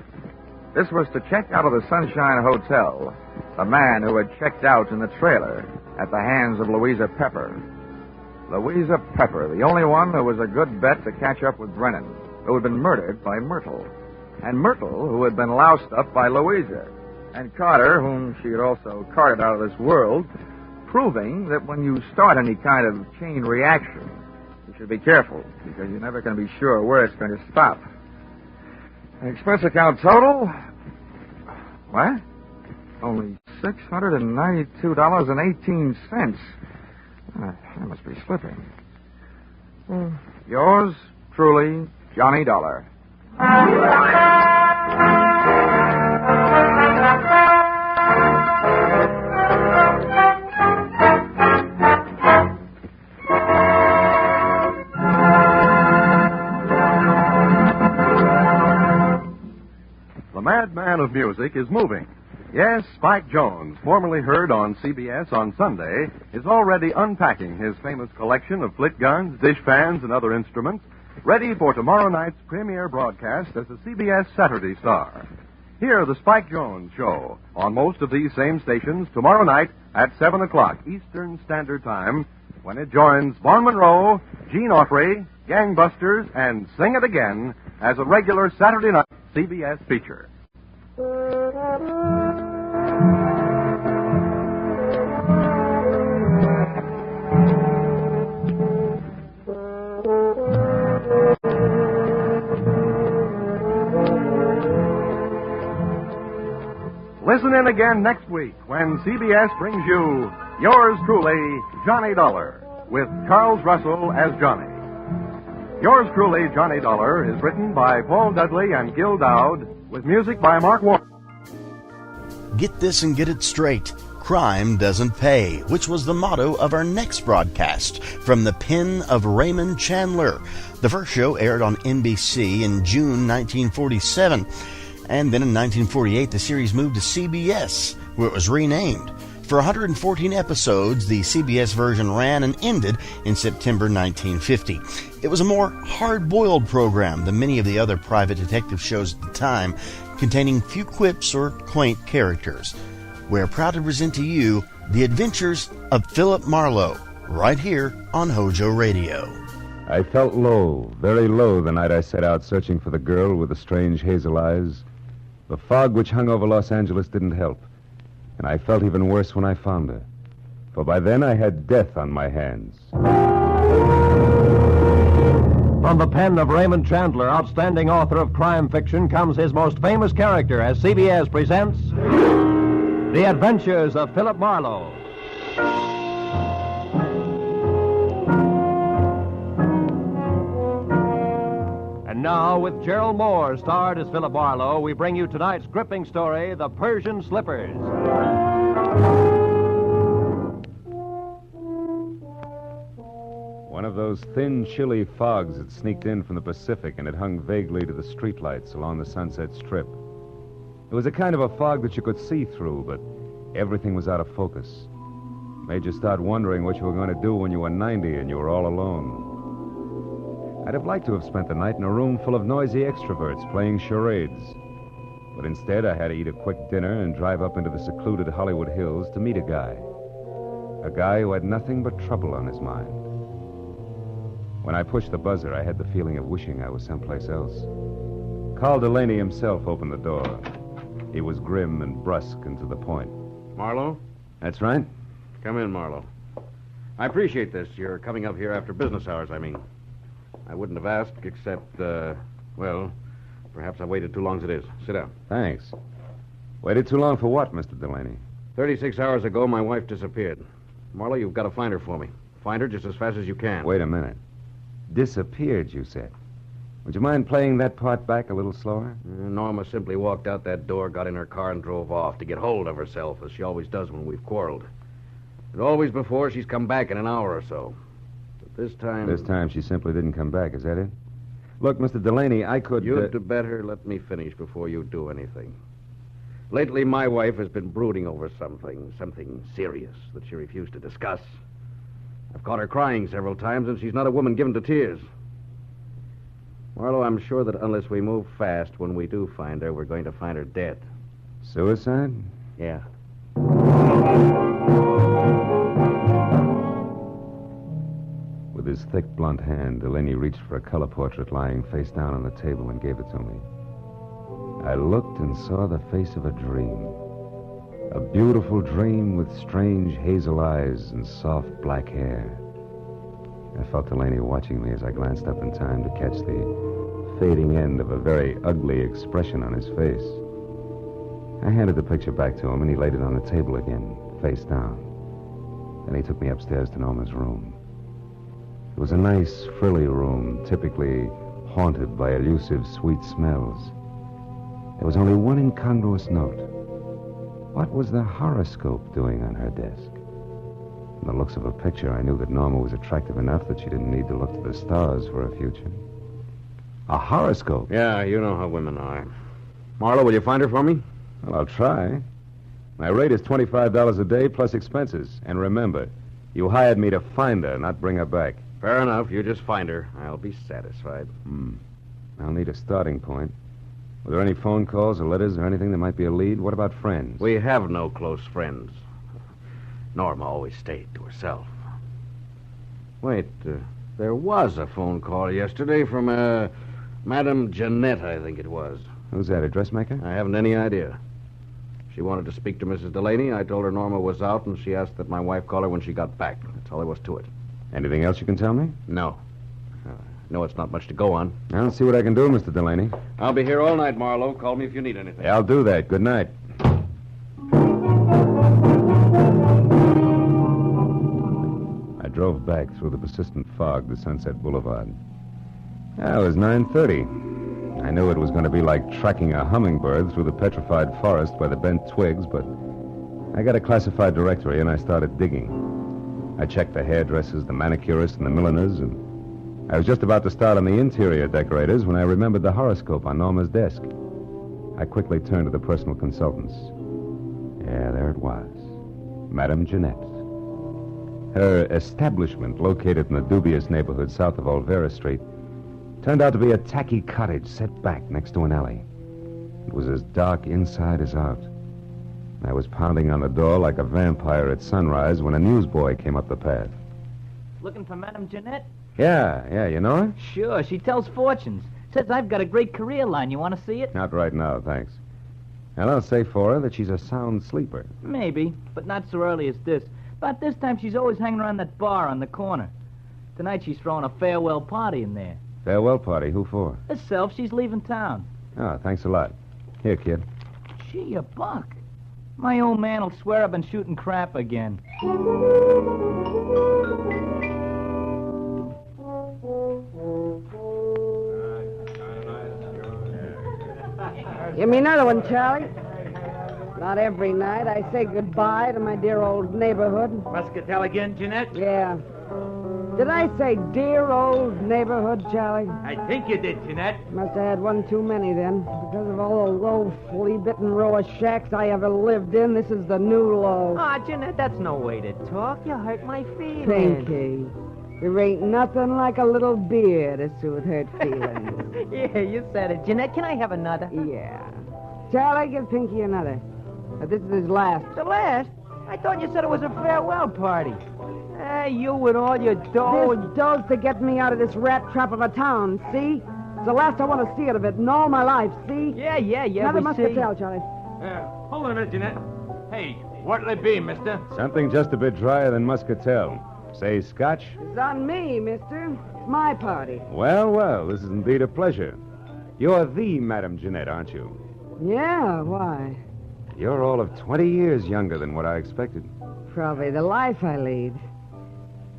This was to check out of the Sunshine Hotel, the man who had checked out in the trailer at the hands of Louisa Pepper. Louisa Pepper, the only one who was a good bet to catch up with Brennan, who had been murdered by Myrtle. And Myrtle, who had been loused up by Louisa. And Carter, whom she had also carted out of this world, proving that when you start any kind of chain reaction, you should be careful, because you're never going to be sure where it's going to stop. Expense account total? What? Only $692.18. I must be slipping. Yours truly, Johnny Dollar. The madman of music is moving. Yes, Spike Jones, formerly heard on CBS on Sunday, is already unpacking his famous collection of flit guns, dishpans, and other instruments, ready for tomorrow night's premiere broadcast as a CBS Saturday star. Hear the Spike Jones Show on most of these same stations tomorrow night at 7 o'clock Eastern Standard Time, when it joins Vaughn Monroe, Gene Autry, Gangbusters, and Sing It Again as a regular Saturday night CBS feature. Listen in again next week when CBS brings you yours truly, Johnny Dollar, with Charles Russell as Johnny. Yours truly, Johnny Dollar, is written by Paul Dudley and Gil Dowd, with music by Mark Warren. Get this and get it straight. Crime doesn't pay, which was the motto of our next broadcast from the pen of Raymond Chandler. The first show aired on NBC in June 1947. And then in 1948, the series moved to CBS, where it was renamed. For 114 episodes, the CBS version ran and ended in September 1950. It was a more hard-boiled program than many of the other private detective shows at the time, containing few quips or quaint characters. We're proud to present to you The Adventures of Philip Marlowe, right here on HOJO Radio. I felt low, very low, the night I set out searching for the girl with the strange hazel eyes. The fog which hung over Los Angeles didn't help, and I felt even worse when I found her. For by then I had death on my hands. From the pen of Raymond Chandler, outstanding author of crime fiction, comes his most famous character as CBS presents The Adventures of Philip Marlowe. And now, with Gerald Moore starred as Philip Marlowe, we bring you tonight's gripping story, The Persian Slippers. One of those thin, chilly fogs had sneaked in from the Pacific, and it hung vaguely to the streetlights along the Sunset Strip. It was a kind of a fog that you could see through, but everything was out of focus. Made you start wondering what you were going to do when you were 90 and you were all alone. I'd have liked to have spent the night in a room full of noisy extroverts playing charades. But instead, I had to eat a quick dinner and drive up into the secluded Hollywood Hills to meet a guy. A guy who had nothing but trouble on his mind. When I pushed the buzzer, I had the feeling of wishing I was someplace else. Carl Delaney himself opened the door. He was grim and brusque and to the point. Marlowe? That's right. Come in, Marlowe. I appreciate this. You're coming up here after business hours, I mean. I wouldn't have asked except, well, perhaps I waited too long as it is. Sit down. Thanks. Waited too long for what, Mr. Delaney? 36 hours ago, my wife disappeared. Marlowe, you've got to find her for me. Find her just as fast as you can. Wait a minute. Disappeared, you said. Would you mind playing that part back a little slower? Norma simply walked out that door, got in her car, and drove off to get hold of herself, as she always does when we've quarreled. And always before, she's come back in an hour or so. But this time... This time she simply didn't come back, is that it? Look, Mr. Delaney, I could... You'd better let me finish before you do anything. Lately, my wife has been brooding over something serious that she refused to discuss. I've caught her crying several times, and she's not a woman given to tears. Marlowe, I'm sure that unless we move fast, when we do find her, we're going to find her dead. Suicide? Yeah. With his thick, blunt hand, Delaney reached for a color portrait lying face down on the table and gave it to me. I looked and saw the face of a dream. A beautiful dream with strange hazel eyes and soft black hair. I felt Delaney watching me as I glanced up in time to catch the fading end of a very ugly expression on his face. I handed the picture back to him, and he laid it on the table again, face down. Then he took me upstairs to Norma's room. It was a nice, frilly room, typically haunted by elusive, sweet smells. There was only one incongruous note. What was the horoscope doing on her desk? From the looks of her picture, I knew that Norma was attractive enough that she didn't need to look to the stars for a future. A horoscope? Yeah, you know how women are. Marlowe, will you find her for me? Well, I'll try. My rate is $25 a day plus expenses. And remember, you hired me to find her, not bring her back. Fair enough. You just find her. I'll be satisfied. I'll need a starting point. Were there any phone calls or letters or anything that might be a lead? What about friends? We have no close friends. Norma always stayed to herself. Wait, there was a phone call yesterday from, Madame Jeanette, I think it was. Who's that, a dressmaker? I haven't any idea. She wanted to speak to Mrs. Delaney. I told her Norma was out, and she asked that my wife call her when she got back. That's all there was to it. Anything else you can tell me? No. No, it's not much to go on. I'll see what I can do, Mr. Delaney. I'll be here all night, Marlowe. Call me if you need anything. I'll do that. Good night. I drove back through the persistent fog to Sunset Boulevard. It was 9:30. I knew it was going to be like tracking a hummingbird through the petrified forest by the bent twigs, but I got a classified directory and I started digging. I checked the hairdressers, the manicurists, and the milliners, and I was just about to start on the interior decorators when I remembered the horoscope on Norma's desk. I quickly turned to the personal consultants. Yeah, there it was. Madame Jeanette. Her establishment, located in the dubious neighborhood south of Olvera Street, turned out to be a tacky cottage set back next to an alley. It was as dark inside as out. I was pounding on the door like a vampire at sunrise when a newsboy came up the path. Looking for Madame Jeanette? Yeah, you know her? Sure, she tells fortunes. Says I've got a great career line. You want to see it? Not right now, thanks. And I'll say for her that she's a sound sleeper. Maybe, but not so early as this. About this time, she's always hanging around that bar on the corner. Tonight, she's throwing a farewell party in there. Farewell party. Who for? Herself, she's leaving town. Oh, thanks a lot. Here, kid. Gee, a buck. My old man'll swear I've been shooting crap again. Give me another one, Charlie. Not every night I say goodbye to my dear old neighborhood. Muscatel again, Jeanette? Yeah. Did I say dear old neighborhood, Charlie? I think you did, Jeanette. Must have had one too many then. Because of all the low, flea-bitten row of shacks I ever lived in, this is the new low. Ah, Jeanette, that's no way to talk. You hurt my feelings. Pinky, there ain't nothing like a little beer to soothe hurt feelings. Yeah, you said it. Jeanette, can I have another? Yeah. Charlie, give Pinky another. This is his last. The last? I thought you said it was a farewell party. Hey, you with all your dough. This dough's to get me out of this rat trap of a town, see? It's the last I want to see it of it in all my life, see? Yeah. Another muscatel, Charlie. Hold on a minute, Jeanette. Hey, what'll it be, mister? Something just a bit drier than muscatel. Say scotch? It's on me, mister. It's my party. Well, this is indeed a pleasure. You're the Madame Jeanette, aren't you? Yeah, why? You're all of 20 years younger than what I expected. Probably the life I lead.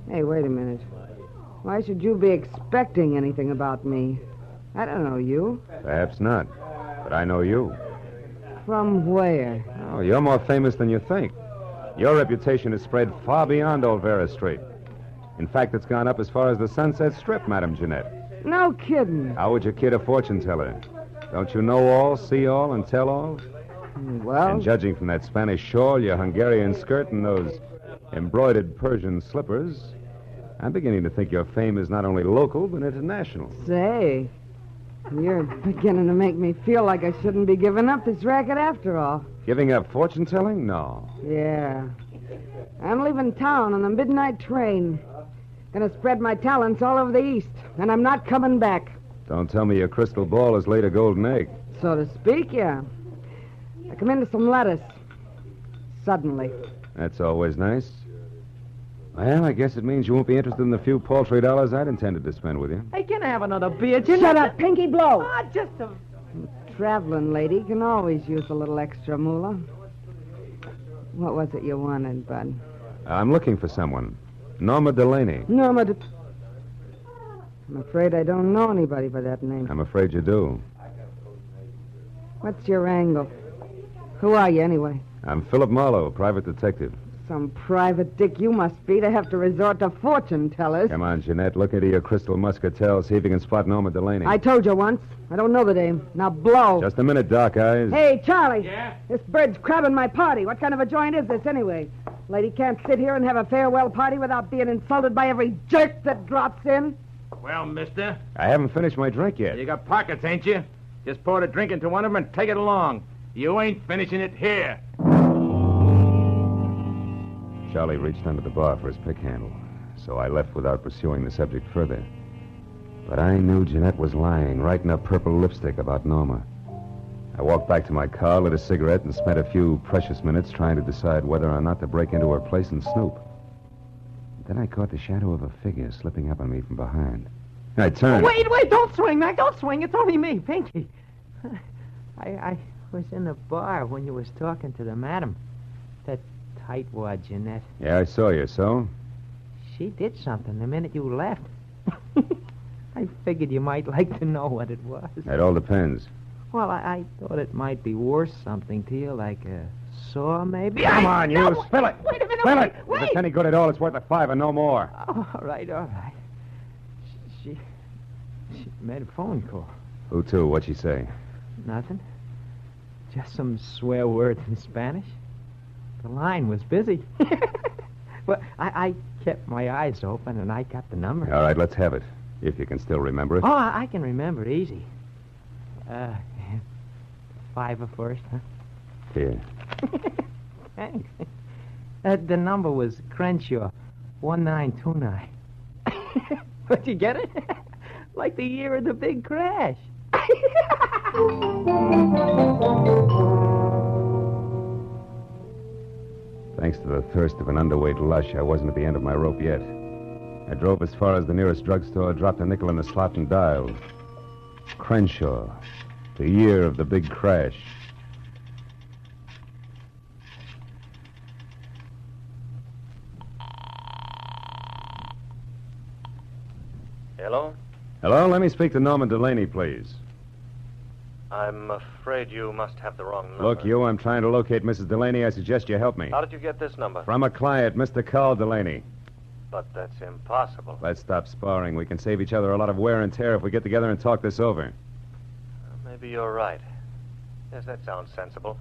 Hey, wait a minute. Why should you be expecting anything about me? I don't know you. Perhaps not, but I know you. From where? Oh, you're more famous than you think. Your reputation has spread far beyond Old Vera Street. In fact, it's gone up as far as the Sunset Strip, Madame Jeanette. No kidding. How would you kid a fortune teller? Don't you know all, see all, and tell all? Well... And judging from that Spanish shawl, your Hungarian skirt, and those embroidered Persian slippers, I'm beginning to think your fame is not only local, but international. Say, you're beginning to make me feel like I shouldn't be giving up this racket after all. Giving up fortune-telling? No. Yeah. I'm leaving town on the midnight train. Gonna spread my talents all over the East, and I'm not coming back. Don't tell me your crystal ball has laid a golden egg. So to speak, yeah. I come into some lettuce. Suddenly. That's always nice. Well, I guess it means you won't be interested in the few paltry dollars I'd intended to spend with you. Hey, can I have another beer, Jeanette? Shut up, Pinky Blow. Ah, just a... Traveling lady can always use a little extra moolah. What was it you wanted, Bud? I'm looking for someone. Norma Delaney. I'm afraid I don't know anybody by that name. I'm afraid you do. What's your angle? Who are you, anyway? I'm Philip Marlowe, private detective. Some private dick you must be to have to resort to fortune tellers. Come on, Jeanette. Look into your crystal muscatel. See if you can spot Norma Delaney. I told you once. I don't know the dame. Now blow. Just a minute, Doc Eyes. Hey, Charlie. Yeah? This bird's crabbing my party. What kind of a joint is this, anyway? Lady can't sit here and have a farewell party without being insulted by every jerk that drops in. Well, mister, I haven't finished my drink yet. you got pockets, ain't you? Just pour the drink into one of them and take it along. You ain't finishing it here. Charlie reached under the bar for his pick handle, so I left without pursuing the subject further. But I knew Jeanette was lying, writing up purple lipstick about Norma. I walked back to my car, lit a cigarette, and spent a few precious minutes trying to decide whether or not to break into her place and snoop. Then I caught the shadow of a figure slipping up on me from behind. I turned. Wait, don't swing, Mac. Don't swing. It's only me, Pinky. I was in the bar when you was talking to the madam. That tightwad, Jeanette. Yeah, I saw you, so? She did something the minute you left. I figured you might like to know what it was. It all depends. Well, I thought it might be worth something to you, like a saw, maybe. Come on, you. No, Spill it. Wait a minute. Spill it. Wait. If it's any good at all, it's worth $5 or no more. Oh, all right. She made a phone call. Who to? What'd she say? Nothing. Just some swear words in Spanish. The line was busy. Well, I kept my eyes open, and I got the number. All right, let's have it, if you can still remember it. Oh, I can remember it easy. 5 first, huh? Here. Thanks. The number was Crenshaw, 1929. But you get it? Like the year of the big crash. Thanks to the thirst of an underweight lush, I wasn't at the end of my rope yet. I drove as far as the nearest drugstore, dropped a nickel in the slot, and dialed. Crenshaw. The year of the big crash. Hello? Hello, let me speak to Norman Delaney, please. I'm afraid you must have the wrong number. Look, you, I'm trying to locate Mrs. Delaney. I suggest you help me. How did you get this number? From a client, Mr. Carl Delaney. But that's impossible. Let's stop sparring. We can save each other a lot of wear and tear if we get together and talk this over. Maybe you're right. Yes, that sounds sensible.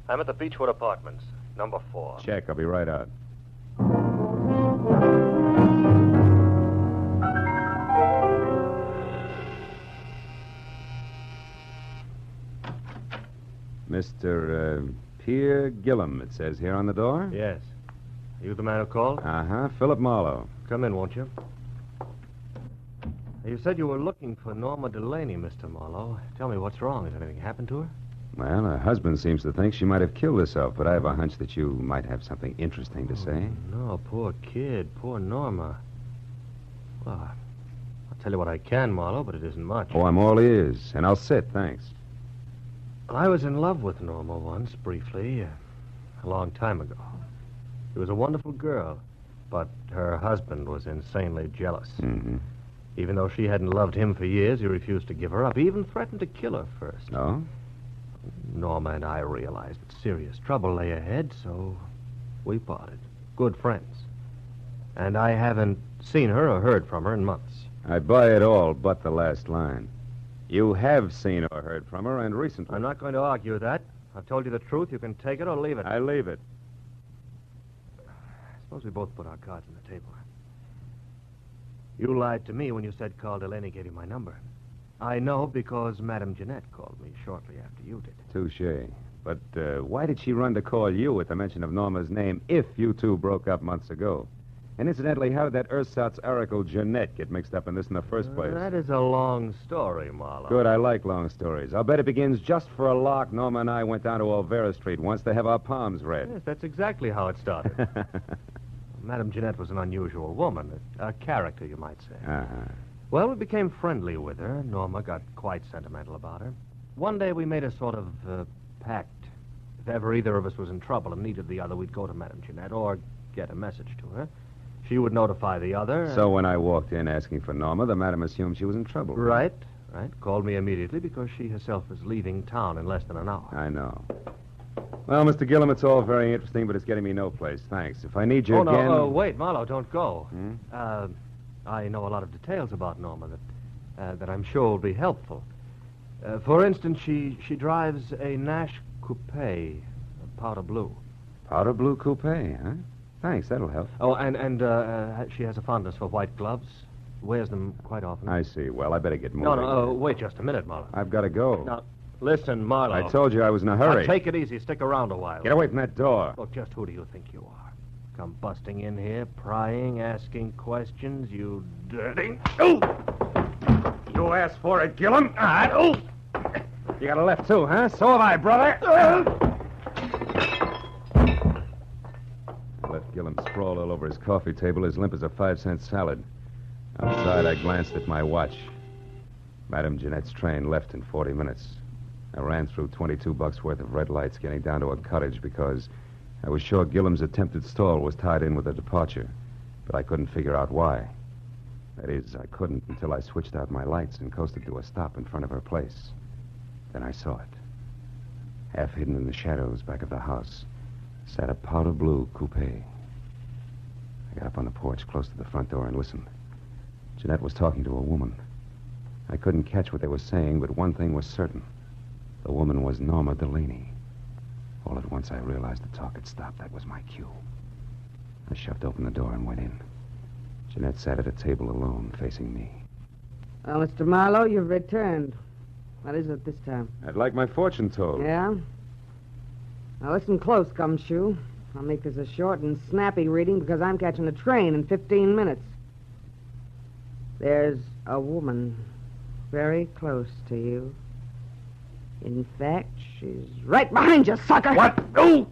I'm at the Beechwood Apartments, number 4. Check. I'll be right out. Mr. Pierre Gillum, it says here on the door. Yes. Are you the man who called? Uh-huh. Philip Marlowe. Come in, won't you? You said you were looking for Norma Delaney, Mr. Marlowe. Tell me, what's wrong? Has anything happened to her? Well, her husband seems to think she might have killed herself, but I have a hunch that you might have something interesting to say. No, poor kid. Poor Norma. Well, I'll tell you what I can, Marlowe, but it isn't much. Oh, I'm all ears, and I'll sit, thanks. I was in love with Norma once, briefly, a long time ago. She was a wonderful girl, but her husband was insanely jealous. Mm-hmm. Even though she hadn't loved him for years, he refused to give her up. He even threatened to kill her first. Oh? Norma and I realized that serious trouble lay ahead, so we parted. Good friends. And I haven't seen her or heard from her in months. I buy it all but the last line. You have seen or heard from her, and recently. I'm not going to argue that. I've told you the truth. You can take it or leave it. I leave it. Suppose we both put our cards on the table. You lied to me when you said Carl Delaney gave you my number. I know because Madame Jeanette called me shortly after you did. Touché. But why did she run to call you at the mention of Norma's name if you two broke up months ago? And incidentally, how did that ersatz oracle Jeanette get mixed up in this in the first place? That is a long story, Marlowe. Good, I like long stories. I'll bet it begins just for a lark. Norma and I went down to Olvera Street once to have our palms read. Yes, that's exactly how it started. Madame Jeanette was an unusual woman, a character, you might say. Uh-huh. Well, we became friendly with her. Norma got quite sentimental about her. One day we made a sort of pact. If ever either of us was in trouble and needed the other, we'd go to Madame Jeanette or get a message to her. She would notify the other. So when I walked in asking for Norma, the madam assumed she was in trouble. Right. Called me immediately because she herself was leaving town in less than an hour. I know. Well, Mr. Gillum, it's all very interesting, but it's getting me no place. Thanks. If I need you again... No, wait, Marlowe, don't go. I know a lot of details about Norma that I'm sure will be helpful. For instance, she drives a Nash coupe, powder blue. Powder blue coupe, huh? Thanks, that'll help. Oh, and she has a fondness for white gloves. Wears them quite often. I see. Well, I better get moving. No, wait just a minute, Marlowe. I've got to go. Now, listen, Marlowe. I told you I was in a hurry. Now, take it easy. Stick around a while. Get away from that door. Look, just who do you think you are? Come busting in here, prying, asking questions, you dirty... Ooh! You asked for it, Gillum. Ooh! You got a left, too, huh? So have I, brother. I left Gillum sprawled all over his coffee table, as limp as a 5-cent salad. Outside, I glanced at my watch. Madame Jeanette's train left in 40 minutes. I ran through $22 worth of red lights, getting down to a cottage because I was sure Gillum's attempted stall was tied in with a departure, but I couldn't figure out why. That is, I couldn't until I switched out my lights and coasted to a stop in front of her place. Then I saw it. Half hidden in the shadows back of the house sat a powder blue coupe. I got up on the porch close to the front door and listened. Jeanette was talking to a woman. I couldn't catch what they were saying, but one thing was certain. The woman was Norma Delaney. All at once I realized the talk had stopped. That was my cue. I shoved open the door and went in. Jeanette sat at a table alone, facing me. Well, Mr. Marlowe, you've returned. What is it this time? I'd like my fortune told. Yeah? Now listen close, Gumshoe. I'll make this a short and snappy reading because I'm catching a train in 15 minutes. There's a woman very close to you. In fact, she's right behind you, sucker! What? Oh!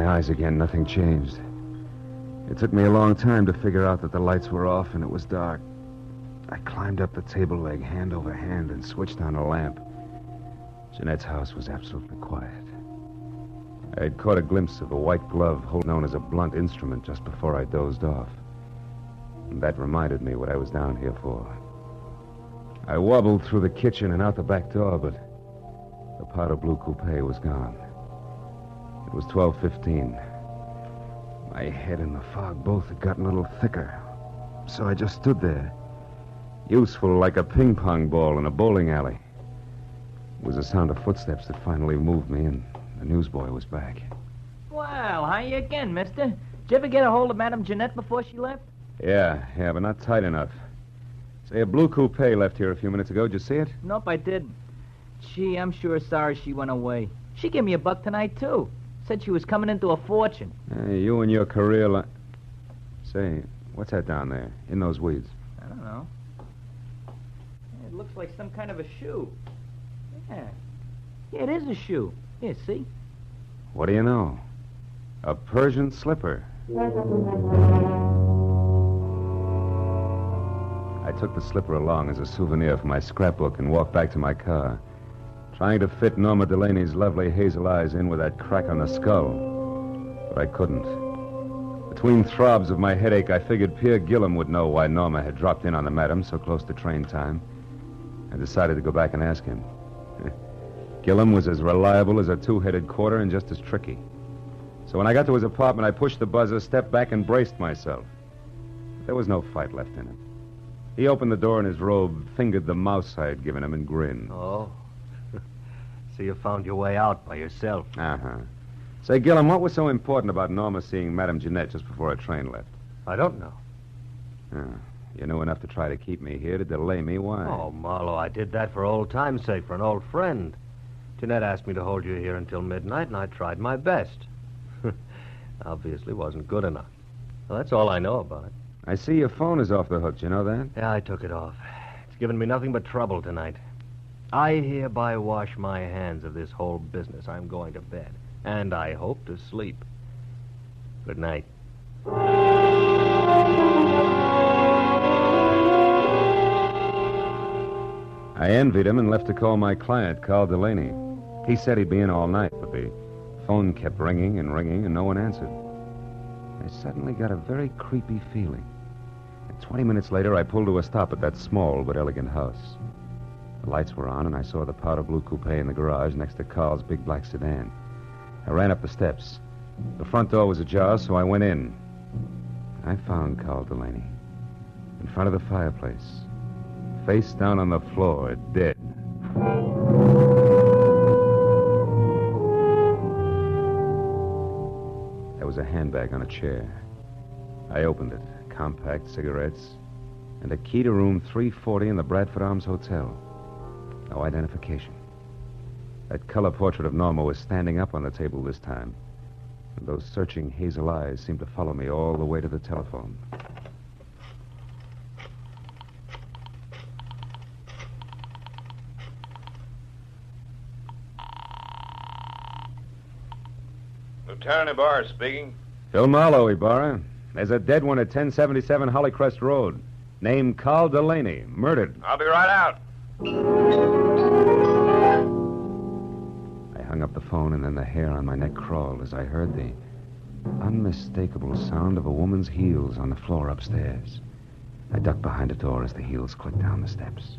my eyes again, nothing changed. It took me a long time to figure out that the lights were off and it was dark. I climbed up the table leg hand over hand and switched on a lamp. Jeanette's house was absolutely quiet. I had caught a glimpse of a white glove known as a blunt instrument just before I dozed off. And that reminded me what I was down here for. I wobbled through the kitchen and out the back door, but the powder blue coupe was gone. It was 12:15. My head and the fog both had gotten a little thicker, so I just stood there, useful like a ping-pong ball in a bowling alley. It was the sound of footsteps that finally moved me, and the newsboy was back. Well, how you again, mister? Did you ever get a hold of Madame Jeanette before she left? Yeah, but not tight enough. Say, a blue coupe left here a few minutes ago. Did you see it? Nope, I didn't. Gee, I'm sure sorry she went away. She gave me a buck tonight, too. Said she was coming into a fortune. Hey, you and your career... Say, what's that down there, in those weeds? I don't know. It looks like some kind of a shoe. Yeah, it is a shoe. Here, see? What do you know? A Persian slipper. I took the slipper along as a souvenir for my scrapbook and walked back to my car, trying to fit Norma Delaney's lovely hazel eyes in with that crack on the skull. But I couldn't. Between throbs of my headache, I figured Pierre Gillum would know why Norma had dropped in on the madam so close to train time. I decided to go back and ask him. Gillum was as reliable as a two-headed quarter and just as tricky. So when I got to his apartment, I pushed the buzzer, stepped back, and braced myself. There was no fight left in him. He opened the door in his robe, fingered the mouse I had given him, and grinned. Oh. So you found your way out by yourself. Uh-huh. Say, Gillum, what was so important about Norma seeing Madame Jeanette just before her train left? I don't know. You knew enough to try to keep me here, to delay me. Why? Oh, Marlowe, I did that for old time's sake, for an old friend. Jeanette asked me to hold you here until midnight, and I tried my best. Obviously wasn't good enough. Well, that's all I know about it. I see your phone is off the hook. Do you know that? Yeah, I took it off. It's given me nothing but trouble tonight. I hereby wash my hands of this whole business. I'm going to bed. And I hope to sleep. Good night. I envied him and left to call my client, Carl Delaney. He said he'd be in all night, but the phone kept ringing and ringing, and no one answered. I suddenly got a very creepy feeling. And 20 minutes later, I pulled to a stop at that small but elegant house. The lights were on, and I saw the powder blue coupe in the garage next to Carl's big black sedan. I ran up the steps. The front door was ajar, so I went in. I found Carl Delaney in front of the fireplace, face down on the floor, dead. There was a handbag on a chair. I opened it. Compact cigarettes and a key to room 340 in the Bradford Arms Hotel. No identification. That color portrait of Norma was standing up on the table this time, and those searching hazel eyes seemed to follow me all the way to the telephone. Lieutenant Ibarra speaking. Phil Marlowe, Ibarra. There's a dead one at 1077 Hollycrest Road, named Carl Delaney, murdered. I'll be right out. I hung up the phone, and then the hair on my neck crawled as I heard the unmistakable sound of a woman's heels on the floor upstairs. I ducked behind a door as the heels clicked down the steps.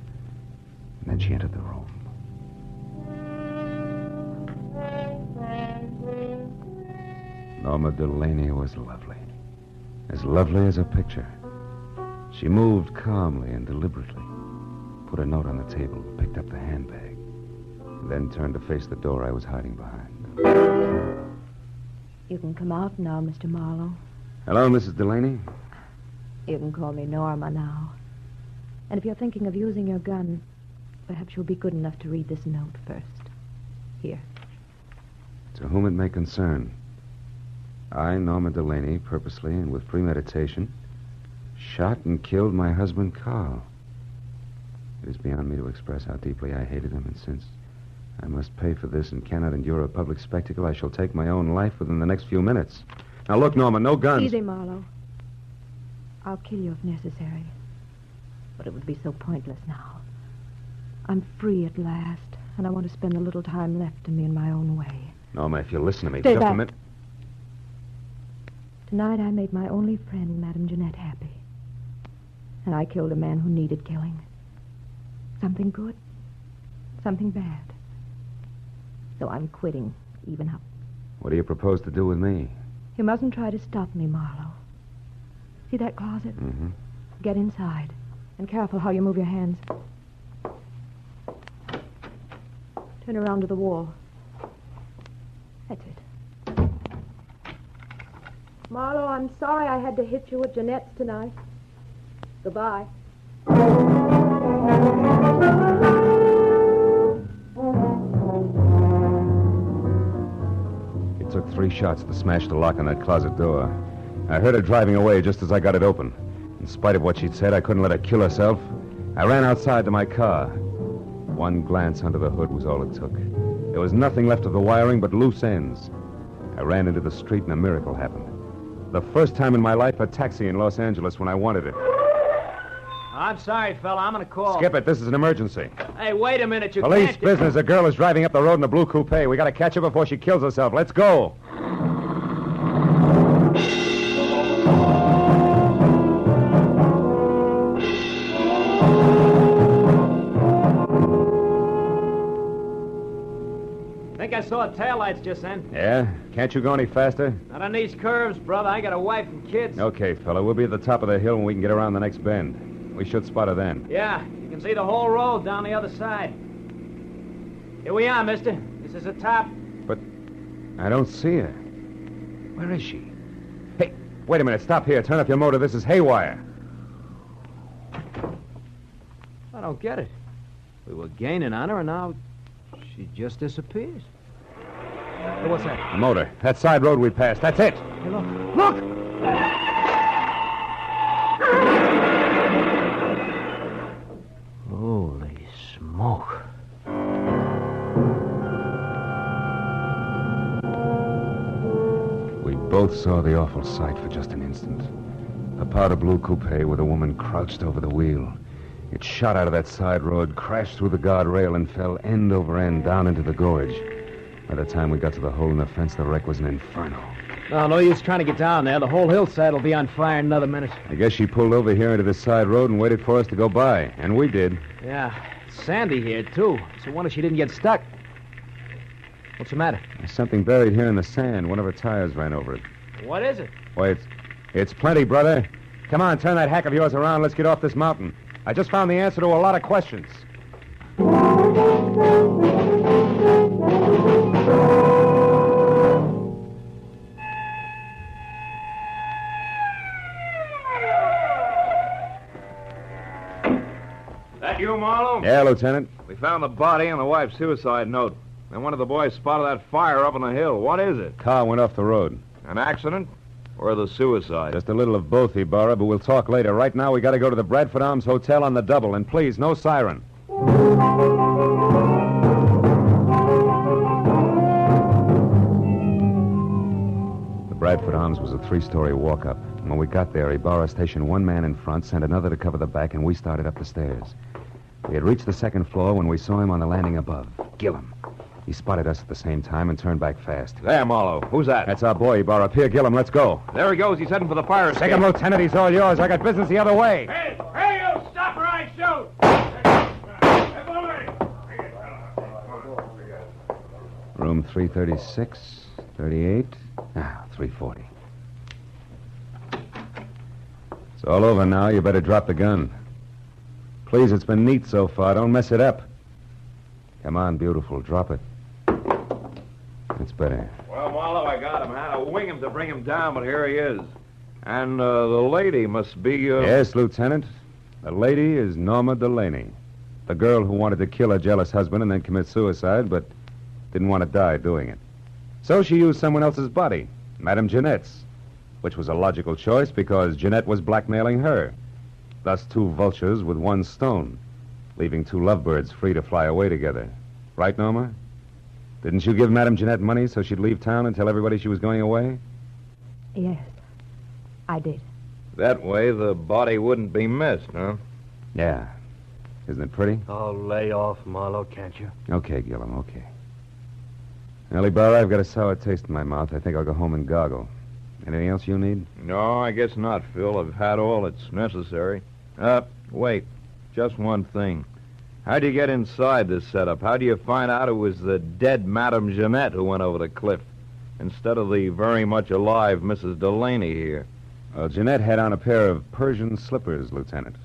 And then she entered the room. Norma Delaney was lovely. As lovely as a picture. She moved calmly and deliberately, put a note on the table, picked up the handbag, and then turned to face the door I was hiding behind. You can come out now, Mr. Marlowe. Hello, Mrs. Delaney. You can call me Norma now. And if you're thinking of using your gun, perhaps you'll be good enough to read this note first. Here. To whom it may concern, I, Norma Delaney, purposely and with premeditation, shot and killed my husband, Carl. It is beyond me to express how deeply I hated him, and since I must pay for this and cannot endure a public spectacle. I shall take my own life within the next few minutes. Now, look, Norma, no guns. Easy, Marlowe. I'll kill you if necessary. But it would be so pointless now. I'm free at last, and I want to spend the little time left to me in my own way. Norma, if you'll listen to me, Stay just back. a minute. Tonight I made my only friend, Madame Jeanette, happy. And I killed a man who needed killing. Something good, something bad. So I'm quitting, even up. What do you propose to do with me? You mustn't try to stop me, Marlowe. See that closet? Mm-hmm. Get inside. And careful how you move your hands. Turn around to the wall. That's it. Marlowe, I'm sorry I had to hit you at Jeanette's tonight. Goodbye. It took 3 shots to smash the lock on that closet door. I heard her driving away just as I got it open. In spite of what she'd said, I couldn't let her kill herself. I ran outside to my car. One glance under the hood was all it took. There was nothing left of the wiring but loose ends. I ran into the street and a miracle happened. The first time in my life a taxi in Los Angeles when I wanted it. I'm sorry, fella. I'm going to call. Skip it. This is an emergency. Hey, wait a minute. You Police can't... business. A girl is driving up the road in a blue coupe. We got to catch her before she kills herself. Let's go. Think I saw taillights just then. Yeah? Can't you go any faster? Not on these curves, brother. I got a wife and kids. Okay, fella. We'll be at the top of the hill when we can get around the next bend. We should spot her then. Yeah, you can see the whole road down the other side. Here we are, mister. This is the top. But I don't see her. Where is she? Hey, wait a minute. Stop here. Turn off your motor. This is haywire. I don't get it. We were gaining on her, and now she just disappears. Hey, what's that? A motor. That side road we passed. That's it. Hey, look. Look! Holy smoke. We both saw the awful sight for just an instant. A powder blue coupe with a woman crouched over the wheel. It shot out of that side road, crashed through the guardrail, and fell end over end down into the gorge. By the time we got to the hole in the fence, the wreck was an inferno. No use trying to get down there. The whole hillside will be on fire in another minute. I guess she pulled over here into this side road and waited for us to go by. And we did. Yeah, it's sandy here, too. So I wonder she didn't get stuck. What's the matter? There's something buried here in the sand. One of her tires ran over it. What is it? Why, it's plenty, brother. Come on, turn that hack of yours around. Let's get off this mountain. I just found the answer to a lot of questions. That you, Marlowe? Yeah, Lieutenant. We found the body and the wife's suicide note. And one of the boys spotted that fire up on the hill. What is it? Car went off the road. An accident? Or the suicide? Just a little of both, Ibarra, but we'll talk later. Right now, we got to go to the Bradford Arms Hotel on the double. And please, no siren. The Bradford Arms was a 3-story walk-up. When we got there, Ibarra stationed one man in front, sent another to cover the back, and we started up the stairs. We had reached the 2nd floor when we saw him on the landing above. Gillum. He spotted us at the same time and turned back fast. There, Marlowe. Who's that? That's our boy, Ibarra. Pierre Gillum, let's go. There he goes. He's heading for the fire escape. Take him, Lieutenant. He's all yours. I got business the other way. Hey, you! Stop or I shoot! Room 336, 38, 340. It's all over now. You better drop the gun. Please, it's been neat so far. Don't mess it up. Come on, beautiful. Drop it. That's better. Well, Marlowe, I got him. I had to wing him to bring him down, but here he is. And the lady must be... Yes, Lieutenant. The lady is Norma Delaney. The girl who wanted to kill her jealous husband and then commit suicide, but didn't want to die doing it. So she used someone else's body, Madame Jeanette's, which was a logical choice because Jeanette was blackmailing her. Thus, 2 vultures with 1 stone, leaving 2 lovebirds free to fly away together. Right, Norma? Didn't you give Madame Jeanette money so she'd leave town and tell everybody she was going away? Yes, I did. That way the body wouldn't be missed, huh? Yeah. Isn't it pretty? Oh, lay off, Marlowe, can't you? Okay, Gillum, okay. Ellie Barr, I've got a sour taste in my mouth. I think I'll go home and goggle. Anything else you need? No, I guess not, Phil. I've had all that's necessary. Wait. Just one thing. How'd you get inside this setup? How do you find out it was the dead Madame Jeanette who went over the cliff instead of the very much alive Mrs. Delaney here? Well, Jeanette had on a pair of Persian slippers, Lieutenant.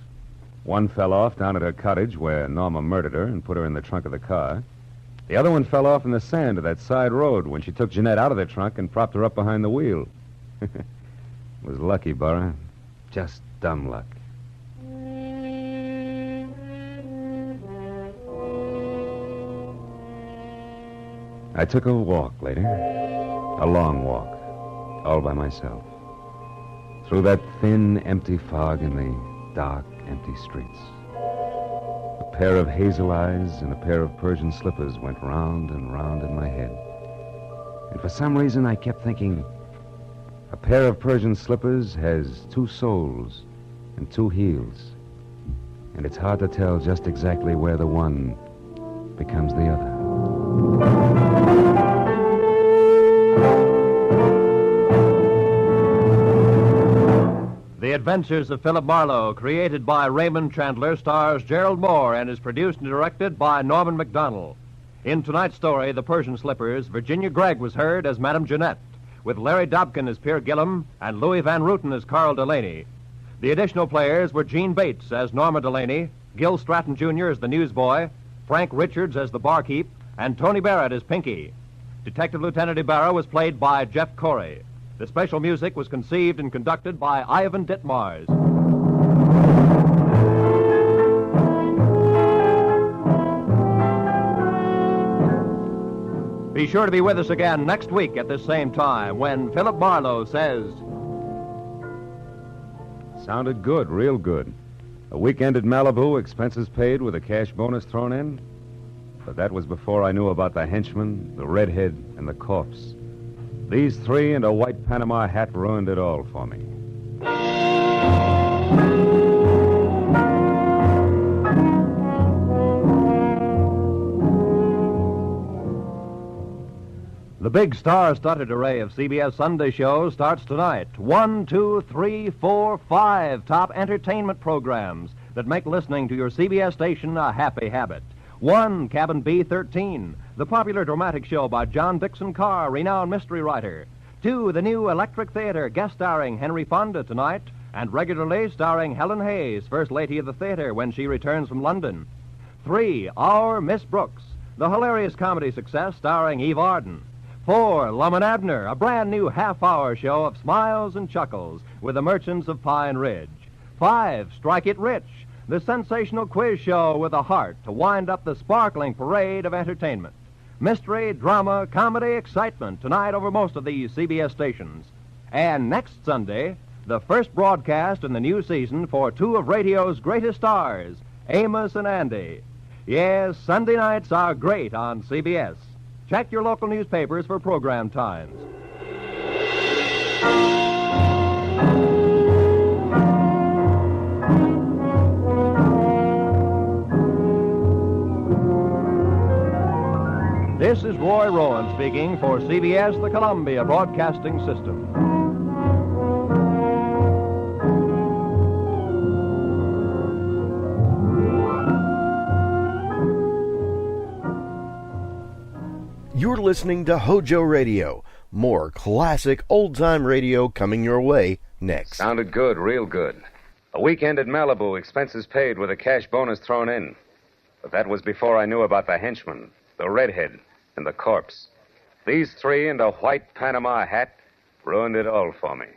One fell off down at her cottage where Norma murdered her and put her in the trunk of the car. The other one fell off in the sand of that side road when she took Jeanette out of the trunk and propped her up behind the wheel. Was lucky, Burra. Just dumb luck. I took a walk later. A long walk. All by myself. Through that thin, empty fog in the dark, empty streets. A pair of hazel eyes and a pair of Persian slippers went round and round in my head. And for some reason I kept thinking, a pair of Persian slippers has two soles and two heels. And it's hard to tell just exactly where the one becomes the other. The Adventures of Philip Marlowe, created by Raymond Chandler, stars Gerald Moore and is produced and directed by Norman MacDonald. In tonight's story, The Persian Slippers, Virginia Gregg was heard as Madame Jeanette, with Larry Dobkin as Pierre Gillum and Louis Van Rooten as Carl Delaney. The additional players were Gene Bates as Norma Delaney, Gil Stratton Jr. as the newsboy, Frank Richards as the barkeep, and Tony Barrett as Pinky. Detective Lieutenant Ibarra was played by Jeff Corey. The special music was conceived and conducted by Ivan Ditmars. Be sure to be with us again next week at this same time when Philip Marlowe says... Sounded good, real good. A weekend at Malibu, expenses paid with a cash bonus thrown in. But that was before I knew about the henchman, the redhead, and the corpse. These three and a white Panama hat ruined it all for me. The big star-studded array of CBS Sunday shows starts tonight. 1, 2, 3, 4, 5 top entertainment programs that make listening to your CBS station a happy habit. 1, Cabin B-13, the popular dramatic show by John Dixon Carr, renowned mystery writer. 2, the new Electric Theater, guest starring Henry Fonda tonight, and regularly starring Helen Hayes, First Lady of the Theater, when she returns from London. 3, Our Miss Brooks, the hilarious comedy success starring Eve Arden. 4, Lum and Abner, a brand new half-hour show of smiles and chuckles with the merchants of Pine Ridge. 5, Strike It Rich, the sensational quiz show with a heart to wind up the sparkling parade of entertainment. Mystery, drama, comedy, excitement tonight over most of these CBS stations. And next Sunday, the first broadcast in the new season for two of radio's greatest stars, Amos and Andy. Yes, Sunday nights are great on CBS. Check your local newspapers for program times. This is Roy Rowan speaking for CBS, the Columbia Broadcasting System. You're listening to HOJO Radio. More classic old-time radio coming your way next. Sounded good, real good. A weekend at Malibu, expenses paid with a cash bonus thrown in. But that was before I knew about the henchman, the redhead, and the corpse. These three and a white Panama hat ruined it all for me.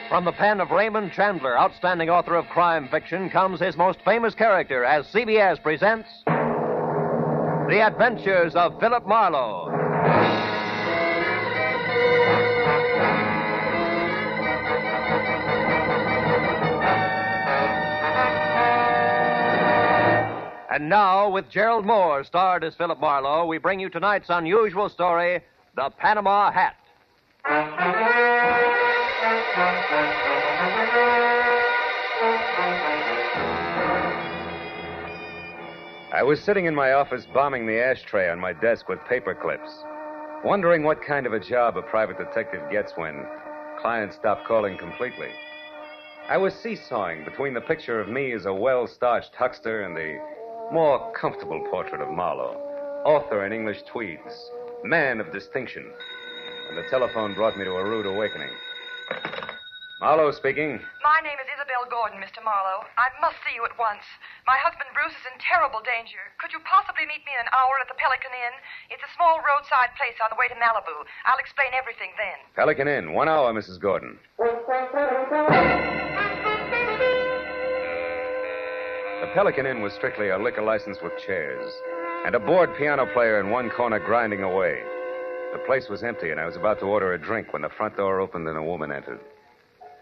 From the pen of Raymond Chandler, outstanding author of crime fiction, comes his most famous character as CBS presents The Adventures of Philip Marlowe. And now, with Gerald Moore, starred as Philip Marlowe, we bring you tonight's unusual story, The Panama Hat. I was sitting in my office bombing the ashtray on my desk with paper clips, wondering what kind of a job a private detective gets when clients stop calling completely. I was seesawing between the picture of me as a well-starched huckster and the more comfortable portrait of Marlowe, author in English tweeds, man of distinction, and the telephone brought me to a rude awakening. Marlowe speaking. My name is Isabel Gordon, Mr. Marlowe. I must see you at once. My husband Bruce is in terrible danger. Could you possibly meet me in an hour at the Pelican Inn? It's a small roadside place on the way to Malibu. I'll explain everything then. Pelican Inn, 1 hour, Mrs. Gordon. The Pelican Inn was strictly a liquor license with chairs, and a bored piano player in one corner grinding away. The place was empty, and I was about to order a drink when the front door opened and a woman entered.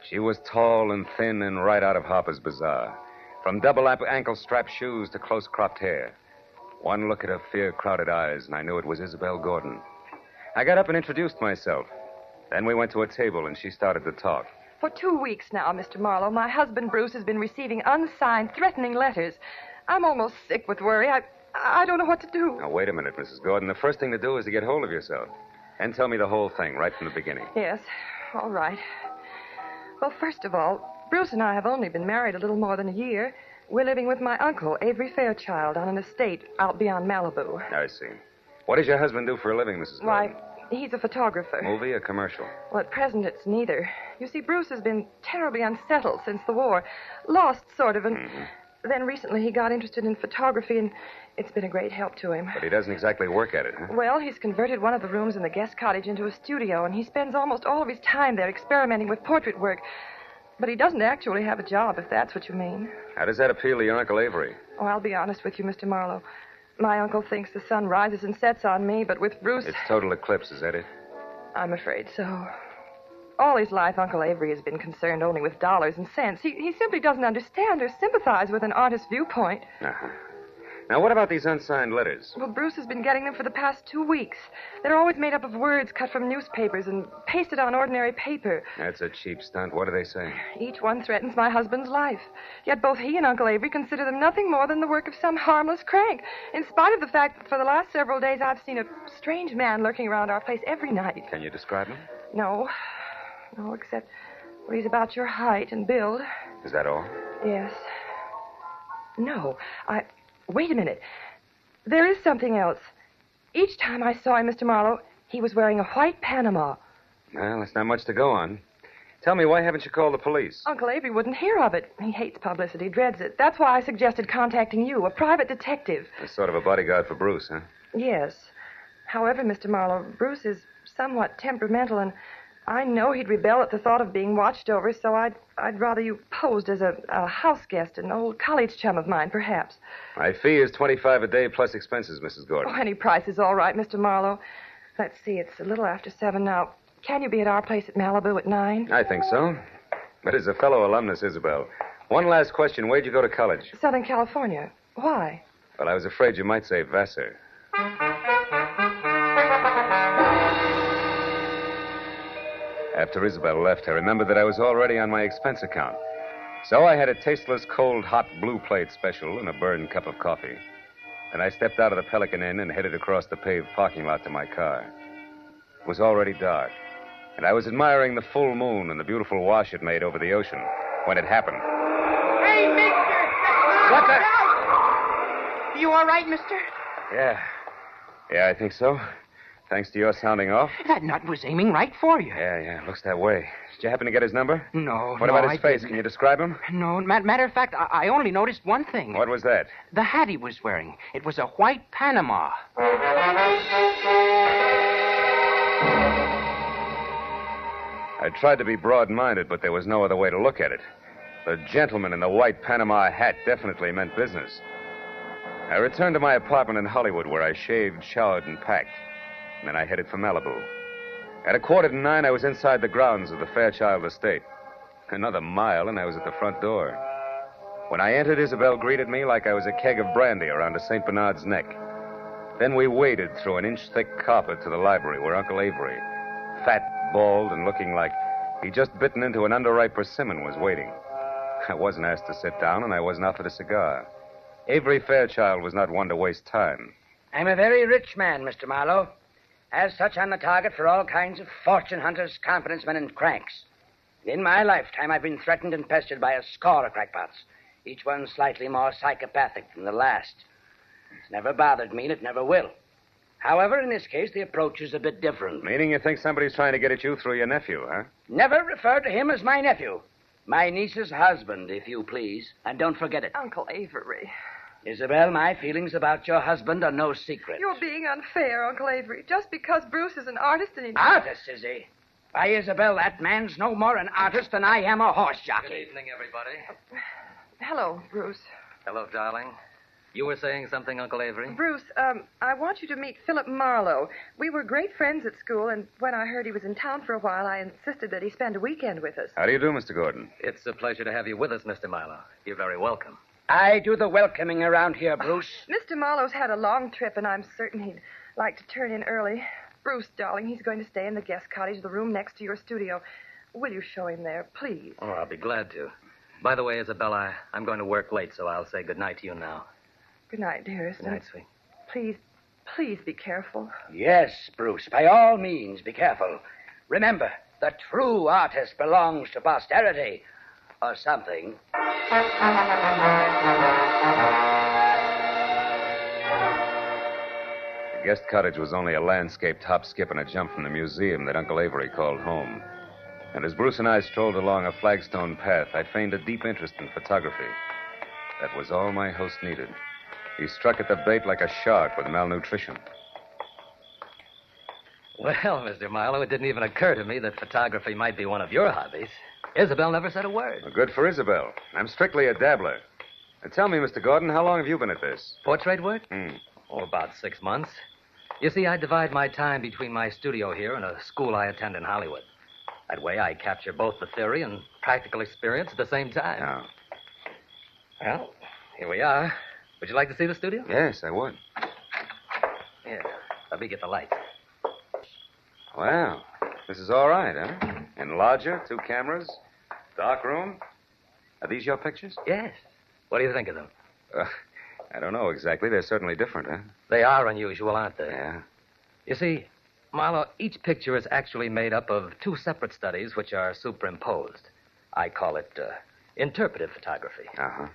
She was tall and thin and right out of Harper's Bazaar, from double ankle-strap shoes to close-cropped hair. One look at her fear-crowded eyes, and I knew it was Isabel Gordon. I got up and introduced myself. Then we went to a table, and she started to talk. For 2 weeks now, Mr. Marlowe, my husband Bruce has been receiving unsigned, threatening letters. I'm almost sick with worry. I don't know what to do. Now, wait a minute, Mrs. Gordon. The first thing to do is to get hold of yourself. And tell me the whole thing right from the beginning. Yes, all right. Well, first of all, Bruce and I have only been married a little more than a year. We're living with my uncle, Avery Fairchild, on an estate out beyond Malibu. I see. What does your husband do for a living, Mrs. Gordon? Why, he's a photographer. Movie or commercial? Well, at present, it's neither. You see, Bruce has been terribly unsettled since the war. Lost, sort of, and then recently he got interested in photography, and it's been a great help to him. But he doesn't exactly work at it, huh? Well, he's converted one of the rooms in the guest cottage into a studio, and he spends almost all of his time there experimenting with portrait work. But he doesn't actually have a job, if that's what you mean. How does that appeal to your Uncle Avery? Oh, I'll be honest with you, Mr. Marlowe. My uncle thinks the sun rises and sets on me, but with Bruce... It's total eclipse, is that it? I'm afraid so. All his life, Uncle Avery has been concerned only with dollars and cents. He simply doesn't understand or sympathize with an artist's viewpoint. Uh-huh. Now, what about these unsigned letters? Well, Bruce has been getting them for the past 2 weeks. They're always made up of words cut from newspapers and pasted on ordinary paper. That's a cheap stunt. What do they say? Each one threatens my husband's life. Yet both he and Uncle Avery consider them nothing more than the work of some harmless crank, in spite of the fact that for the last several days I've seen a strange man lurking around our place every night. Can you describe him? No, except well, he's about your height and build. Is that all? Yes. No, Wait a minute. There is something else. Each time I saw him, Mr. Marlowe, he was wearing a white Panama. Well, that's not much to go on. Tell me, why haven't you called the police? Uncle Avery wouldn't hear of it. He hates publicity, dreads it. That's why I suggested contacting you, a private detective. That's sort of a bodyguard for Bruce, huh? Yes. However, Mr. Marlowe, Bruce is somewhat temperamental, and I know he'd rebel at the thought of being watched over, so I'd rather you posed as a house guest, an old college chum of mine, perhaps. My fee is $25 a day plus expenses, Mrs. Gordon. Oh, any price is all right, Mr. Marlowe. Let's see, it's a little after 7 now. Can you be at our place at Malibu at 9? I think so. But as a fellow alumnus, Isabel, one last question. Where'd you go to college? Southern California. Why? Well, I was afraid you might say Vassar. After Isabel left, I remembered that I was already on my expense account. So I had a tasteless, cold, hot blue plate special and a burned cup of coffee. Then I stepped out of the Pelican Inn and headed across the paved parking lot to my car. It was already dark, and I was admiring the full moon and the beautiful wash it made over the ocean when it happened. Hey, mister! What the... You all right, mister? Yeah, I think so. Thanks to your sounding off. That nut was aiming right for you. Yeah, looks that way. Did you happen to get his number? No. What about his I face? didn't. Can you describe him? No, matter of fact, I only noticed one thing. What was that? The hat he was wearing. It was a white Panama. I tried to be broad-minded, but there was no other way to look at it. The gentleman in the white Panama hat definitely meant business. I returned to my apartment in Hollywood, where I shaved, showered, and packed. And then I headed for Malibu. At 8:45, I was inside the grounds of the Fairchild estate. Another mile, and I was at the front door. When I entered, Isabel greeted me like I was a keg of brandy around a St. Bernard's neck. Then we waded through an inch-thick carpet to the library where Uncle Avery, fat, bald, and looking like he'd just bitten into an underripe persimmon, was waiting. I wasn't asked to sit down, and I wasn't offered a cigar. Avery Fairchild was not one to waste time. I'm a very rich man, Mr. Marlowe. As such, I'm the target for all kinds of fortune hunters, confidence men, and cranks. In my lifetime, I've been threatened and pestered by a score of crackpots, each one slightly more psychopathic than the last. It's never bothered me, and it never will. However, in this case, the approach is a bit different. Meaning you think somebody's trying to get at you through your nephew, huh? Never refer to him as my nephew. My niece's husband, if you please. And don't forget it. Uncle Avery. Isabel, my feelings about your husband are no secret. You're being unfair, Uncle Avery. Just because Bruce is an artist and he... Artist, is he? Why, Isabel, that man's no more an artist than I am a horse jockey. Good evening, everybody. Hello, Bruce. Hello, darling. You were saying something, Uncle Avery? Bruce, I want you to meet Philip Marlowe. We were great friends at school, and when I heard he was in town for a while, I insisted that he spend a weekend with us. How do you do, Mr. Gordon? It's a pleasure to have you with us, Mr. Marlowe. You're very welcome. I do the welcoming around here, Bruce. Mr. Marlowe's had a long trip, and I'm certain he'd like to turn in early. Bruce, darling, he's going to stay in the guest cottage, the room next to your studio. Will you show him there, please? Oh, I'll be glad to. By the way, Isabella, I'm going to work late, so I'll say good night to you now. Good night, dearest. Good night, sweet. Please be careful. Yes, Bruce, by all means, be careful. Remember, the true artist belongs to posterity. Or something. The guest cottage was only a landscaped hop, skip, and a jump from the museum that Uncle Avery called home. And as Bruce and I strolled along a flagstone path, I feigned a deep interest in photography. That was all my host needed. He struck at the bait like a shark with malnutrition. Well, Mr. Marlowe, it didn't even occur to me that photography might be one of your hobbies. Isabel never said a word. Well, good for Isabel. I'm strictly a dabbler. Now, tell me, Mr. Gordon, how long have you been at this? Portrait work? Oh, about 6 months. You see, I divide my time between my studio here and a school I attend in Hollywood. That way I capture both the theory and practical experience at the same time. Oh. Well, here we are. Would you like to see the studio? Yes, I would. Here, let me get the lights. Wow. This is all right, huh? Enlarger, 2 cameras, dark room. Are these your pictures? Yes. What do you think of them? I don't know exactly. They're certainly different, huh? They are unusual, aren't they? Yeah. You see, Marlowe, each picture is actually made up of 2 separate studies which are superimposed. I call it interpretive photography. Uh-huh.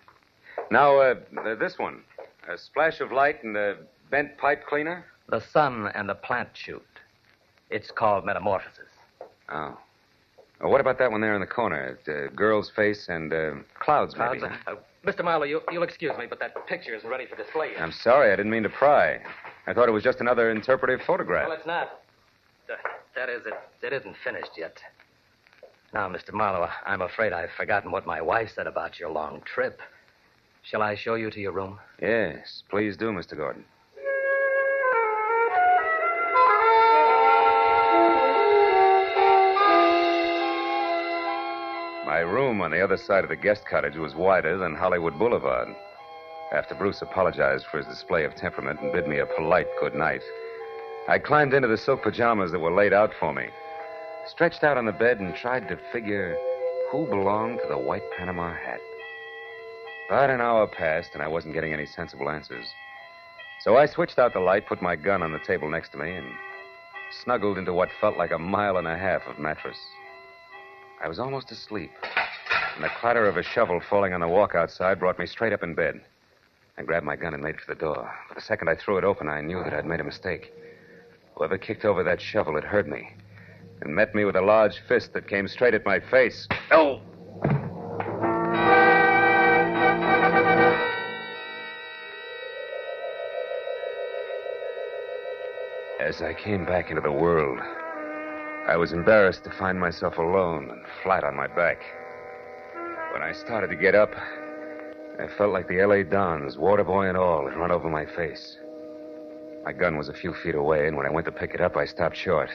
Now, this one. A splash of light and a bent pipe cleaner? The sun and the plant shoot. It's called metamorphosis. Oh. Well, what about that one there in the corner? Girl's face and clouds, maybe. Clouds? Mr. Marlowe, you'll excuse me, but that picture isn't ready for display yet. I'm sorry. I didn't mean to pry. I thought it was just another interpretive photograph. Well, it's not. That is, it isn't finished yet. Now, Mr. Marlowe, I'm afraid I've forgotten what my wife said about your long trip. Shall I show you to your room? Yes, please do, Mr. Gordon. My room on the other side of the guest cottage was wider than Hollywood Boulevard. After Bruce apologized for his display of temperament and bid me a polite good night, I climbed into the silk pajamas that were laid out for me, stretched out on the bed, and tried to figure who belonged to the white Panama hat. About an hour passed, and I wasn't getting any sensible answers. So I switched out the light, put my gun on the table next to me, and snuggled into what felt like 1.5 miles of mattress. I was almost asleep, and the clatter of a shovel falling on the walk outside brought me straight up in bed. I grabbed my gun and made for the door. But the second I threw it open, I knew that I'd made a mistake. Whoever kicked over that shovel had heard me and met me with a large fist that came straight at my face. Oh! As I came back into the world, I was embarrassed to find myself alone and flat on my back. When I started to get up, I felt like the L.A. Dons, water boy and all, had run over my face. My gun was a few feet away, and when I went to pick it up, I stopped short.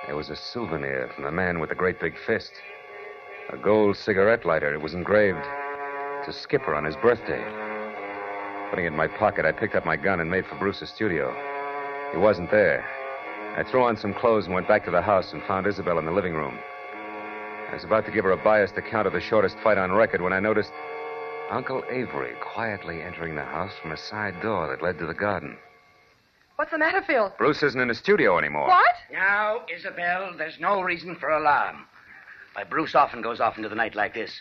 It was a souvenir from the man with the great big fist. A gold cigarette lighter. It was engraved, to Skipper on his birthday. Putting it in my pocket, I picked up my gun and made for Bruce's studio. He wasn't there. I threw on some clothes and went back to the house and found Isabel in the living room. I was about to give her a biased account of the shortest fight on record when I noticed Uncle Avery quietly entering the house from a side door that led to the garden. What's the matter, Phil? Bruce isn't in the studio anymore. What? Now, Isabel, there's no reason for alarm. Why, Bruce often goes off into the night like this.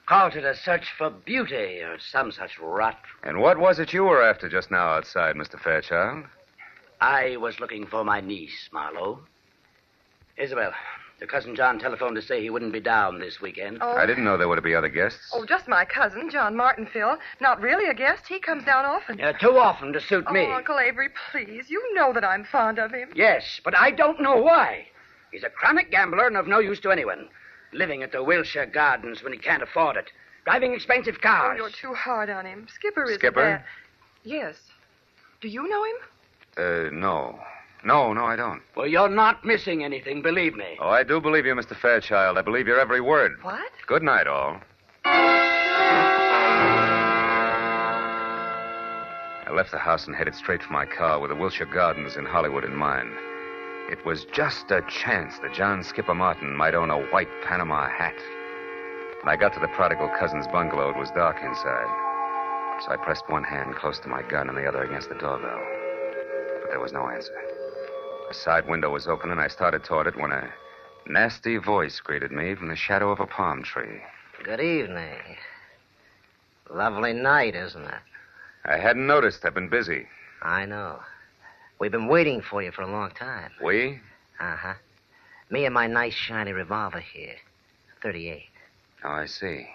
Called it a search for beauty or some such rot. And what was it you were after just now outside, Mr. Fairchild? I was looking for my niece, Marlowe. Isabel, your cousin John telephoned to say he wouldn't be down this weekend. Oh. I didn't know there were to be other guests. Oh, just my cousin, John Martin, Phil. Not really a guest. He comes down often. Too often to suit me. Oh, Uncle Avery, please. You know that I'm fond of him. Yes, but I don't know why. He's a chronic gambler and of no use to anyone. Living at the Wilshire Gardens when he can't afford it. Driving expensive cars. Oh, you're too hard on him. Skipper is Skipper? bad. Yes. Do you know him? No. No, I don't. Well, you're not missing anything, believe me. Oh, I do believe you, Mr. Fairchild. I believe your every word. What? Good night, all. I left the house and headed straight for my car with the Wilshire Gardens in Hollywood in mind. It was just a chance that John Skipper Martin might own a white Panama hat. When I got to the prodigal cousin's bungalow, it was dark inside. So I pressed one hand close to my gun and the other against the doorbell. But there was no answer. The side window was open, and I started toward it when a nasty voice greeted me from the shadow of a palm tree. Good evening. Lovely night, isn't it? I hadn't noticed. I've been busy. I know. We've been waiting for you for a long time. We? Uh-huh. Me and my nice shiny revolver here. 38. Oh, I see.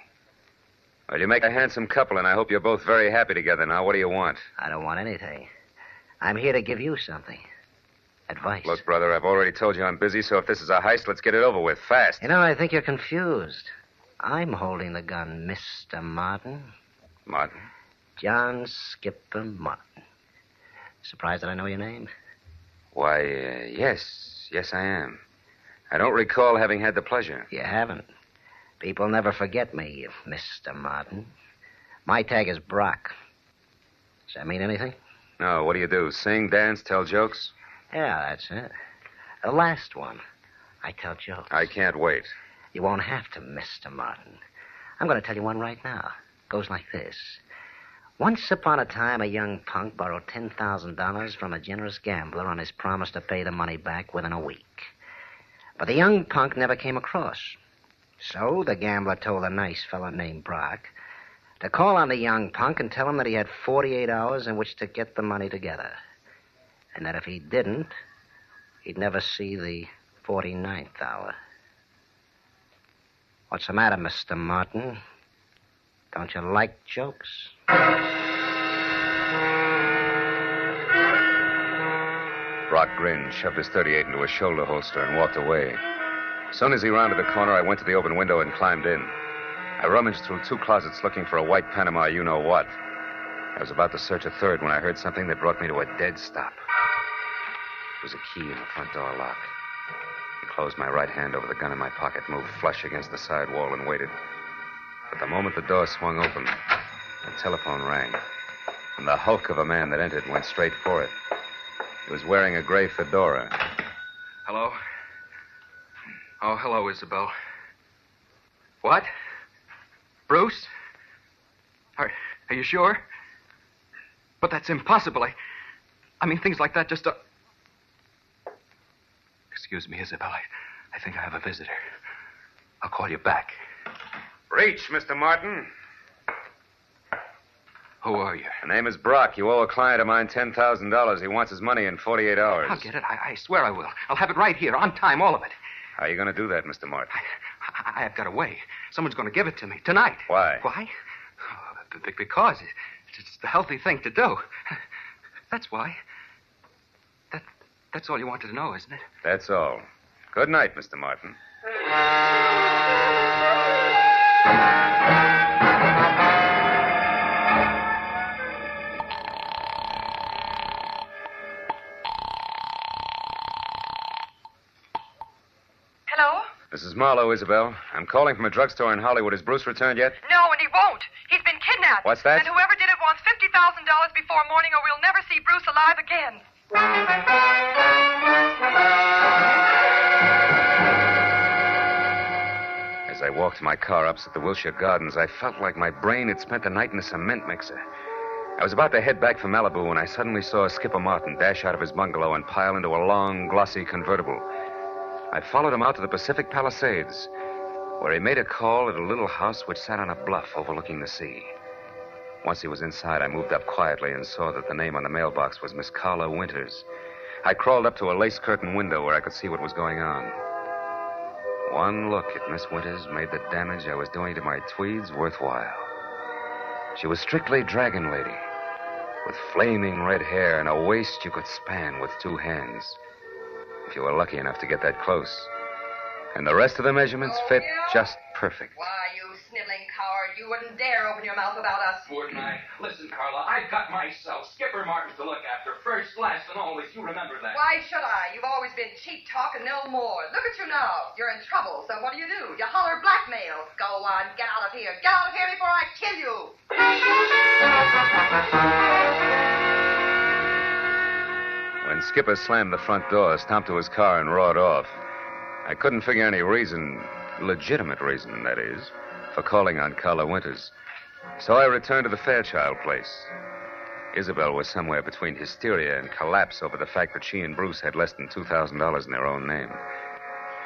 Well, you make a handsome couple, and I hope you're both very happy together now. What do you want? I don't want anything. I'm here to give you something. Advice. Look, brother, I've already told you I'm busy, so if this is a heist, let's get it over with, fast. You know, I think you're confused. I'm holding the gun, Mr. Martin. Martin? John Skipper Martin. Surprised that I know your name? Why, yes. Yes, I am. I don't recall having had the pleasure. You haven't. People never forget me, Mr. Martin. My tag is Brock. Does that mean anything? No, what do you do? Sing, dance, tell jokes? Yeah, that's it. The last one. I tell jokes. I can't wait. You won't have to, Mr. Martin. I'm going to tell you one right now. Goes like this. Once upon a time, a young punk borrowed $10,000 from a generous gambler on his promise to pay the money back within a week. But the young punk never came across. So the gambler told a nice fellow named Brock to call on the young punk and tell him that he had 48 hours in which to get the money together. And that if he didn't, he'd never see the 49th hour. What's the matter, Mr. Martin? Don't you like jokes? Brock grinned, shoved his 38 into a shoulder holster, and walked away. As soon as he rounded the corner, I went to the open window and climbed in. I rummaged through 2 closets looking for a white Panama you-know-what. I was about to search a third when I heard something that brought me to a dead stop. It was a key in the front door lock. I closed my right hand over the gun in my pocket, moved flush against the side wall, and waited. But the moment the door swung open, the telephone rang. And the hulk of a man that entered went straight for it. He was wearing a gray fedora. Hello? Oh, hello, Isabel. What? Bruce? Are you sure? But that's impossible. I mean, things like that just don't... Excuse me, Isabel. I think I have a visitor. I'll call you back. Reach, Mr. Martin. Who are you? The name is Brock. You owe a client of mine $10,000. He wants his money in 48 hours. I'll get it. I swear I will. I'll have it right here, on time, all of it. How are you going to do that, Mr. Martin? I've got a way. Someone's going to give it to me tonight. Why? Why? Because it's the healthy thing to do. That's why. That's all you wanted to know, isn't it? That's all. Good night, Mr. Martin. Hello? This is Marlowe, Isabel. I'm calling from a drugstore in Hollywood. Has Bruce returned yet? No, and he won't. He's that. What's that? And whoever did it wants $50,000 before morning, or we'll never see Bruce alive again. As I walked to my car opposite the Wilshire Gardens, I felt like my brain had spent the night in a cement mixer. I was about to head back for Malibu when I suddenly saw Skipper Martin dash out of his bungalow and pile into a long, glossy convertible. I followed him out to the Pacific Palisades, where he made a call at a little house which sat on a bluff overlooking the sea. Once he was inside, I moved up quietly and saw that the name on the mailbox was Miss Carla Winters. I crawled up to a lace-curtain window where I could see what was going on. One look at Miss Winters made the damage I was doing to my tweeds worthwhile. She was strictly Dragon Lady, with flaming red hair and a waist you could span with two hands, if you were lucky enough to get that close. And the rest of the measurements fit just perfect. Why, you sniveling coward, you wouldn't dare open your mouth about us. Wouldn't I? Listen, Carla, I've got myself Skipper Martin to look after. First, last, and always. You remember that. Why should I? You've always been cheap talk and no more. Look at you now. You're in trouble, so what do? You holler blackmail. Go on, get out of here. Get out of here before I kill you. When Skipper slammed the front door, stomped to his car, and roared off, I couldn't figure any reason, legitimate reason, that is, for calling on Carla Winters. So I returned to the Fairchild place. Isabel was somewhere between hysteria and collapse over the fact that she and Bruce had less than $2,000 in their own name.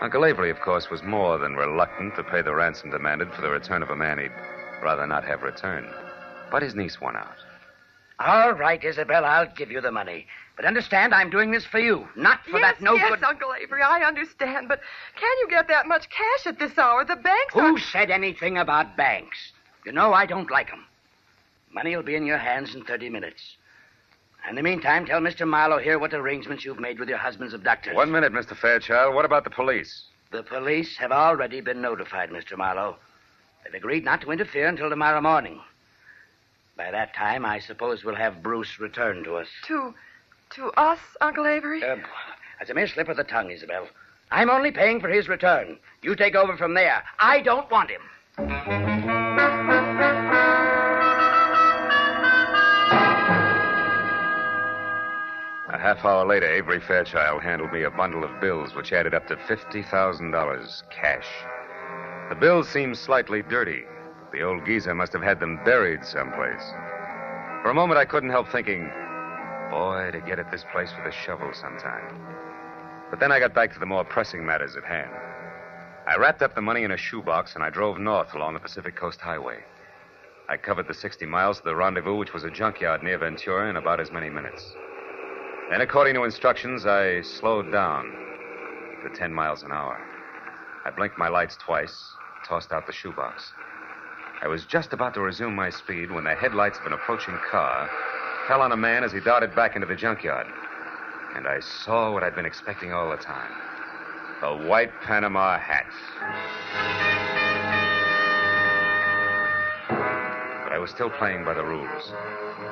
Uncle Avery, of course, was more than reluctant to pay the ransom demanded for the return of a man he'd rather not have returned. But his niece won out. All right, Isabel, I'll give you the money. But understand, I'm doing this for you, not for that no yes, good... Uncle Avery, I understand, but can you get that much cash at this hour? The banks are... Who said anything about banks? You know I don't like them. Money will be in your hands in 30 minutes. In the meantime, tell Mr. Marlowe here what arrangements you've made with your husband's abductors. 1 minute, Mr. Fairchild. What about the police? The police have already been notified, Mr. Marlowe. They've agreed not to interfere until tomorrow morning. By that time, I suppose we'll have Bruce return to us. To us, Uncle Avery? That's a mere slip of the tongue, Isabel. I'm only paying for his return. You take over from there. I don't want him. A half hour later, Avery Fairchild handed me a bundle of bills which added up to $50,000 cash. The bills seemed slightly dirty. The old geezer must have had them buried someplace. For a moment, I couldn't help thinking, boy, to get at this place with a shovel sometime. But then I got back to the more pressing matters at hand. I wrapped up the money in a shoebox and I drove north along the Pacific Coast Highway. I covered the 60 miles to the rendezvous, which was a junkyard near Ventura, in about as many minutes. Then, according to instructions, I slowed down to 10 miles an hour. I blinked my lights twice, tossed out the shoebox. I was just about to resume my speed when the headlights of an approaching car fell on a man as he darted back into the junkyard. And I saw what I'd been expecting all the time. The white Panama hat. But I was still playing by the rules.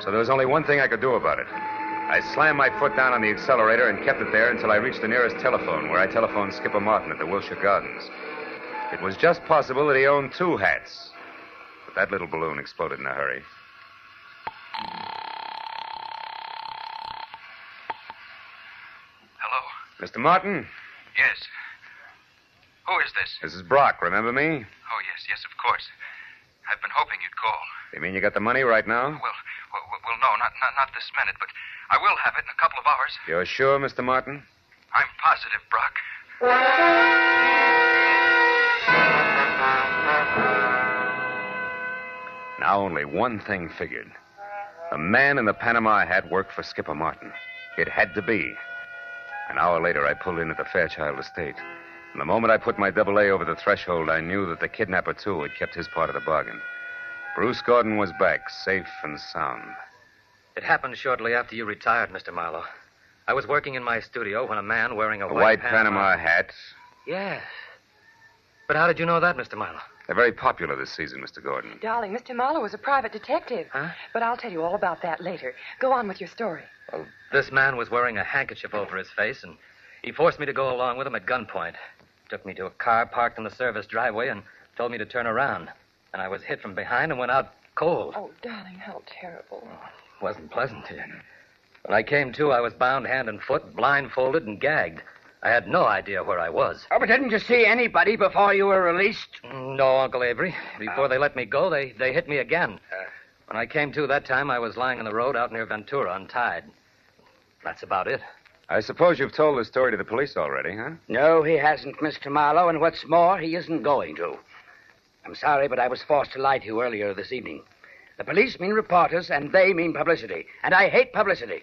So there was only one thing I could do about it. I slammed my foot down on the accelerator and kept it there until I reached the nearest telephone, where I telephoned Skipper Martin at the Wilshire Gardens. It was just possible that he owned two hats. But that little balloon exploded in a hurry. Hello? Mr. Martin? Yes. Who is this? This is Brock, remember me? Oh, yes, of course. I've been hoping you'd call. You mean you got the money right now? Well, no, not this minute, but I will have it in a couple of hours. You're sure, Mr. Martin? I'm positive, Brock. Now only one thing figured. The man in the Panama hat worked for Skipper Martin. It had to be. An hour later, I pulled in at the Fairchild estate. And the moment I put my AA over the threshold, I knew that the kidnapper, too, had kept his part of the bargain. Bruce Gordon was back, safe and sound. It happened shortly after you retired, Mr. Marlowe. I was working in my studio when a man wearing a white Panama hat. Yes. But how did you know that, Mr. Marlowe? They're very popular this season, Mr. Gordon. Darling, Mr. Marlowe was a private detective. Huh? But I'll tell you all about that later. Go on with your story. Well, this man was wearing a handkerchief over his face, and he forced me to go along with him at gunpoint. Took me to a car parked in the service driveway and told me to turn around. And I was hit from behind and went out cold. Oh, darling, how terrible. Wasn't pleasant here. When I came to, I was bound hand and foot, blindfolded, and gagged. I had no idea where I was. Oh, but didn't you see anybody before you were released? No, Uncle Avery. Before they let me go, they hit me again. When I came to that time, I was lying on the road out near Ventura, untied. That's about it. I suppose you've told the story to the police already, huh? No, he hasn't, Mr. Marlowe, and what's more, he isn't going to. I'm sorry, but I was forced to lie to you earlier this evening. The police mean reporters, and they mean publicity. And I hate publicity.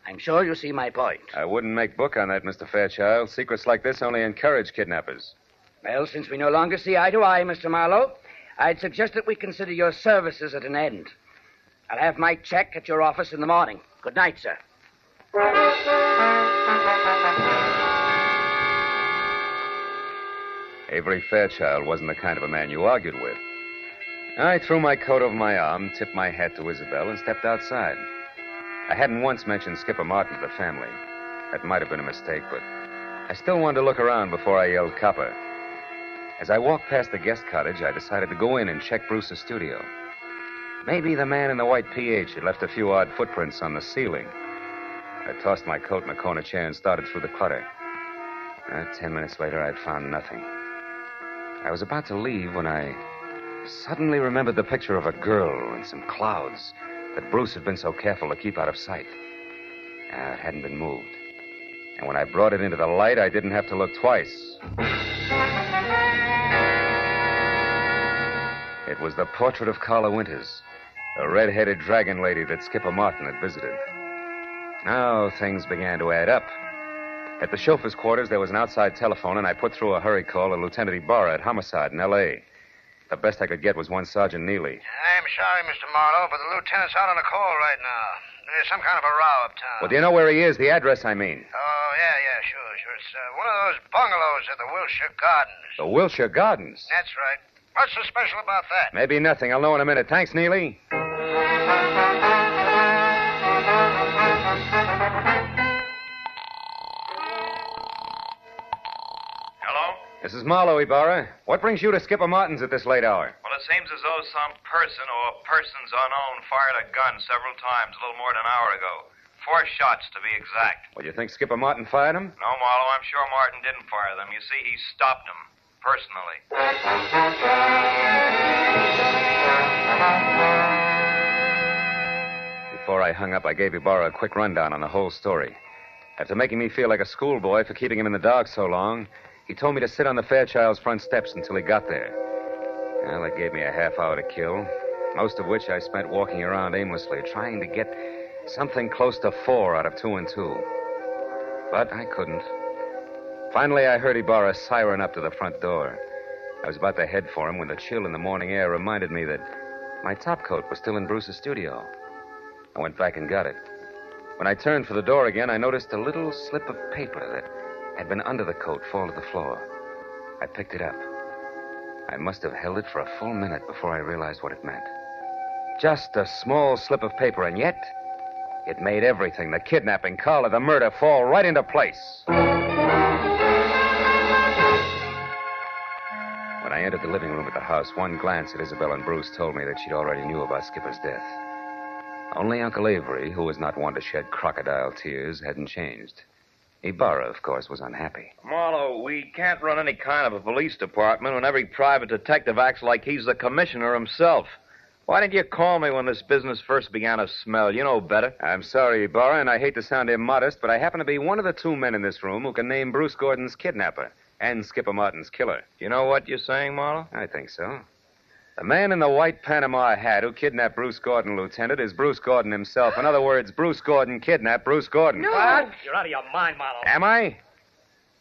I'm sure you see my point. I wouldn't make book on that, Mr. Fairchild. Secrets like this only encourage kidnappers. Well, since we no longer see eye to eye, Mr. Marlowe, I'd suggest that we consider your services at an end. I'll have my check at your office in the morning. Good night, sir. Avery Fairchild wasn't the kind of a man you argued with. I threw my coat over my arm, tipped my hat to Isabel, and stepped outside. I hadn't once mentioned Skipper Martin to the family. That might have been a mistake, but I still wanted to look around before I yelled copper. As I walked past the guest cottage, I decided to go in and check Bruce's studio. Maybe the man in the white PH had left a few odd footprints on the ceiling. I tossed my coat in a corner chair and started through the clutter. 10 minutes later, I'd found nothing. I was about to leave when I suddenly remembered the picture of a girl and some clouds that Bruce had been so careful to keep out of sight. It hadn't been moved. And when I brought it into the light, I didn't have to look twice. It was the portrait of Carla Winters, the red-headed dragon lady that Skipper Martin had visited. Now things began to add up. At the chauffeur's quarters, there was an outside telephone, and I put through a hurry call to Lieutenant Ibarra at Homicide in L.A. The best I could get was one Sergeant Neely. I'm sorry, Mr. Marlowe, but the lieutenant's out on a call right now. There's some kind of a row uptown. Well, do you know where he is? The address, I mean. Oh, yeah, sure. It's one of those bungalows at the Wilshire Gardens. The Wilshire Gardens? That's right. What's so special about that? Maybe nothing. I'll know in a minute. Thanks, Neely. This is Marlowe, Ibarra. What brings you to Skipper Martin's at this late hour? Well, it seems as though some person or persons unknown fired a gun several times a little more than an hour ago. 4 shots, to be exact. Well, you think Skipper Martin fired them? No, Marlowe, I'm sure Martin didn't fire them. You see, he stopped them, personally. Before I hung up, I gave Ibarra a quick rundown on the whole story. After making me feel like a schoolboy for keeping him in the dark so long, he told me to sit on the Fairchild's front steps until he got there. Well, it gave me a half hour to kill, most of which I spent walking around aimlessly, trying to get something close to 4 out of 2 and 2. But I couldn't. Finally, I heard Ibarra siren up to the front door. I was about to head for him when the chill in the morning air reminded me that my topcoat was still in Bruce's studio. I went back and got it. When I turned for the door again, I noticed a little slip of paper that had been under the coat fall to the floor. I picked it up. I must have held it for a full minute before I realized what it meant. Just a small slip of paper, and yet it made everything, the kidnapping, Carla, the murder, fall right into place. When I entered the living room at the house, one glance at Isabel and Bruce told me that she'd already knew about Skipper's death. Only Uncle Avery, who was not one to shed crocodile tears, hadn't changed. Ibarra, of course, was unhappy. Marlowe, we can't run any kind of a police department when every private detective acts like he's the commissioner himself. Why didn't you call me when this business first began to smell? You know better. I'm sorry, Ibarra, and I hate to sound immodest, but I happen to be one of the 2 men in this room who can name Bruce Gordon's kidnapper and Skipper Martin's killer. Do you know what you're saying, Marlowe? I think so. The man in the white Panama hat who kidnapped Bruce Gordon, Lieutenant, is Bruce Gordon himself. In other words, Bruce Gordon kidnapped Bruce Gordon. No! What? You're out of your mind, Marlowe. Am I?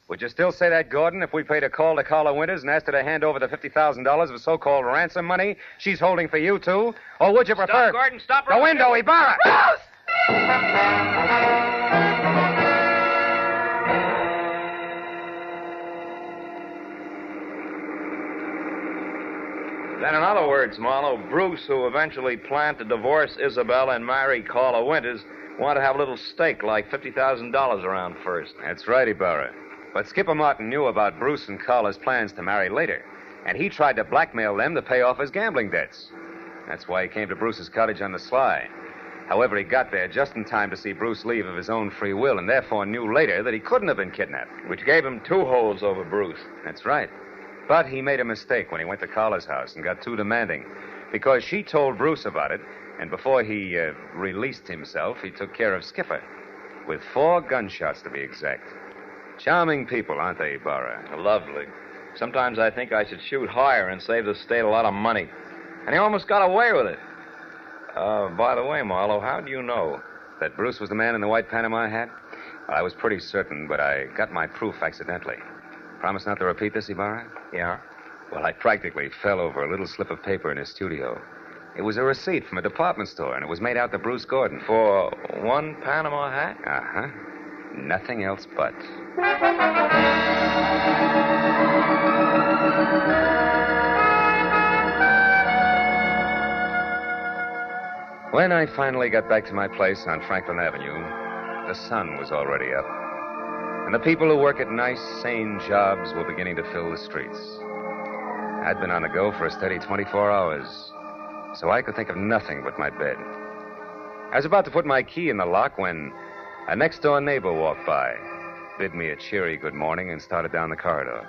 Would you still say that, Gordon, if we paid a call to Carla Winters and asked her to hand over the $50,000 of so-called ransom money she's holding for you two? Or would you prefer... Stop, Gordon, stop the window, Ibarra! Then, in other words, Marlowe, Bruce, who eventually planned to divorce Isabel and marry Carla Winters, wanted to have a little stake, like $50,000 around first. That's right, Ibarra. But Skipper Martin knew about Bruce and Carla's plans to marry later, and he tried to blackmail them to pay off his gambling debts. That's why he came to Bruce's cottage on the sly. However, he got there just in time to see Bruce leave of his own free will, and therefore knew later that he couldn't have been kidnapped. Which gave him 2 holds over Bruce. That's right. But he made a mistake when he went to Carla's house and got too demanding, because she told Bruce about it, and before he released himself, he took care of Skipper, with 4 gunshots to be exact. Charming people, aren't they, Ibarra? Lovely. Sometimes I think I should shoot higher and save the state a lot of money. And he almost got away with it. By the way, Marlowe, how do you know? That Bruce was the man in the white Panama hat? Well, I was pretty certain, but I got my proof accidentally. Promise not to repeat this, Ibarra? Yeah? Well, I practically fell over a little slip of paper in his studio. It was a receipt from a department store, and it was made out to Bruce Gordon. For 1 Panama hat? Uh-huh. Nothing else but. When I finally got back to my place on Franklin Avenue, the sun was already up. And the people who work at nice, sane jobs were beginning to fill the streets. I'd been on the go for a steady 24 hours, so I could think of nothing but my bed. I was about to put my key in the lock when a next-door neighbor walked by, bid me a cheery good morning, and started down the corridor.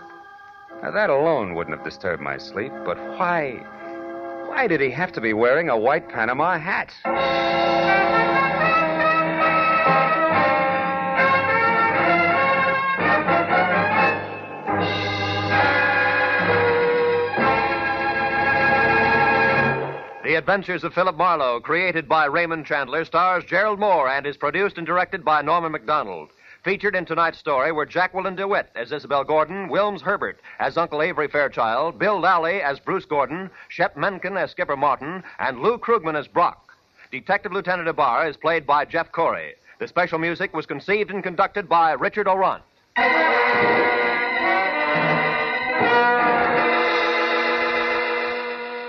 Now, that alone wouldn't have disturbed my sleep, but why did he have to be wearing a white Panama hat? The Adventures of Philip Marlowe, created by Raymond Chandler, stars Gerald Moore and is produced and directed by Norman MacDonald. Featured in tonight's story were Jacqueline DeWitt as Isabel Gordon, Wilms Herbert as Uncle Avery Fairchild, Bill Lally as Bruce Gordon, Shep Menken as Skipper Martin, and Lou Krugman as Brock. Detective Lieutenant Ibarra is played by Jeff Corey. The special music was conceived and conducted by Richard O'Runt.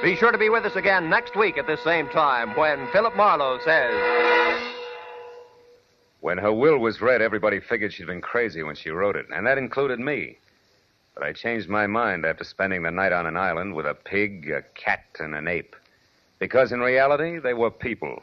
Be sure to be with us again next week at this same time when Philip Marlowe says... When her will was read, everybody figured she'd been crazy when she wrote it, and that included me. But I changed my mind after spending the night on an island with a pig, a cat, and an ape. Because in reality, they were people.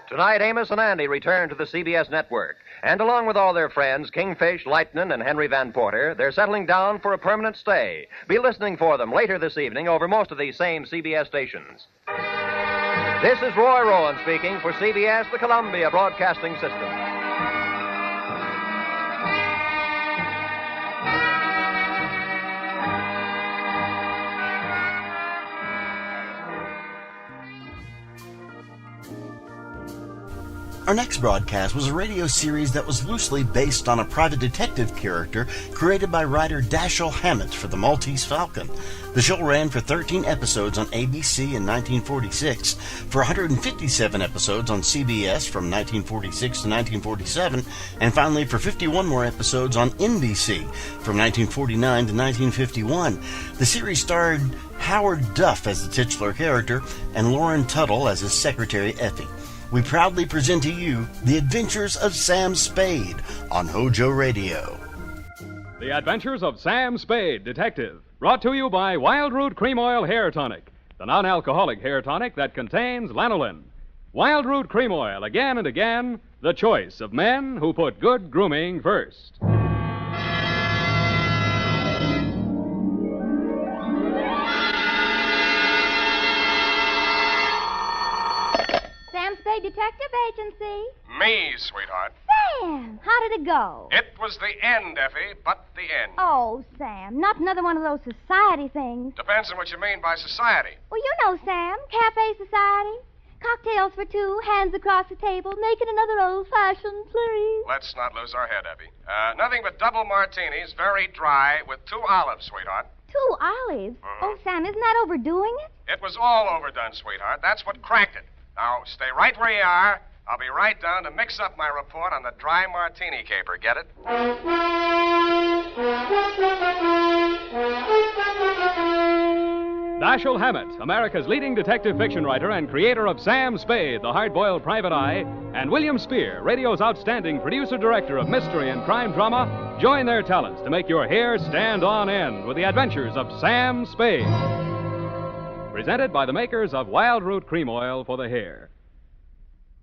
Tonight, Amos and Andy return to the CBS network. And along with all their friends, Kingfish, Lightnin, and Henry Van Porter, they're settling down for a permanent stay. Be listening for them later this evening over most of these same CBS stations. This is Roy Rowan speaking for CBS, the Columbia Broadcasting System. Our next broadcast was a radio series that was loosely based on a private detective character created by writer Dashiell Hammett for the Maltese Falcon. The show ran for 13 episodes on ABC in 1946, for 157 episodes on CBS from 1946 to 1947, and finally for 51 more episodes on NBC from 1949 to 1951. The series starred Howard Duff as the titular character and Lauren Tuttle as his secretary, Effie. We proudly present to you The Adventures of Sam Spade on HOJO Radio. The Adventures of Sam Spade, Detective, brought to you by Wild Root Cream Oil Hair Tonic, the non-alcoholic hair tonic that contains lanolin. Wild Root Cream Oil, again and again, the choice of men who put good grooming first. Sam Spade Detective Agency. Me, sweetheart. Sam, how did it go? It was the end, Effie, but the end. Oh, Sam, not another one of those society things. Depends on what you mean by society. Well, you know, Sam, cafe society. Cocktails for two, hands across the table, making another old-fashioned, please. Let's not lose our head, Effie. Nothing but double martinis, very dry, with 2 olives, sweetheart. 2 olives? Oh, Sam, isn't that overdoing it? It was all overdone, sweetheart. That's what cracked it. Now, stay right where you are. I'll be right down to mix up my report on the dry martini caper. Get it? Dashiell Hammett, America's leading detective fiction writer and creator of Sam Spade, the hard-boiled private eye, and William Spear, radio's outstanding producer-director of mystery and crime drama, join their talents to make your hair stand on end with the adventures of Sam Spade. Presented by the makers of Wild Root Cream Oil for the hair.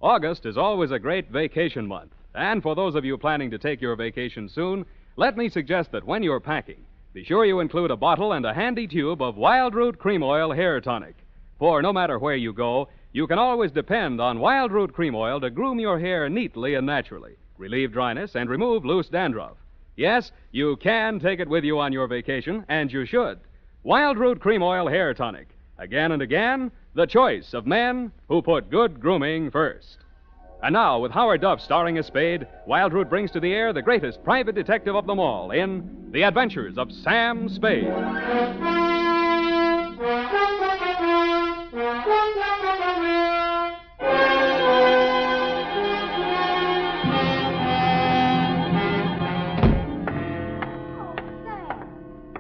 August is always a great vacation month, and for those of you planning to take your vacation soon, let me suggest that when you're packing, be sure you include a bottle and a handy tube of Wild Root Cream Oil Hair Tonic. For no matter where you go, you can always depend on Wild Root Cream Oil to groom your hair neatly and naturally, relieve dryness, and remove loose dandruff. Yes, you can take it with you on your vacation, and you should. Wild Root Cream Oil Hair Tonic. Again and again, the choice of men who put good grooming first. And now, with Howard Duff starring as Spade, Wild Root brings to the air the greatest private detective of them all in The Adventures of Sam Spade. You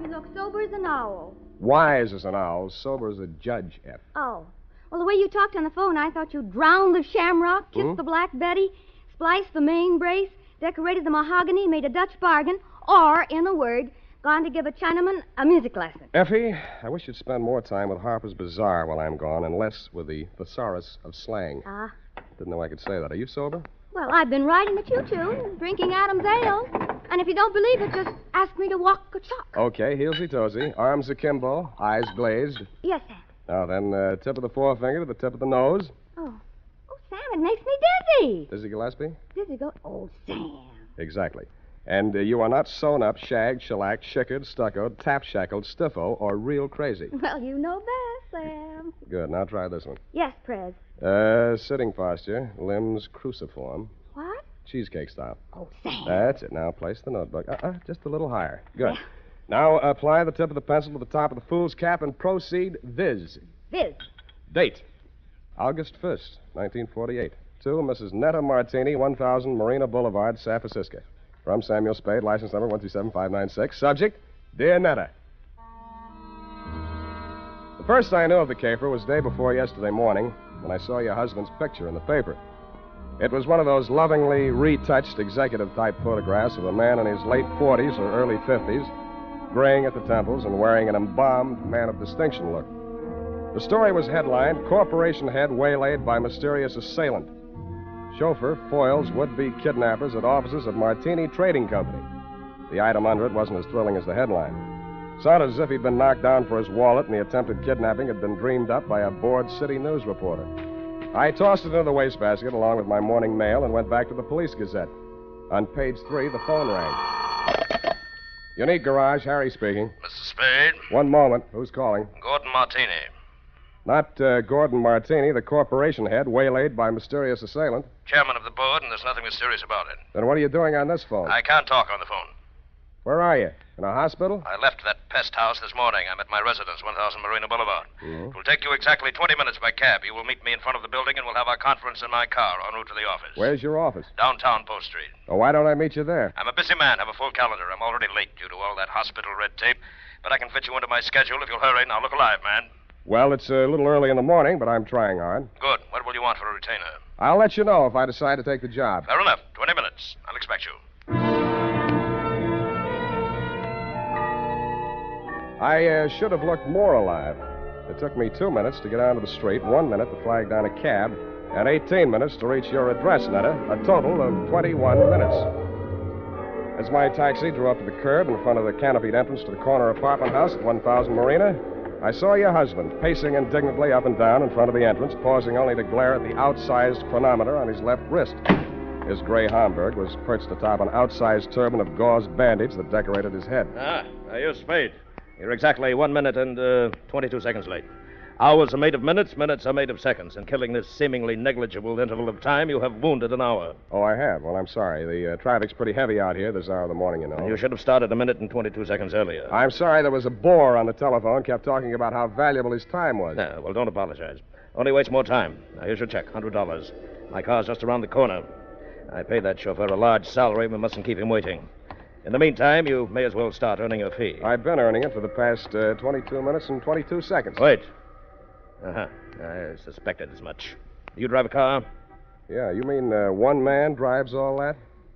look sober as an owl. Wise as an owl, sober as a judge, F. Oh. Well, the way you talked on the phone, I thought you'd drowned the shamrock, kissed the Black Betty, spliced the main brace, decorated the mahogany, made a Dutch bargain, or, in a word, gone to give a Chinaman a music lesson. Effie, I wish you'd spend more time with Harper's Bazaar while I'm gone and less with the thesaurus of slang. Ah. Didn't know I could say that. Are you sober? Well, I've been riding the choo-choo, drinking Adam's ale. And if you don't believe it, just ask me to walk a chalk. Okay, heelsy-toesy, arms akimbo, eyes glazed. Yes, Sam. Now then, tip of the forefinger to the tip of the nose. Oh, Sam, it makes me dizzy. Dizzy Gillespie? Dizzy go... Oh, Sam. Exactly. And you are not sewn up, shagged, shellacked, shickered, stuccoed, tap-shackled, stiffo, or real crazy. Well, you know best, Sam. Good. Now try this one. Yes, Prez. Sitting posture, limbs cruciform. What? Cheesecake style. Oh, Sam. That's it. Now place the notebook. Just a little higher. Good. Yeah. Now apply the tip of the pencil to the top of the fool's cap and proceed viz. Viz. Date. August 1st, 1948. To Mrs. Netta Martini, 1000 Marina Boulevard, San Francisco. From Samuel Spade, license number 127596. Subject, Dear Netta. The first I knew of the caper was day before yesterday morning when I saw your husband's picture in the paper. It was one of those lovingly retouched executive-type photographs of a man in his late 40s or early 50s, graying at the temples and wearing an embalmed man of distinction look. The story was headlined, Corporation Head Waylaid by Mysterious Assailant. Chauffeur foils would-be kidnappers at offices of Martini Trading Company. The item under it wasn't as thrilling as the headline. Sounded as if he'd been knocked down for his wallet and the attempted kidnapping had been dreamed up by a bored city news reporter. I tossed it into the wastebasket along with my morning mail and went back to the Police Gazette. On page 3, the phone rang. Unique Garage, Harry speaking. Mr. Spade? One moment. Who's calling? Gordon Martini. Not Gordon Martini, the corporation head, waylaid by mysterious assailant. Chairman of the board, and there's nothing mysterious about it. Then what are you doing on this phone? I can't talk on the phone. Where are you? In a hospital? I left that pest house this morning. I'm at my residence, 1000 Marina Boulevard. Mm-hmm. It will take you exactly 20 minutes by cab. You will meet me in front of the building, and we'll have our conference in my car en route to the office. Where's your office? Downtown Post Street. Oh, why don't I meet you there? I'm a busy man. Have a full calendar. I'm already late due to all that hospital red tape. But I can fit you into my schedule if you'll hurry. Now, look alive, man. Well, it's a little early in the morning, but I'm trying hard. Good. What will you want for a retainer? I'll let you know if I decide to take the job. Fair enough. 20 minutes. I'll expect you. I should have looked more alive. It took me 2 minutes to get onto the street, 1 minute to flag down a cab, and 18 minutes to reach your address, Netta. A total of 21 minutes. As my taxi drew up to the curb in front of the canopied entrance to the corner apartment house at 1000 Marina, I saw your husband pacing indignantly up and down in front of the entrance, pausing only to glare at the outsized chronometer on his left wrist. His gray Homburg was perched atop an outsized turban of gauze bandage that decorated his head. You're Spade. You're exactly 1 minute and 22 seconds late. Hours are made of minutes, minutes are made of seconds. And killing this seemingly negligible interval of time, you have wounded an hour. Oh, I have? Well, I'm sorry. The traffic's pretty heavy out here this hour of the morning, you know. You should have started 1 minute and 22 seconds earlier. I'm sorry there was a bore on the telephone, kept talking about how valuable his time was. No, well, don't apologize. Only waste more time. Now, here's your check, $100. My car's just around the corner. I paid that chauffeur a large salary, but mustn't keep him waiting. In the meantime, you may as well start earning your fee. I've been earning it for the past 22 minutes and 22 seconds. Wait. Uh-huh. I suspected as much. Do you drive a car? Yeah, you mean one man drives all that?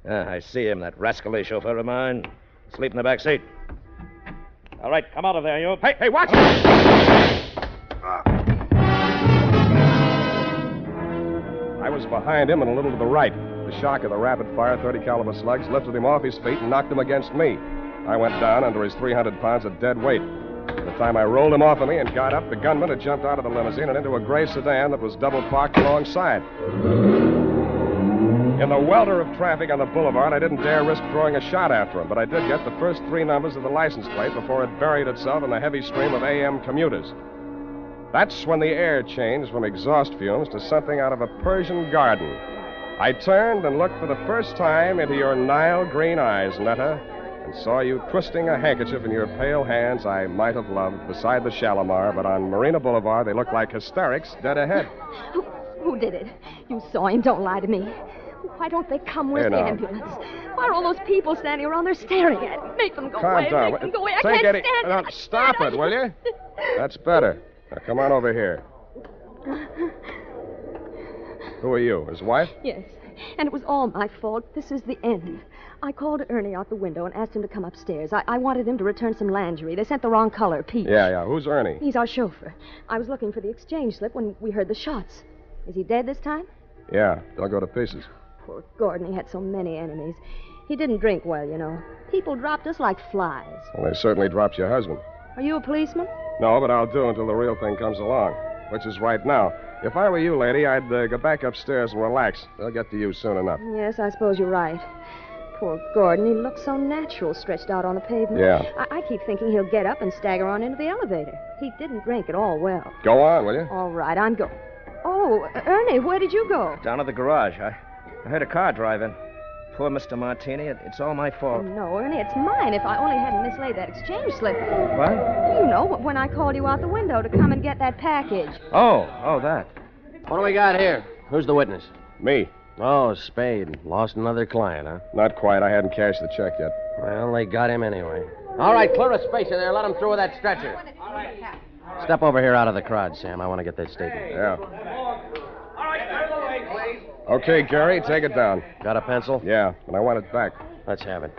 I see him, that rascally chauffeur of mine. Asleep in the back seat. All right, come out of there, you. Hey, watch it! I was behind him and a little to the right. The shock of the rapid-fire 30-caliber slugs lifted him off his feet and knocked him against me. I went down under his 300 pounds of dead weight. By the time I rolled him off of me and got up, the gunman had jumped out of the limousine and into a gray sedan that was double parked alongside. In the welter of traffic on the boulevard, I didn't dare risk throwing a shot after him, but I did get the first 3 numbers of the license plate before it buried itself in the heavy stream of AM commuters. That's when the air changed from exhaust fumes to something out of a Persian garden. I turned and looked for the first time into your Nile green eyes, Netta, and saw you twisting a handkerchief in your pale hands I might have loved beside the Shalimar, but on Marina Boulevard they looked like hysterics dead ahead. Who did it? You saw him. Don't lie to me. Why don't they come? Where's the ambulance? Why are all those people standing around there staring at me? Make them go away. Calm down. Make them go away. I Take can't it. stand it. Stop it, will you? That's better. Now, come on over here. Who are you, his wife? Yes, and it was all my fault. This is the end. I called Ernie out the window and asked him to come upstairs. I wanted him to return some lingerie. They sent the wrong color, peach. Yeah. Who's Ernie? He's our chauffeur. I was looking for the exchange slip when we heard the shots. Is he dead this time? Yeah, they'll go to pieces. Poor Gordon, he had so many enemies. He didn't drink well, you know. People dropped us like flies. Well, they certainly dropped your husband. Are you a policeman? No, but I'll do until the real thing comes along, which is right now. If I were you, lady, I'd go back upstairs and relax. They'll get to you soon enough. Yes, I suppose you're right. Poor Gordon, he looks so natural stretched out on the pavement. Yeah. I keep thinking he'll get up and stagger on into the elevator. He didn't drink at all well. Go on, will you? All right, I'm going. Oh, Ernie, where did you go? Down to the garage. I heard a car drive in. Poor Mr. Martini. It's all my fault. No, Ernie, it's mine if I only hadn't mislaid that exchange slip. What? You know, when I called you out the window to come and get that package. Oh, that. What do we got here? Who's the witness? Me. Oh, Spade. Lost another client, huh? Not quite. I hadn't cashed the check yet. Well, they got him anyway. All right, clear a space in there. Let him through with that stretcher. Step over here out of the crowd, Sam. I want to get that statement. Yeah. Okay, Gary, take it down. Got a pencil? Yeah, and I want it back. Let's have it.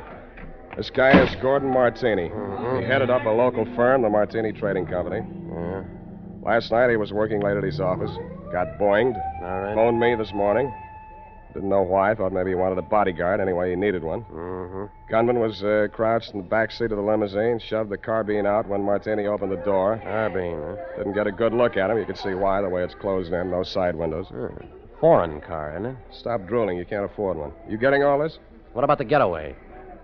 This guy is Gordon Martini. Mm-hmm. He headed up a local firm, the Martini Trading Company. Yeah. Last night he was working late at his office. Got boinged. All right. Phoned me this morning. Didn't know why. Thought maybe he wanted a bodyguard. Anyway, he needed one. Mm-hmm. Gunman was crouched in the back seat of the limousine, shoved the carbine out when Martini opened the door. Carbine, huh? Didn't get a good look at him. You could see why, the way it's closed in. No side windows. Foreign car, isn't it? Stop drooling. You can't afford one. You getting all this? What about the getaway?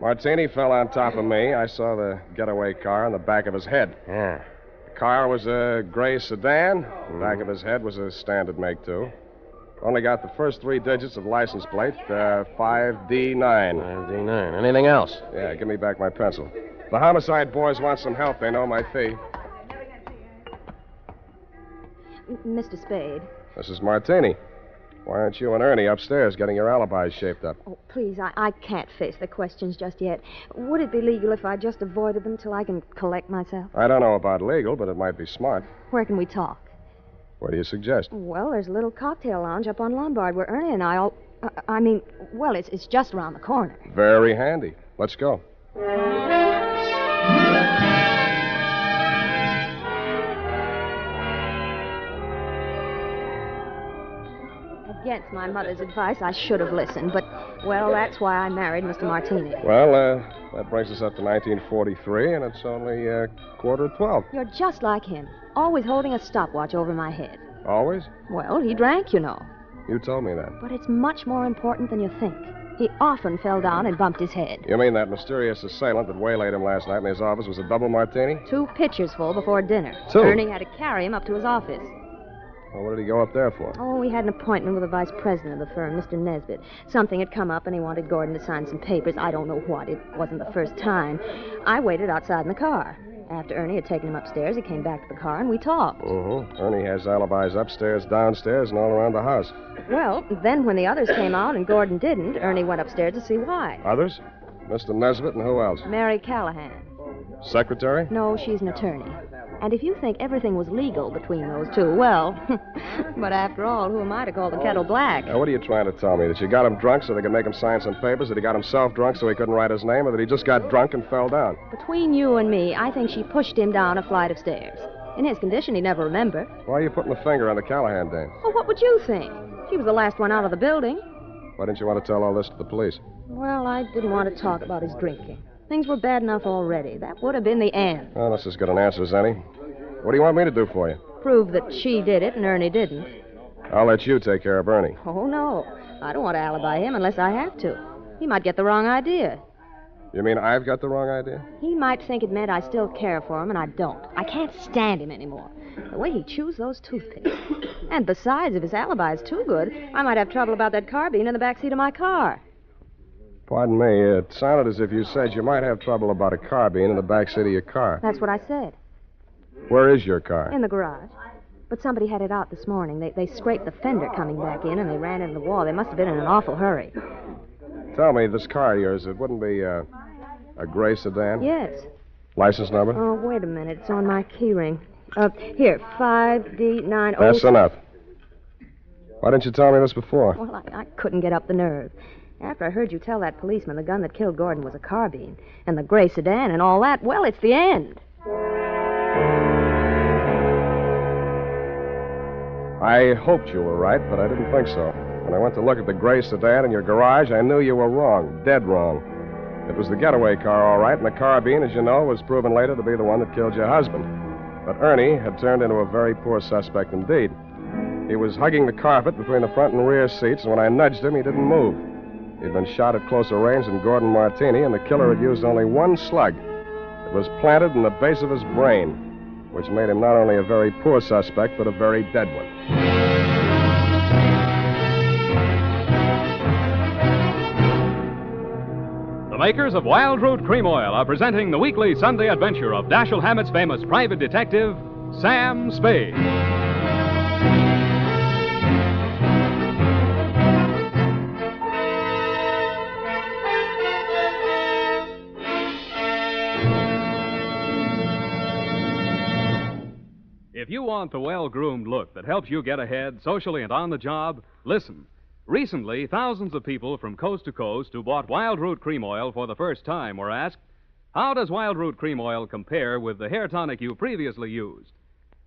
Martini fell on top of me. I saw the getaway car on the back of his head. Yeah. The car was a gray sedan. The back of his head was a standard make, too. Only got the first 3 digits of license plate, 5D9. 5D9. Anything else? Yeah, give me back my pencil. The homicide boys want some help. They know my fee. Mr. Spade. This is Martini. Why aren't you and Ernie upstairs getting your alibis shaped up? Oh, please, I can't face the questions just yet. Would it be legal if I just avoided them till I can collect myself? I don't know about legal, but it might be smart. Where can we talk? What do you suggest? Well, there's a little cocktail lounge up on Lombard where Ernie and I all... it's just around the corner. Very handy. Let's go. Against my mother's advice, I should have listened, but, well, that's why I married Mr. Martini. Well, that brings us up to 1943, and it's only 11:45. You're just like him, always holding a stopwatch over my head. Always? Well, he drank, you know. You told me that. But it's much more important than you think. He often fell down and bumped his head. You mean that mysterious assailant that waylaid him last night in his office was a double martini? 2 pitchers full before dinner. 2? Ernie had to carry him up to his office. Well, what did he go up there for? Oh, we had an appointment with the vice president of the firm, Mr. Nesbitt. Something had come up, and he wanted Gordon to sign some papers. I don't know what. It wasn't the first time. I waited outside in the car. After Ernie had taken him upstairs, he came back to the car, and we talked. Mm-hmm. Ernie has alibis upstairs, downstairs, and all around the house. Well, then when the others came out and Gordon didn't, Ernie went upstairs to see why. Others? Mr. Nesbitt, and who else? Mary Callahan. Secretary? No, she's an attorney. And if you think everything was legal between those two, well, but after all, who am I to call the kettle black? Now, what are you trying to tell me? That you got him drunk so they could make him sign some papers? That he got himself drunk so he couldn't write his name? Or that he just got drunk and fell down? Between you and me, I think she pushed him down a flight of stairs. In his condition, he'd never remember. Why are you putting the finger on the Callahan dame? Well, what would you think? She was the last one out of the building. Why didn't you want to tell all this to the police? Well, I didn't want to talk about his drinking. Things were bad enough already. That would have been the end. Well, that's as good an answer as any. What do you want me to do for you? Prove that she did it and Ernie didn't. I'll let you take care of Ernie. Oh, no. I don't want to alibi him unless I have to. He might get the wrong idea. You mean I've got the wrong idea? He might think it meant I still care for him, and I don't. I can't stand him anymore. The way he chews those toothpicks. And besides, if his alibi is too good, I might have trouble about that carbine in the back seat of my car. Pardon me, it sounded as if you said you might have trouble about a carbine in the back seat of your car. That's what I said. Where is your car? In the garage. But somebody had it out this morning. They scraped the fender coming back in, and they ran into the wall. They must have been in an awful hurry. Tell me, this car of yours, it wouldn't be a gray sedan? Yes. License number? Oh, wait a minute. It's on my key ring. Here, 5D90... That's enough. Why didn't you tell me this before? Well, I couldn't get up the nerve. After I heard you tell that policeman the gun that killed Gordon was a carbine, and the gray sedan and all that, well, it's the end. I hoped you were right, but I didn't think so. When I went to look at the gray sedan in your garage, I knew you were wrong. Dead wrong. It was the getaway car, all right, and the carbine, as you know, was proven later to be the one that killed your husband. But Ernie had turned into a very poor suspect indeed. He was hugging the carpet between the front and rear seats, and when I nudged him, he didn't move. He'd been shot at closer range than Gordon Martini, and the killer had used only one slug. It was planted in the base of his brain, which made him not only a very poor suspect, but a very dead one. The makers of Wild Root Cream Oil are presenting the weekly Sunday adventure of Dashiell Hammett's famous private detective, Sam Spade. If you want the well-groomed look that helps you get ahead socially and on the job, listen. Recently, thousands of people from coast to coast who bought Wild Root Cream Oil for the first time were asked, how does Wild Root Cream Oil compare with the hair tonic you previously used?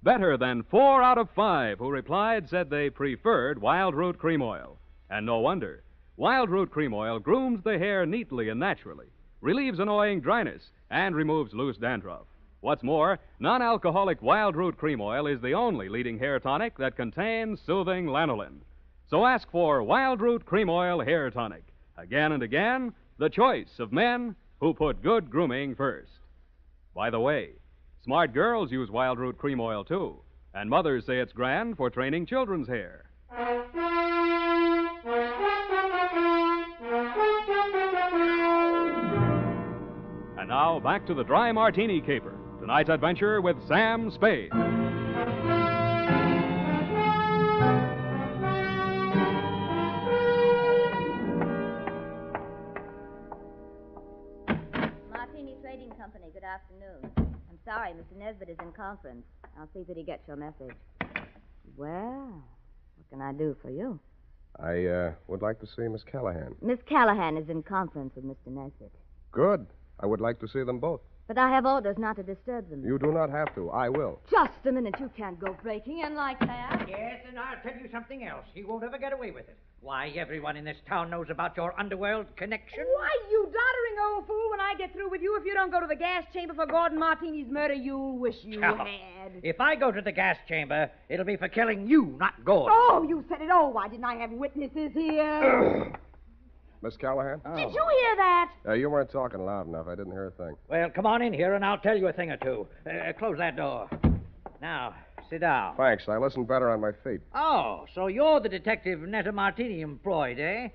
Better than 4 out of 5 who replied said they preferred Wild Root Cream Oil. And no wonder. Wild Root Cream Oil grooms the hair neatly and naturally, relieves annoying dryness, and removes loose dandruff. What's more, non-alcoholic Wild Root Cream Oil is the only leading hair tonic that contains soothing lanolin. So ask for Wild Root Cream Oil Hair Tonic. Again and again, the choice of men who put good grooming first. By the way, smart girls use Wild Root Cream Oil, too. And mothers say it's grand for training children's hair. And now, back to the Dry Martini Caper. Tonight's adventure with Sam Spade. Martini Trading Company, good afternoon. I'm sorry, Mr. Nesbitt is in conference. I'll see that he gets your message. Well, what can I do for you? I would like to see Miss Callahan. Miss Callahan is in conference with Mr. Nesbitt. Good. I would like to see them both. But I have orders not to disturb them. You do not have to. I will. Just a minute. You can't go breaking in like that. Yes, and I'll tell you something else. He won't ever get away with it. Why, everyone in this town knows about your underworld connection. Why, you doddering old fool, when I get through with you, if you don't go to the gas chamber for Gordon Martini's murder, you'll wish you Tell had. If I go to the gas chamber, it'll be for killing you, not Gordon. Oh, you said it. Oh, why didn't I have witnesses here? Miss Callahan? Did you hear that? You weren't talking loud enough. I didn't hear a thing. Well, come on in here, and I'll tell you a thing or two. Close that door. Now, sit down. Thanks. I listen better on my feet. Oh, so you're the detective Netta Martini employed, eh?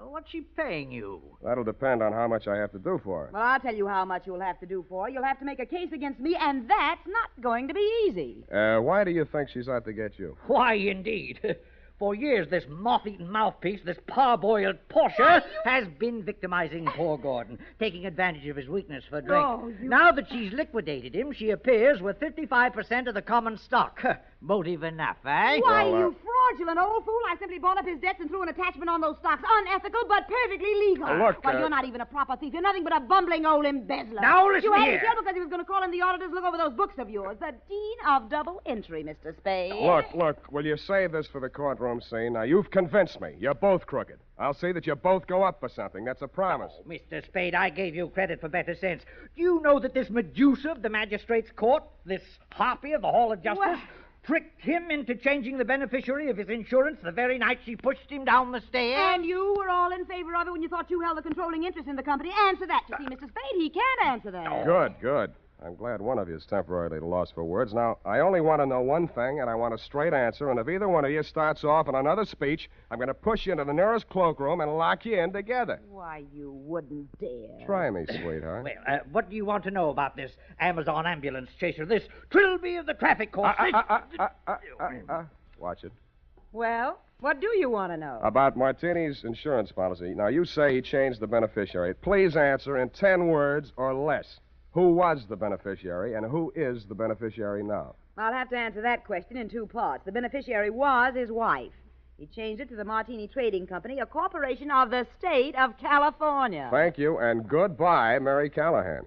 What's she paying you? That'll depend on how much I have to do for her. Well, I'll tell you how much you'll have to do for her. You'll have to make a case against me, and that's not going to be easy. Why do you think she's out to get you? Why, indeed. For years, this moth-eaten mouthpiece, this parboiled Portia, has been victimizing poor Gordon, taking advantage of his weakness for drink. Oh, Now that she's liquidated him, she appears with 55% of the common stock. Motive enough, eh? Why, you fraudulent old fool. I simply bought up his debts and threw an attachment on those stocks. Unethical, but perfectly legal. Look, Well, you're not even a proper thief. You're nothing but a bumbling old embezzler. Now, listen You had here. him killed because he was going to call in the auditors look over those books of yours. The Dean of Double Entry, Mr. Spade. Look, will you save this for the courtroom scene? Now, you've convinced me. You're both crooked. I'll see that you both go up for something. That's a promise. Oh, Mr. Spade, I gave you credit for better sense. Do you know that this Medusa of the magistrate's court, this harpy of the Hall of Justice, tricked him into changing the beneficiary of his insurance the very night she pushed him down the stairs? And you were all in favor of it when you thought you held the controlling interest in the company. Answer that. You see, Mr. Spade, he can't answer that. Good. I'm glad one of you is temporarily lost for words. Now, I only want to know one thing, and I want a straight answer. And if either one of you starts off on another speech, I'm going to push you into the nearest cloakroom and lock you in together. Why, you wouldn't dare. Try me, sweetheart. Well, what do you want to know about this Amazon ambulance chaser, this Trilby of the traffic course? Watch it. Well, what do you want to know? About Martini's insurance policy. Now, you say he changed the beneficiary. Please answer in 10 words or less. Who was the beneficiary, and who is the beneficiary now? I'll have to answer that question in two parts. The beneficiary was his wife. He changed it to the Martini Trading Company, a corporation of the state of California. Thank you, and goodbye, Mary Callahan.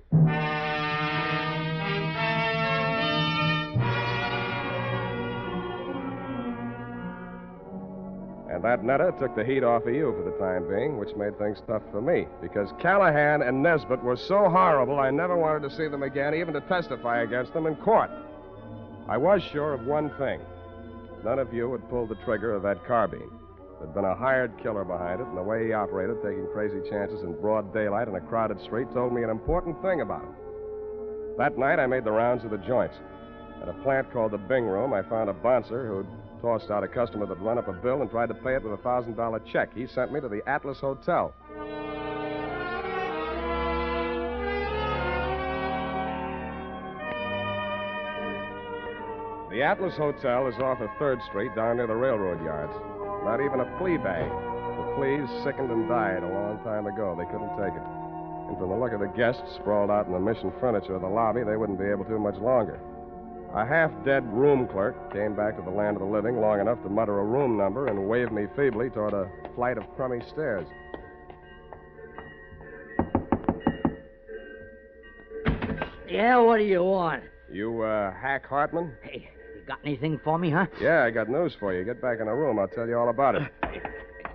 And that Netta took the heat off of you for the time being, which made things tough for me, because Callahan and Nesbitt were so horrible I never wanted to see them again, even to testify against them in court. I was sure of one thing. None of you had pulled the trigger of that carbine. There'd been a hired killer behind it, and the way he operated, taking crazy chances in broad daylight in a crowded street, told me an important thing about him. That night, I made the rounds of the joints. At a plant called the Bing Room, I found a bouncer who'd tossed out a customer that'd run up a bill and tried to pay it with a $1,000 check. He sent me to the Atlas Hotel. The Atlas Hotel is off of 3rd Street down near the railroad yards. Not even a flea bag. The fleas sickened and died a long time ago. They couldn't take it. And from the look of the guests sprawled out in the mission furniture of the lobby, they wouldn't be able to much longer. A half-dead room clerk came back to the land of the living long enough to mutter a room number and wave me feebly toward a flight of crummy stairs. Yeah, what do you want? You, Hack Hartman? Hey, you got anything for me, huh? Yeah, I got news for you. Get back in the room. I'll tell you all about it.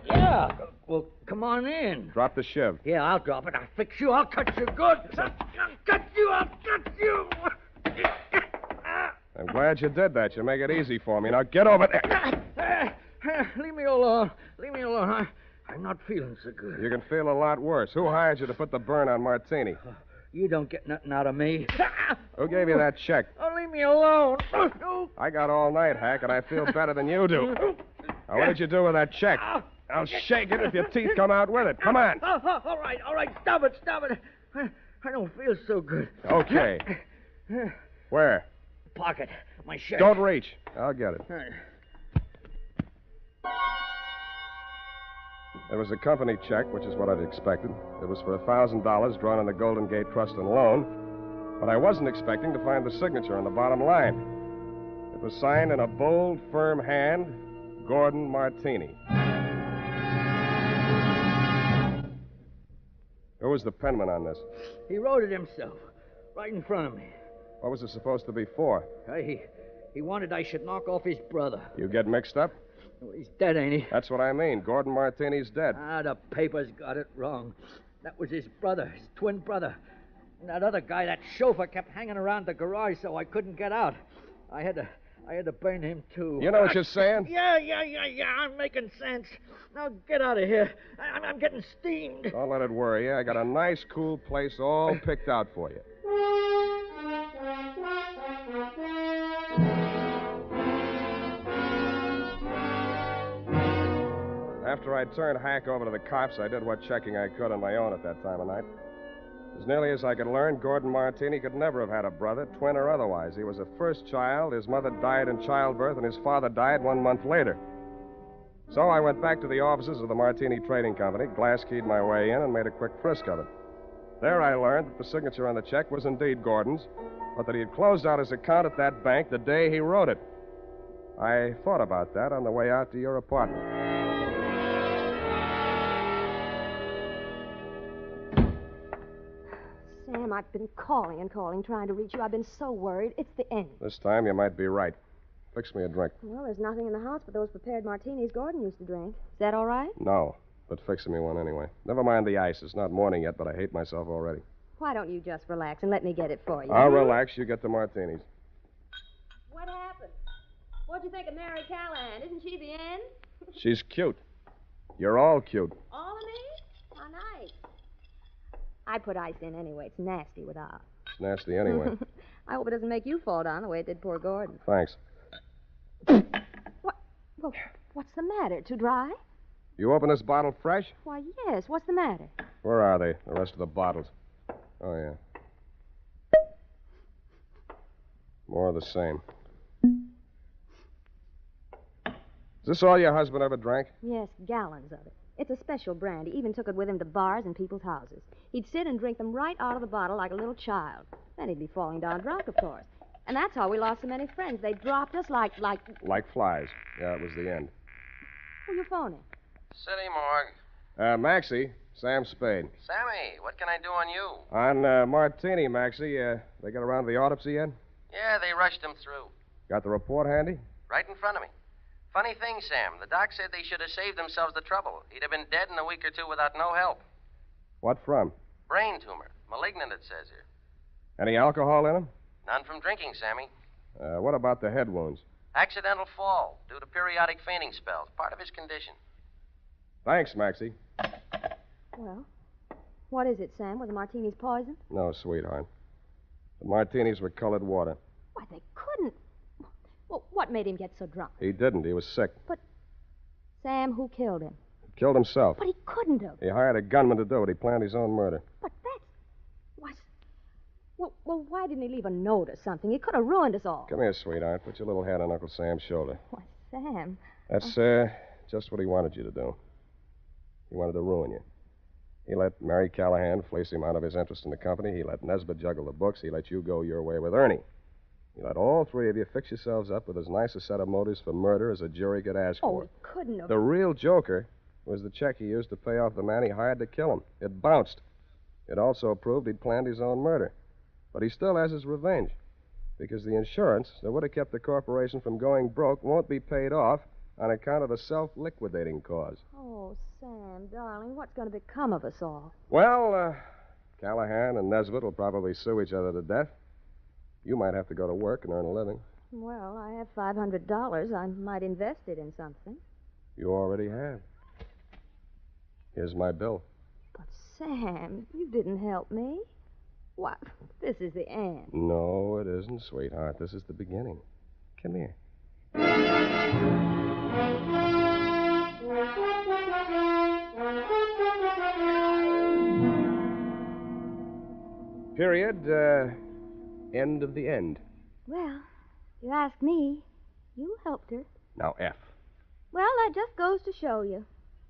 Yeah. Well, come on in. Drop the shiv. Yeah, I'll drop it. I'll fix you. I'll cut you good. I'll cut you. I'll cut you. I'm glad you did that. You make it easy for me. Now get over there. Leave me alone. Leave me alone. I'm not feeling so good. You can feel a lot worse. Who hired you to put the burn on Martini? You don't get nothing out of me. Who gave you that check? Oh, leave me alone. I got all night, Hack, and I feel better than you do. Now, what did you do with that check? I'll shake it if your teeth come out with it. Come on. All right. Stop it. I don't feel so good. Okay. Where? Pocket. My shirt. Don't reach. I'll get it. It was a company check, which is what I'd expected. It was for $1,000 drawn on the Golden Gate Trust and Loan. But I wasn't expecting to find the signature on the bottom line. It was signed in a bold, firm hand, Gordon Martini. Who was the penman on this? He wrote it himself, right in front of me. What was it supposed to be for? He wanted I should knock off his brother. You get mixed up? Well, he's dead, ain't he? That's what I mean. Gordon Martini's dead. The papers got it wrong. That was his brother, his twin brother. And that other guy, that chauffeur, kept hanging around the garage so I couldn't get out. I had to burn him, too. You know what you're saying? Yeah. I'm making sense. Now get out of here. I'm getting steamed. Don't let it worry you. I got a nice, cool place all picked out for you. After I turned Hack over to the cops, I did what checking I could on my own at that time of night. As nearly as I could learn, Gordon Martini could never have had a brother, twin or otherwise. He was a first child. His mother died in childbirth, and his father died 1 month later. So I went back to the offices of the Martini Trading Company, glass-keyed my way in, and made a quick frisk of it. There I learned that the signature on the check was indeed Gordon's, but that he had closed out his account at that bank the day he wrote it. I thought about that on the way out to your apartment. Sam, I've been calling and calling, trying to reach you. I've been so worried. It's the end. This time you might be right. Fix me a drink. Well, there's nothing in the house but those prepared martinis Gordon used to drink. Is that all right? No, but fix me one anyway. Never mind the ice. It's not morning yet, but I hate myself already. Why don't you just relax and let me get it for you? I'll relax. You get the martinis. What happened? What'd you think of Mary Callahan? Isn't she the end? She's cute. You're all cute. All of me? How nice. I put ice in anyway. It's nasty without. It's nasty anyway. I hope it doesn't make you fall down the way it did poor Gordon. Thanks. What? Well, what's the matter? Too dry? You open this bottle fresh? Why, yes. What's the matter? Where are they, the rest of the bottles? Oh, yeah. More of the same. Is this all your husband ever drank? Yes, gallons of it. It's a special brand. He even took it with him to bars and people's houses. He'd sit and drink them right out of the bottle like a little child. Then he'd be falling down drunk, of course. And that's how we lost so many friends. They dropped us like... Like flies. Yeah, it was the end. Who you phoning? City morgue. Maxie, Sam Spade. Sammy, what can I do on you? On Martini, Maxie, they got around to the autopsy yet? Yeah, they rushed him through. Got the report handy? Right in front of me. Funny thing, Sam. The doc said they should have saved themselves the trouble. He'd have been dead in a week or two without no help. What from? Brain tumor. Malignant, it says here. Any alcohol in him? None from drinking, Sammy. What about the head wounds? Accidental fall due to periodic fainting spells. Part of his condition. Thanks, Maxie. Well, what is it, Sam? Were the martinis poisoned? No, sweetheart. The martinis were colored water. Why, they couldn't. Well, what made him get so drunk? He didn't. He was sick. But, Sam, who killed him? He killed himself. But he couldn't have. He hired a gunman to do it. He planned his own murder. But that's... Well, why didn't he leave a note or something? He could have ruined us all. Come here, sweetheart. Put your little head on Uncle Sam's shoulder. Why, Sam... That's, just what he wanted you to do. He wanted to ruin you. He let Mary Callahan fleece him out of his interest in the company. He let Nesbitt juggle the books. He let you go your way with Ernie. He let all three of you fix yourselves up with as nice a set of motives for murder as a jury could ask for. He couldn't have... The real joker was the check he used to pay off the man he hired to kill him. It bounced. It also proved he'd planned his own murder. But he still has his revenge. Because the insurance that would have kept the corporation from going broke won't be paid off on account of the self-liquidating cause. Oh, Sam, darling, what's going to become of us all? Well, Callahan and Nesbitt will probably sue each other to death. You might have to go to work and earn a living. Well, I have $500. I might invest it in something. You already have. Here's my bill. But, Sam, you didn't help me. What? This is the end. No, it isn't, sweetheart. This is the beginning. Come here. Period. End of the end. Well, if you ask me, you helped her. Now, F. Well, that just goes to show you.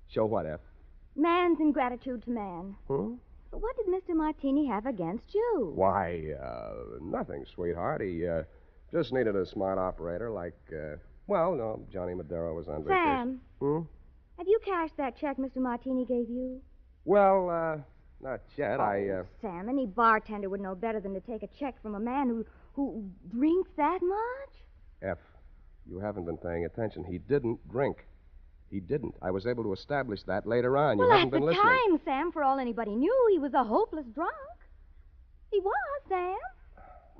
Show what, F? Man's ingratitude to man. But what did Mr. Martini have against you? Why, nothing, sweetheart. He, just needed a smart operator like, Johnny Madero was on vacation. Sam. Have you cashed that check Mr. Martini gave you? Well, not yet. Sam, any bartender would know better than to take a check from a man who drinks that much? F, you haven't been paying attention. He didn't drink. He didn't. I was able to establish that later on. You haven't been listening. Well, at the time, Sam, for all anybody knew, he was a hopeless drunk. He was, Sam.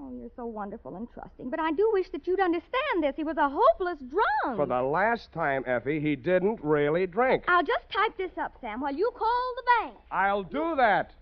Oh, you're so wonderful and trusting. But I do wish that you'd understand this. He was a hopeless drunk. For the last time, Effie, he didn't really drink. I'll just type this up, Sam, while you call the bank. I'll do that.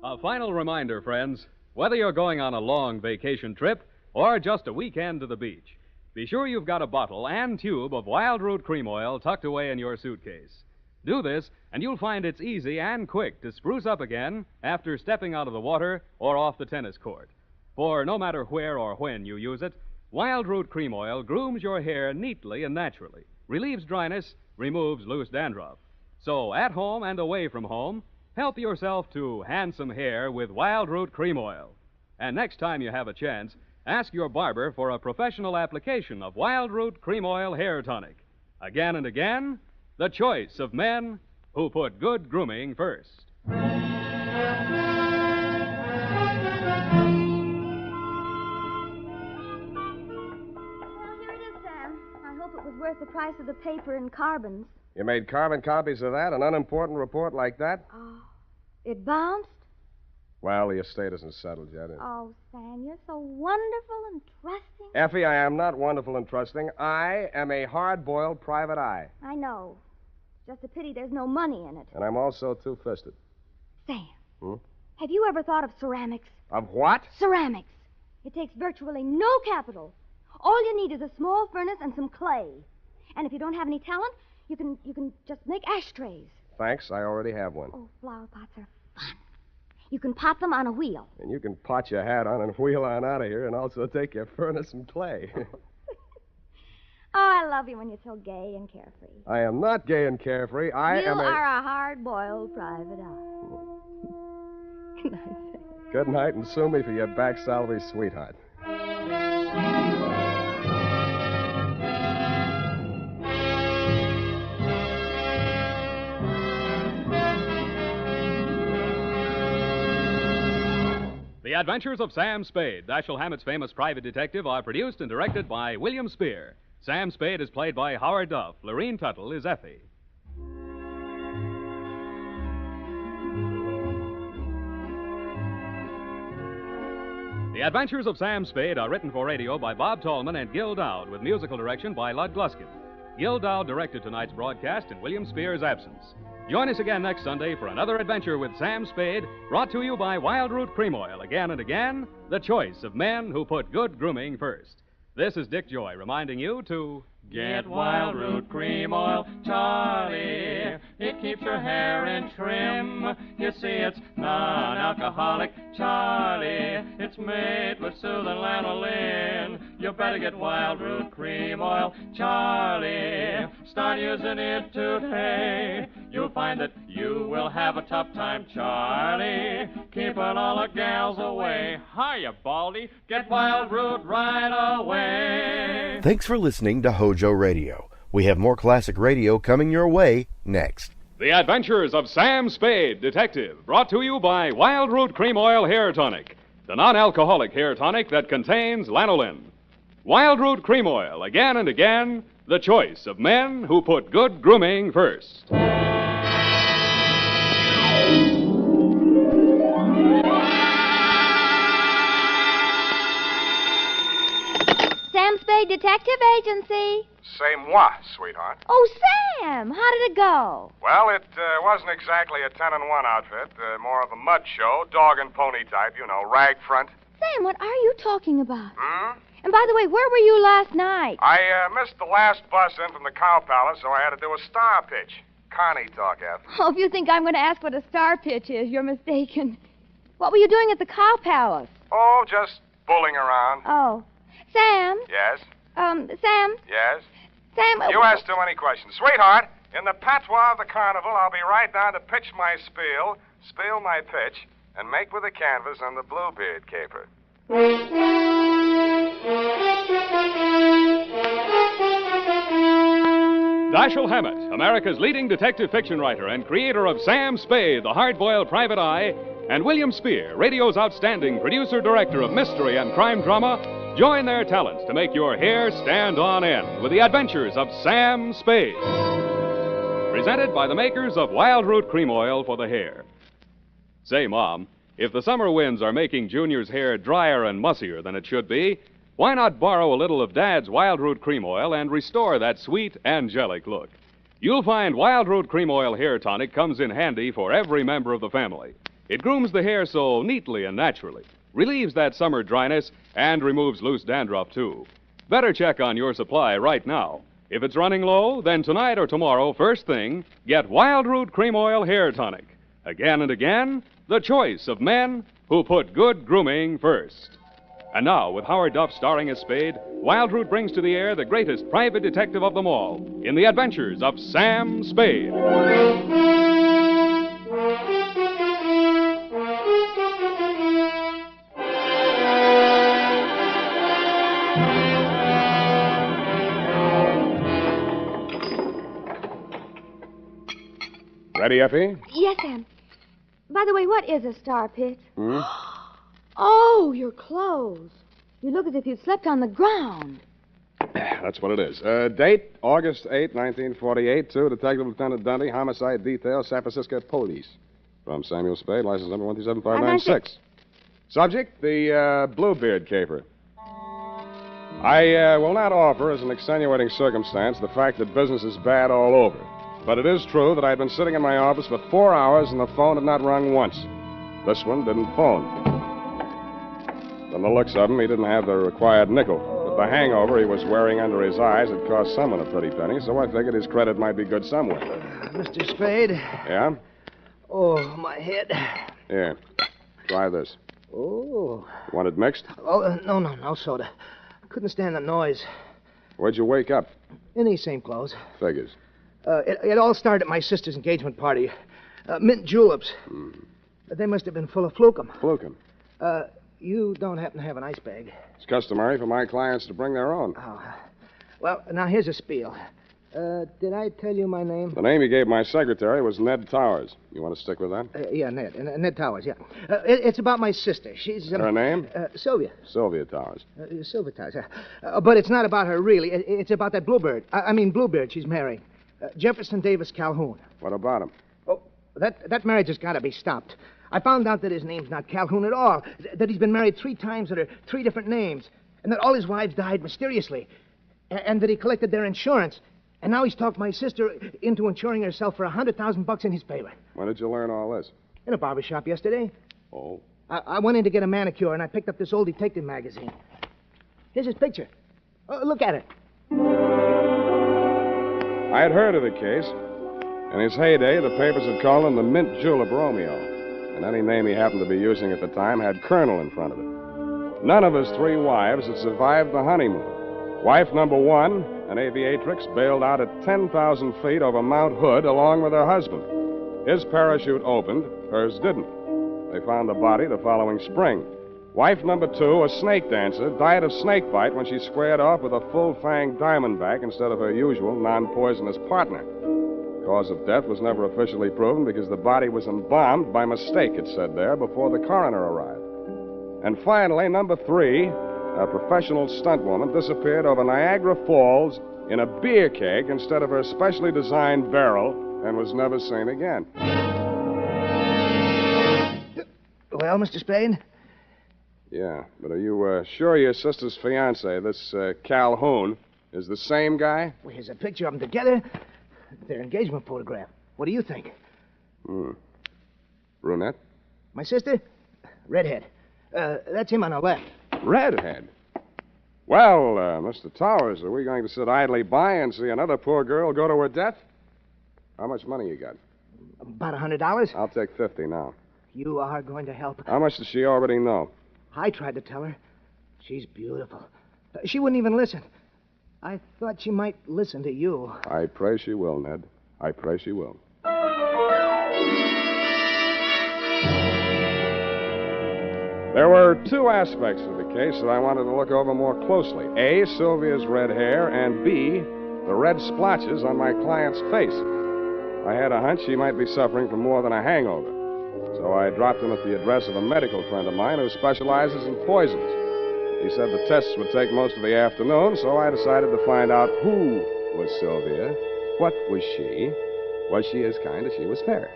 A final reminder, friends. Whether you're going on a long vacation trip or just a weekend to the beach, be sure you've got a bottle and tube of Wild Root Cream Oil tucked away in your suitcase. Do this, and you'll find it's easy and quick to spruce up again after stepping out of the water or off the tennis court. For no matter where or when you use it, Wild Root Cream Oil grooms your hair neatly and naturally, relieves dryness, removes loose dandruff. So at home and away from home, help yourself to handsome hair with Wild Root Cream Oil. And next time you have a chance, ask your barber for a professional application of Wild Root Cream Oil Hair Tonic. Again and again, the choice of men who put good grooming first. It was worth the price of the paper and carbons. You made carbon copies of that? An unimportant report like that? Oh, it bounced? Well, the estate isn't settled yet. Oh, Sam, you're so wonderful and trusting. Effie, I am not wonderful and trusting. I am a hard-boiled private eye. I know. Just a pity there's no money in it. And I'm also two-fisted. Sam, Hmm? have you ever thought of ceramics? Of what? Ceramics. It takes virtually no capital. All you need is a small furnace and some clay. And if you don't have any talent, you can just make ashtrays. Thanks, I already have one. Oh, flower pots are fun. You can pot them on a wheel. And you can pot your hat on and wheel on out of here and also take your furnace and clay. Oh, I love you when you're so gay and carefree. I am not gay and carefree. You are a hard-boiled private eye. Good night, Sam. Good night, and sue me for your back salary, sweetheart. The Adventures of Sam Spade, Dashiell Hammett's famous private detective, are produced and directed by William Spear. Sam Spade is played by Howard Duff. Lorene Tuttle is Effie. The Adventures of Sam Spade are written for radio by Bob Tallman and Gil Dowd, with musical direction by Lud Gluskin. Gil Dowd directed tonight's broadcast in William Spear's absence. Join us again next Sunday for another adventure with Sam Spade, brought to you by Wild Root Cream Oil. Again and again, the choice of men who put good grooming first. This is Dick Joy reminding you to get Wild Root Cream Oil, Charlie. It keeps your hair in trim. You see, it's non-alcoholic, Charlie. It's made with soothing lanolin. You better get Wild Root Cream Oil, Charlie. Start using it today. You'll find that you will have a tough time, Charlie. Keeping all the gals away. Hiya, Baldy. Get Wild Root right away. Thanks for listening to HOJO Radio. We have more classic radio coming your way next. The Adventures of Sam Spade, Detective, brought to you by Wild Root Cream Oil Hair Tonic, the non-alcoholic hair tonic that contains lanolin. Wild Root Cream Oil, again and again, the choice of men who put good grooming first. Sam Spade Detective Agency. Say moi, sweetheart. Oh, Sam, how did it go? Well, it wasn't exactly a 10-1 outfit. More of a mud show, dog and pony type, rag front. Sam, what are you talking about? Hmm? And by the way, where were you last night? I missed the last bus in from the Cow Palace, so I had to do a star pitch. Connie talk, F. Oh, if you think I'm going to ask what a star pitch is, you're mistaken. What were you doing at the Cow Palace? Oh, just bulling around. Oh. Sam? Yes? Sam? Yes? Sam... You asked too many questions. Sweetheart, in the patois of the carnival, I'll be right down to pitch my spiel my pitch, and make with the canvas on the Bluebeard caper. Dashiell Hammett, America's leading detective fiction writer and creator of Sam Spade, the hard-boiled private eye, and William Spear, radio's outstanding producer-director of mystery and crime drama, join their talents to make your hair stand on end with the Adventures of Sam Spade. Presented by the makers of Wild Root Cream Oil for the hair. Say, Mom, if the summer winds are making Junior's hair drier and mussier than it should be, why not borrow a little of Dad's Wild Root Cream Oil and restore that sweet, angelic look? You'll find Wild Root Cream Oil Hair Tonic comes in handy for every member of the family. It grooms the hair so neatly and naturally, relieves that summer dryness, and removes loose dandruff, too. Better check on your supply right now. If it's running low, then tonight or tomorrow, first thing, get Wild Root Cream Oil Hair Tonic. Again and again, the choice of men who put good grooming first. And now, with Howard Duff starring as Spade, Wildroot brings to the air the greatest private detective of them all in the adventures of Sam Spade. Ready, Effie? Yes, Sam. By the way, what is a star pitch? Hmm? Oh, your clothes. You look as if you'd slept on the ground. That's what it is. Date, August 8, 1948, to Detective Lieutenant Dundee, Homicide Detail, San Francisco Police. From Samuel Spade, license number 127596. Subject, the Bluebeard caper. I will not offer as an extenuating circumstance the fact that business is bad all over. But it is true that I had been sitting in my office for 4 hours and the phone had not rung once. This one didn't phone. From the looks of him, he didn't have the required nickel. But the hangover he was wearing under his eyes had cost someone a pretty penny, so I figured his credit might be good somewhere. Mr. Spade? Yeah? Oh, my head. Here. Try this. Oh. Want it mixed? Oh, no soda. Couldn't stand the noise. Where'd you wake up? In these same clothes. Figures. It all started at my sister's engagement party. Mint juleps. They must have been full of flukum. Flukum? You don't happen to have an ice bag? It's customary for my clients to bring their own. Oh. Well, now here's a spiel. Did I tell you my name? The name you gave my secretary was Ned Towers. You want to stick with that? Yeah, Ned. Ned Towers, yeah. It's about my sister. She's... Her name? Sylvia. Sylvia Towers. Sylvia Towers, yeah. But it's not about her, really. It's about that Bluebeard. Bluebeard she's marrying. Jefferson Davis Calhoun. What about him? Oh, that marriage has got to be stopped. I found out that his name's not Calhoun at all, that he's been married 3 times under 3 different names, and that all his wives died mysteriously, and that he collected their insurance. And now he's talked my sister into insuring herself for $100,000 in his favor. When did you learn all this? In a barber shop yesterday. Oh? I went in to get a manicure, and I picked up this old detective magazine. Here's his picture. Look at it. I had heard of the case. In his heyday, the papers had called him the Mint Julep Romeo. And any name he happened to be using at the time had Colonel in front of it. None of his 3 wives had survived the honeymoon. Wife number 1, an aviatrix, bailed out at 10,000 feet over Mount Hood along with her husband. His parachute opened, hers didn't. They found the body the following spring. Wife number 2, a snake dancer, died of snake bite when she squared off with a full-fanged diamondback instead of her usual non-poisonous partner. Cause of death was never officially proven because the body was embalmed by mistake, it said there, before the coroner arrived. And finally, number 3, a professional stunt woman, disappeared over Niagara Falls in a beer keg instead of her specially designed barrel and was never seen again. Well, Mr. Spade? Yeah, but are you sure your sister's fiancé, this Calhoun, is the same guy? Well, here's a picture of them together. Their engagement photograph. What do you think? Brunette? My sister? Redhead. That's him on the left. Redhead? Well, Mr. Towers, are we going to sit idly by and see another poor girl go to her death? How much money you got? About $100. I'll take 50 now. You are going to help. How much does she already know? I tried to tell her. She's beautiful. She wouldn't even listen. I thought she might listen to you. I pray she will, Ned. I pray she will. There were 2 aspects of the case that I wanted to look over more closely. A, Sylvia's red hair, and B, the red splotches on my client's face. I had a hunch she might be suffering from more than a hangover. So I dropped him at the address of a medical friend of mine who specializes in poisons. He said the tests would take most of the afternoon, so I decided to find out who was Sylvia, what was she as kind as she was fair.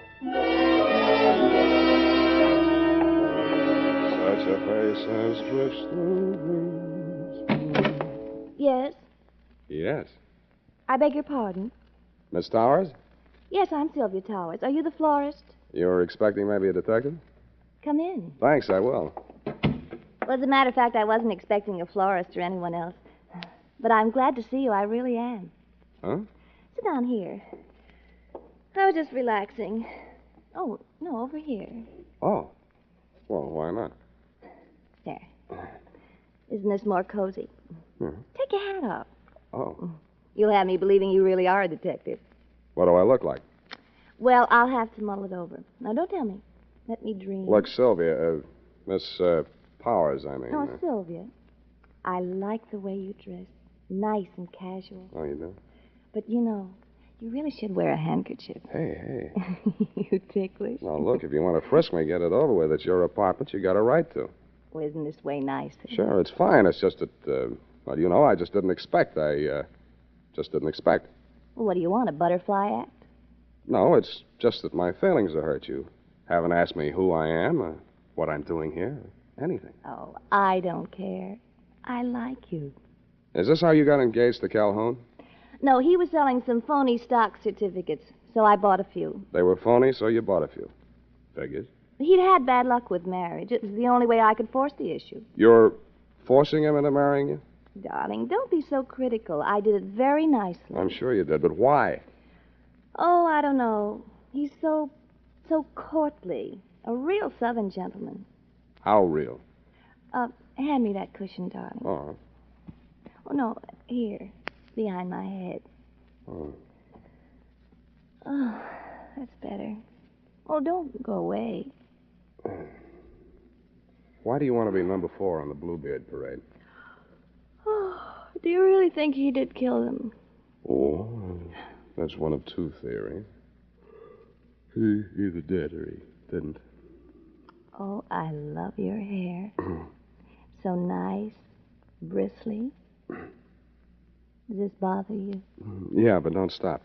Such a face as drifts through dreams. Yes? Yes. I beg your pardon? Miss Towers? Yes, I'm Sylvia Towers. Are you the florist? You're expecting maybe a detective? Come in. Thanks, I will. Well, as a matter of fact, I wasn't expecting a florist or anyone else. But I'm glad to see you. I really am. Huh? Sit down here. I was just relaxing. Oh, no, over here. Oh. Well, why not? There. Isn't this more cozy? Take your hat off. Oh. You'll have me believing you really are a detective. What do I look like? Well, I'll have to mull it over. Now, don't tell me. Let me dream. Look, Sylvia, Miss Powers, I mean. Oh, Sylvia, I like the way you dress. Nice and casual. Oh, you do? But, you really should wear a handkerchief. Hey. You ticklish. Now, look, if you want to frisk me, get it over with. It's your apartment. You got a right to. Well, isn't this way nice? Sure, it's fine. It's just that, I just didn't expect. Just didn't expect. Well, what do you want, a butterfly act? No, it's just that my feelings have hurt you. Haven't asked me who I am, what I'm doing here, anything. Oh, I don't care. I like you. Is this how you got engaged to Calhoun? No, he was selling some phony stock certificates, so I bought a few. They were phony, so you bought a few. Figures. He'd had bad luck with marriage. It was the only way I could force the issue. You're forcing him into marrying you? Darling, don't be so critical. I did it very nicely. I'm sure you did, but why? Oh, I don't know. He's so courtly. A real Southern gentleman. How real? Hand me that cushion, darling. Oh. Oh, no, here, behind my head. Oh. Oh, that's better. Oh, don't go away. Why do you want to be number 4 on the Bluebeard parade? Oh, do you really think he did kill them? Oh, that's one of 2 theories. He either did or he didn't. Oh, I love your hair. So nice, bristly. Does this bother you? Yeah, but don't stop.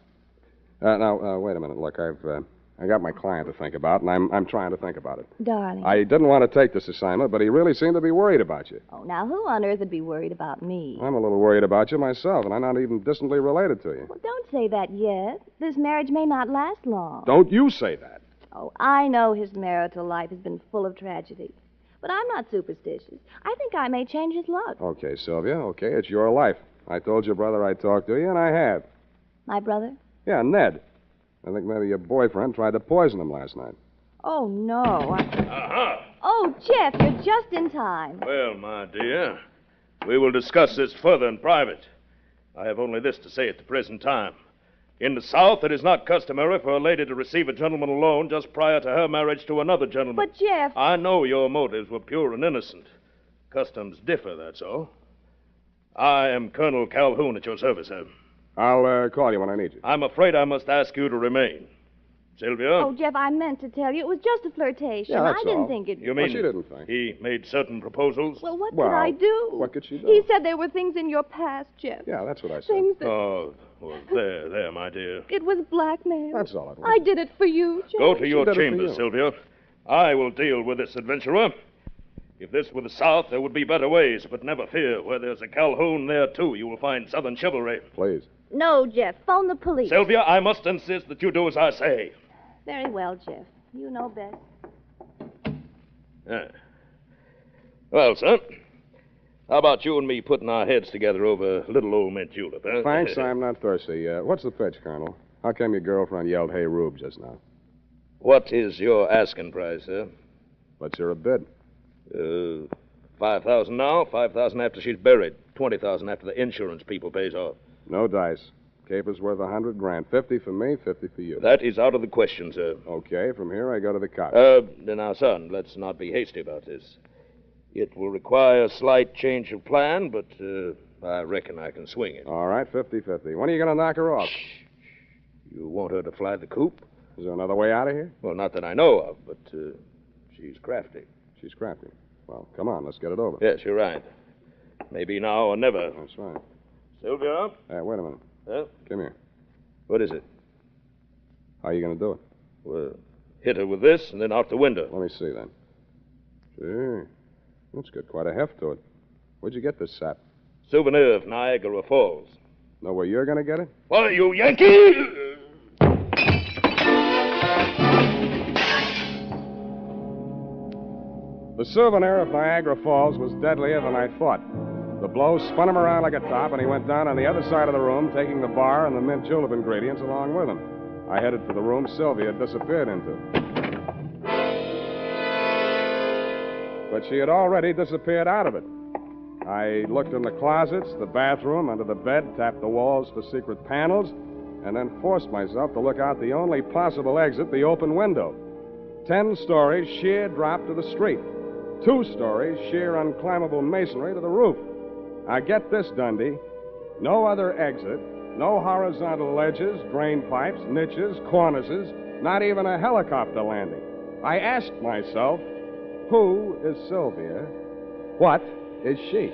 Now, wait a minute. Look, I got my client to think about, and I'm trying to think about it. Darling. I didn't want to take this assignment, but he really seemed to be worried about you. Oh, now, who on earth would be worried about me? I'm a little worried about you myself, and I'm not even distantly related to you. Well, don't say that yet. This marriage may not last long. Don't you say that. Oh, I know his marital life has been full of tragedy. But I'm not superstitious. I think I may change his luck. Okay, Sylvia, okay, it's your life. I told your brother I'd talk to you, and I have. My brother? Yeah, Ned. I think maybe your boyfriend tried to poison him last night. Oh, no. Uh-huh. Oh, Jeff, you're just in time. Well, my dear, we will discuss this further in private. I have only this to say at the present time. In the South, it is not customary for a lady to receive a gentleman alone just prior to her marriage to another gentleman. But, Jeff... I know your motives were pure and innocent. Customs differ, that's all. I am Colonel Calhoun at your service, sir. I'll call you when I need you. I'm afraid I must ask you to remain. Sylvia? Oh, Jeff, I meant to tell you. It was just a flirtation. Yeah, that's I didn't all. think it... You mean she didn't think. He made certain proposals? Well, what could I do? What could she do? He said there were things in your past, Jeff. Yeah, that's what I said. Things that... Oh, well, there, my dear. It was blackmail. That's all it was. I did it for you, Jeff. Go to your did it for chambers, you. Sylvia. I will deal with this adventurer. If this were the South, there would be better ways, but never fear. Where there's a Calhoun, there, too, you will find Southern chivalry. Please. No, Jeff. Phone the police. Sylvia, I must insist that you do as I say. Very well, Jeff. You know best. Well, son, how about you and me putting our heads together over little old mint julep, huh? Thanks, I'm not thirsty. What's the pitch, Colonel? How come your girlfriend yelled, "Hey, Rube," just now? What is your asking price, sir? Let's hear a bid. $5,000 now, $5,000 after she's buried, $20,000 after the insurance people pays off. No dice. Caper's worth $100,000. 50 for me, 50 for you. That is out of the question, sir. Okay, from here I go to the cops. Now, son, let's not be hasty about this. It will require a slight change of plan, but I reckon I can swing it. All right, 50-50. When are you going to knock her off? You want her to fly the coop? Is there another way out of here? Well, not that I know of, but she's crafty. She's crafty. Well, come on, let's get it over. Yes, you're right. Maybe now or never. That's right. Sylvia? Wait a minute. Come here. What is it? How are you going to do it? Well, hit her with this and then out the window. Let me see, then. Sure. That's got quite a heft to it. Where'd you get this sap? Souvenir of Niagara Falls. Know where you're going to get it? Why, you Yankee! The souvenir of Niagara Falls was deadlier than I thought. The blow spun him around like a top, and he went down on the other side of the room, taking the bar and the mint julep ingredients along with him. I headed for the room Sylvia had disappeared into. But she had already disappeared out of it. I looked in the closets, the bathroom, under the bed, tapped the walls for secret panels, and then forced myself to look out the only possible exit, the open window. 10 stories, sheer drop to the street. 2 stories, sheer unclimbable masonry to the roof. Now get this, Dundee. No other exit, no horizontal ledges, drain pipes, niches, cornices, not even a helicopter landing. I asked myself, who is Sylvia? What is she?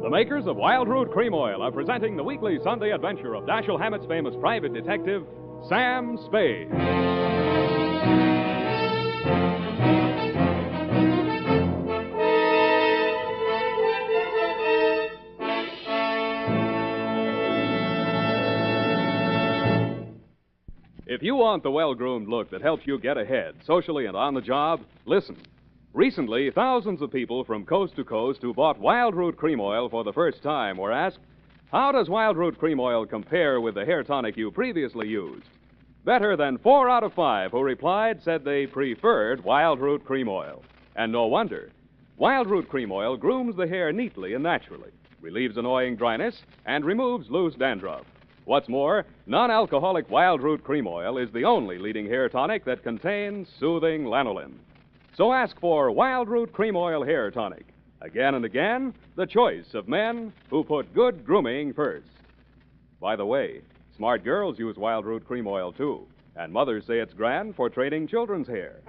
The makers of Wild Root Cream Oil are presenting the weekly Sunday adventure of Dashiell Hammett's famous private detective, Sam Spade. If you want the well-groomed look that helps you get ahead, socially and on the job, listen. Recently, thousands of people from coast to coast who bought Wild Root Cream Oil for the first time were asked, how does Wild Root Cream Oil compare with the hair tonic you previously used? Better than 4 out of 5 who replied said they preferred Wild Root Cream Oil. And no wonder. Wild Root Cream Oil grooms the hair neatly and naturally, relieves annoying dryness, and removes loose dandruff. What's more, non-alcoholic Wild Root Cream Oil is the only leading hair tonic that contains soothing lanolin. So ask for Wild Root Cream Oil Hair Tonic. Again and again, the choice of men who put good grooming first. By the way, smart girls use Wild Root Cream Oil, too. And mothers say it's grand for training children's hair.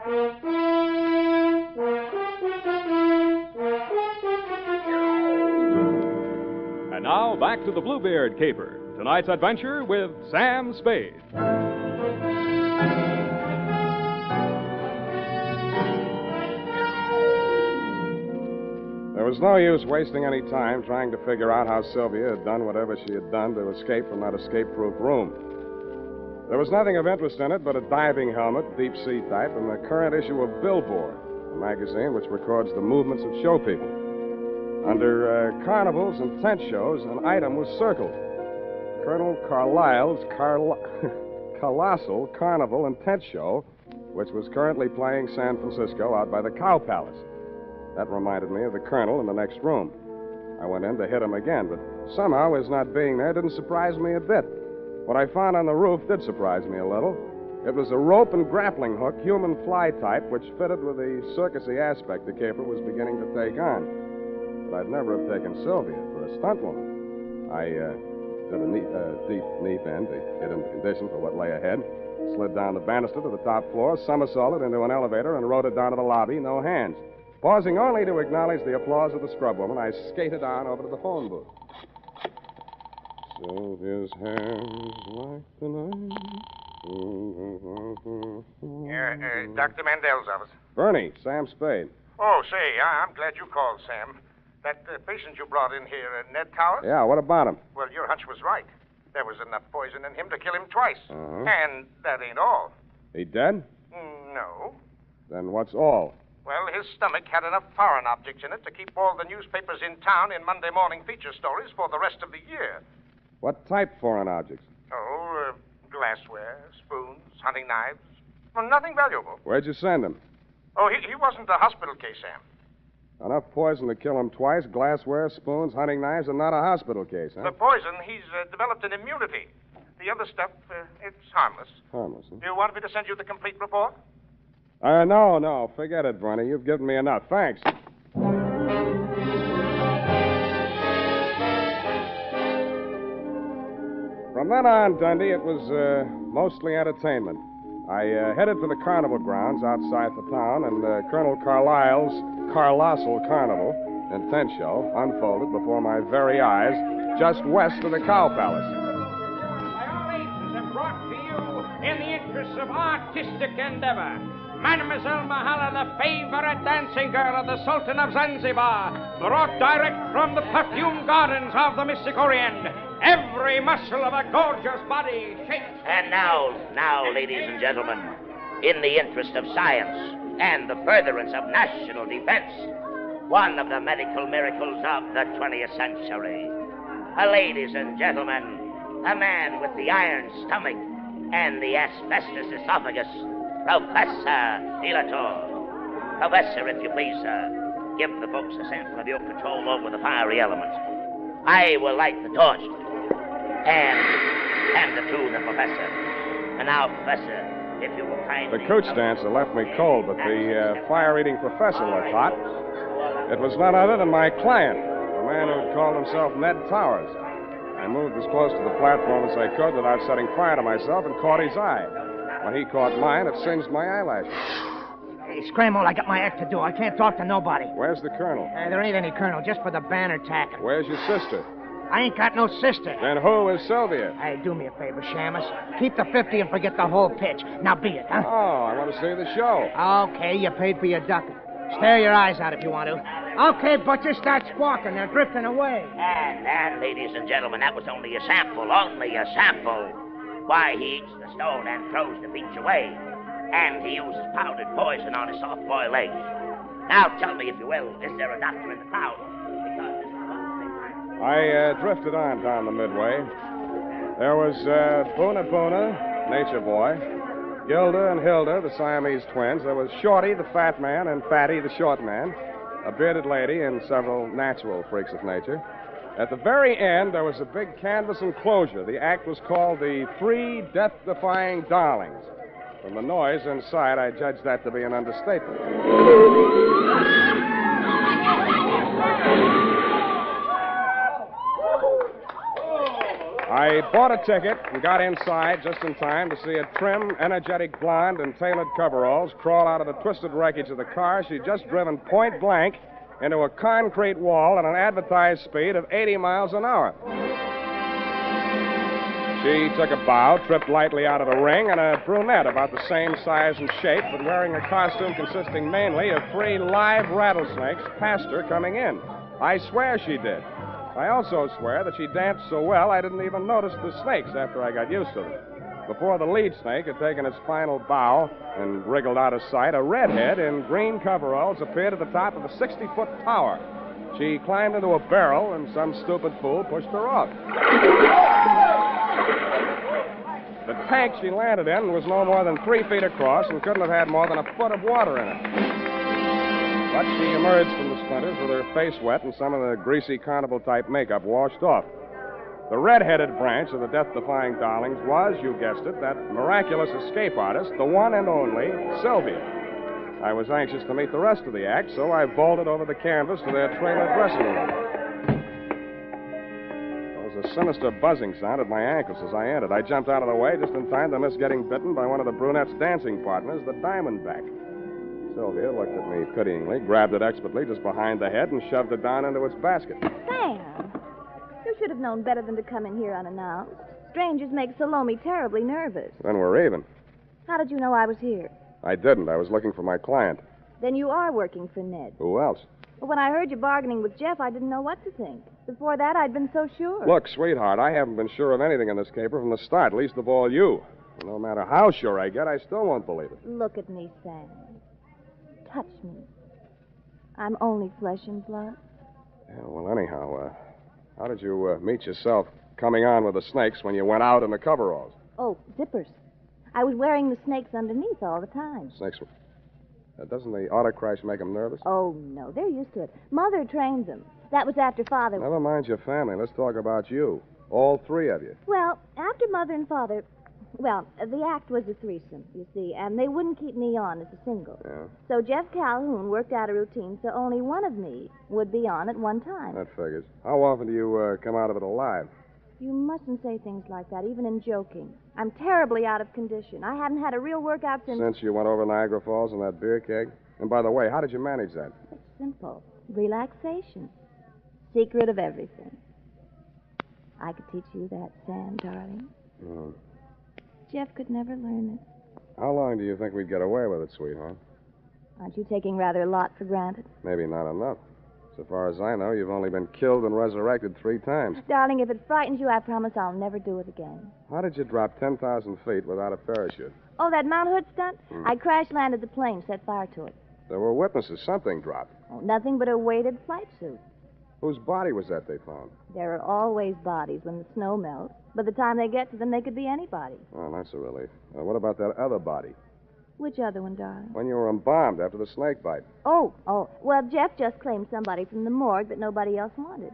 And now, back to the Bluebeard Caper. Tonight's adventure with Sam Spade. There was no use wasting any time trying to figure out how Sylvia had done whatever she had done to escape from that escape-proof room. There was nothing of interest in it but a diving helmet, deep sea type, and the current issue of Billboard, a magazine which records the movements of show people. Under carnivals and tent shows, an item was circled. Colonel Carlisle's Colossal Carnival and Tent Show, which was currently playing San Francisco out by the Cow Palace. That reminded me of the Colonel in the next room. I went in to hit him again, but somehow his not being there didn't surprise me a bit. What I found on the roof did surprise me a little. It was a rope and grappling hook, human fly type, which fitted with the circusy aspect the caper was beginning to take on. But I'd never have taken Sylvia for a stunt woman. I did a deep knee bend to get into condition for what lay ahead, slid down the banister to the top floor, somersaulted into an elevator, and rode it down to the lobby, no hands. Pausing only to acknowledge the applause of the scrub woman, I skated on over to the phone booth. Sylvia's hair's like the night. Dr. Mandel's office. Bernie, Sam Spade. Oh, say, I'm glad you called, Sam. That patient you brought in here, Ned Towers? Yeah, what about him? Well, your hunch was right. There was enough poison in him to kill him twice. Uh-huh. And that ain't all. He dead? No. Then what's all? Well, his stomach had enough foreign objects in it to keep all the newspapers in town in Monday morning feature stories for the rest of the year. What type foreign objects? Oh, glassware, spoons, hunting knives. Well, nothing valuable. Where'd you send him? Oh, he wasn't a hospital case, Sam. Enough poison to kill him twice, glassware, spoons, hunting knives, and not a hospital case, huh? The poison, he's developed an immunity. The other stuff, it's harmless. Harmless, huh? Do you want me to send you the complete report? No. Forget it, Bernie. You've given me enough. Thanks. From then on, Dundee, it was mostly entertainment. I headed for the carnival grounds outside the town, and Colonel Carlisle's Colossal Carnival and Tent Show unfolded before my very eyes just west of the Cow Palace. Violations are brought to you in the interests of artistic endeavor. Mademoiselle Mahala, the favorite dancing girl of the Sultan of Zanzibar, brought direct from the perfume gardens of the Mystic Orient. Every muscle of a gorgeous body shakes. And now, ladies and gentlemen, in the interest of science and the furtherance of national defense, one of the medical miracles of the 20th century. Ladies and gentlemen, a man with the iron stomach and the asbestos esophagus, Professor Ilator. Professor, if you please, sir, give the folks a sample of your control over the fiery elements. I will light the torch and hand it to the professor. And now, Professor, if you will kindly... The cooch dancer left me cold, but the fire-eating professor looked hot. It was none other than my client, the man who'd called himself Ned Towers. I moved as close to the platform as I could without setting fire to myself and caught his eye. When he caught mine, it singed my eyelashes. Hey, Scramble, I got my act to do. I can't talk to nobody. Where's the colonel? There ain't any colonel, just for the banner tacking. Where's your sister? I ain't got no sister. Then who is Sylvia? Hey, do me a favor, Shamus. Keep the 50 and forget the whole pitch. Now be it, huh? Oh, I want to see the show. Okay, you paid for your ducking. Stare your eyes out if you want to. Okay, Butcher, start squawking. They're drifting away. And, ladies and gentlemen, that was only a sample. Only a sample. Why, he eats the stone and throws the beach away. And he uses powdered poison on his soft-boiled eggs. Now, tell me, if you will, is there a doctor in the crowd? Because this is about the same time. I drifted on down the midway. There was Boona Boona, Nature Boy, Gilda and Hilda, the Siamese twins. There was Shorty, the fat man, and Fatty, the short man, a bearded lady, and several natural freaks of nature. At the very end, there was a big canvas enclosure. The act was called the Three Death-Defying Darlings. From the noise inside, I judged that to be an understatement. I bought a ticket and got inside just in time to see a trim, energetic blonde in tailored coveralls crawl out of the twisted wreckage of the car she'd just driven point blank into a concrete wall at an advertised speed of 80 miles an hour. She took a bow, tripped lightly out of the ring, and a brunette about the same size and shape, but wearing a costume consisting mainly of 3 live rattlesnakes, passed her coming in. I swear she did. I also swear that she danced so well I didn't even notice the snakes after I got used to them. Before the lead snake had taken its final bow and wriggled out of sight, a redhead in green coveralls appeared at the top of a 60-foot tower. She climbed into a barrel, and some stupid fool pushed her off. The tank she landed in was no more than 3 feet across and couldn't have had more than a foot of water in it. But she emerged from the splinters with her face wet and some of the greasy carnival-type makeup washed off. The red-headed branch of the death-defying Darlings was, you guessed it, that miraculous escape artist, the one and only Sylvia. I was anxious to meet the rest of the act, so I vaulted over the canvas to their trailer dressing room. There was a sinister buzzing sound at my ankles as I entered. I jumped out of the way just in time to miss getting bitten by one of the brunette's dancing partners, the Diamondback. Sylvia looked at me pityingly, grabbed it expertly just behind the head, and shoved it down into its basket. Sam, you should have known better than to come in here unannounced. Strangers make Salome terribly nervous. Then we're even. How did you know I was here? I didn't. I was looking for my client. Then you are working for Ned. Who else? Well, when I heard you bargaining with Jeff, I didn't know what to think. Before that, I'd been so sure. Look, sweetheart, I haven't been sure of anything in this caper from the start, least of all you. No matter how sure I get, I still won't believe it. Look at me, Sam. Touch me. I'm only flesh and blood. Yeah, well, anyhow, how did you meet yourself coming on with the snakes when you went out in the coveralls? Oh, zippers. I was wearing the snakes underneath all the time. Snakes? Doesn't the auto crash make them nervous? Oh, no. They're used to it. Mother trained them. That was after Father... Never mind your family. Let's talk about you. All 3 of you. Well, after Mother and Father... Well, the act was a threesome, you see, and they wouldn't keep me on as a single. Yeah? So Jeff Calhoun worked out a routine so only one of me would be on at one time. That figures. How often do you come out of it alive? You mustn't say things like that, even in joking. I'm terribly out of condition. I haven't had a real workout since... Since you went over Niagara Falls in that beer keg? And by the way, how did you manage that? It's simple. Relaxation. Secret of everything. I could teach you that, Sam, darling. Mm. Jeff could never learn it. How long do you think we'd get away with it, sweetheart? Aren't you taking rather a lot for granted? Maybe not enough. So far as I know, you've only been killed and resurrected 3 times. Darling, if it frightens you, I promise I'll never do it again. How did you drop 10,000 feet without a parachute? Oh, that Mount Hood stunt? I crash-landed the plane, set fire to it. There were witnesses. Something dropped. Oh, nothing but a weighted flight suit. Whose body was that they found? There are always bodies when the snow melts. By the time they get to them, they could be anybody. Oh, that's a relief. What about that other body? Which other one, darling? When you were embalmed after the snake bite. Oh. Well, Jeff just claimed somebody from the morgue that nobody else wanted.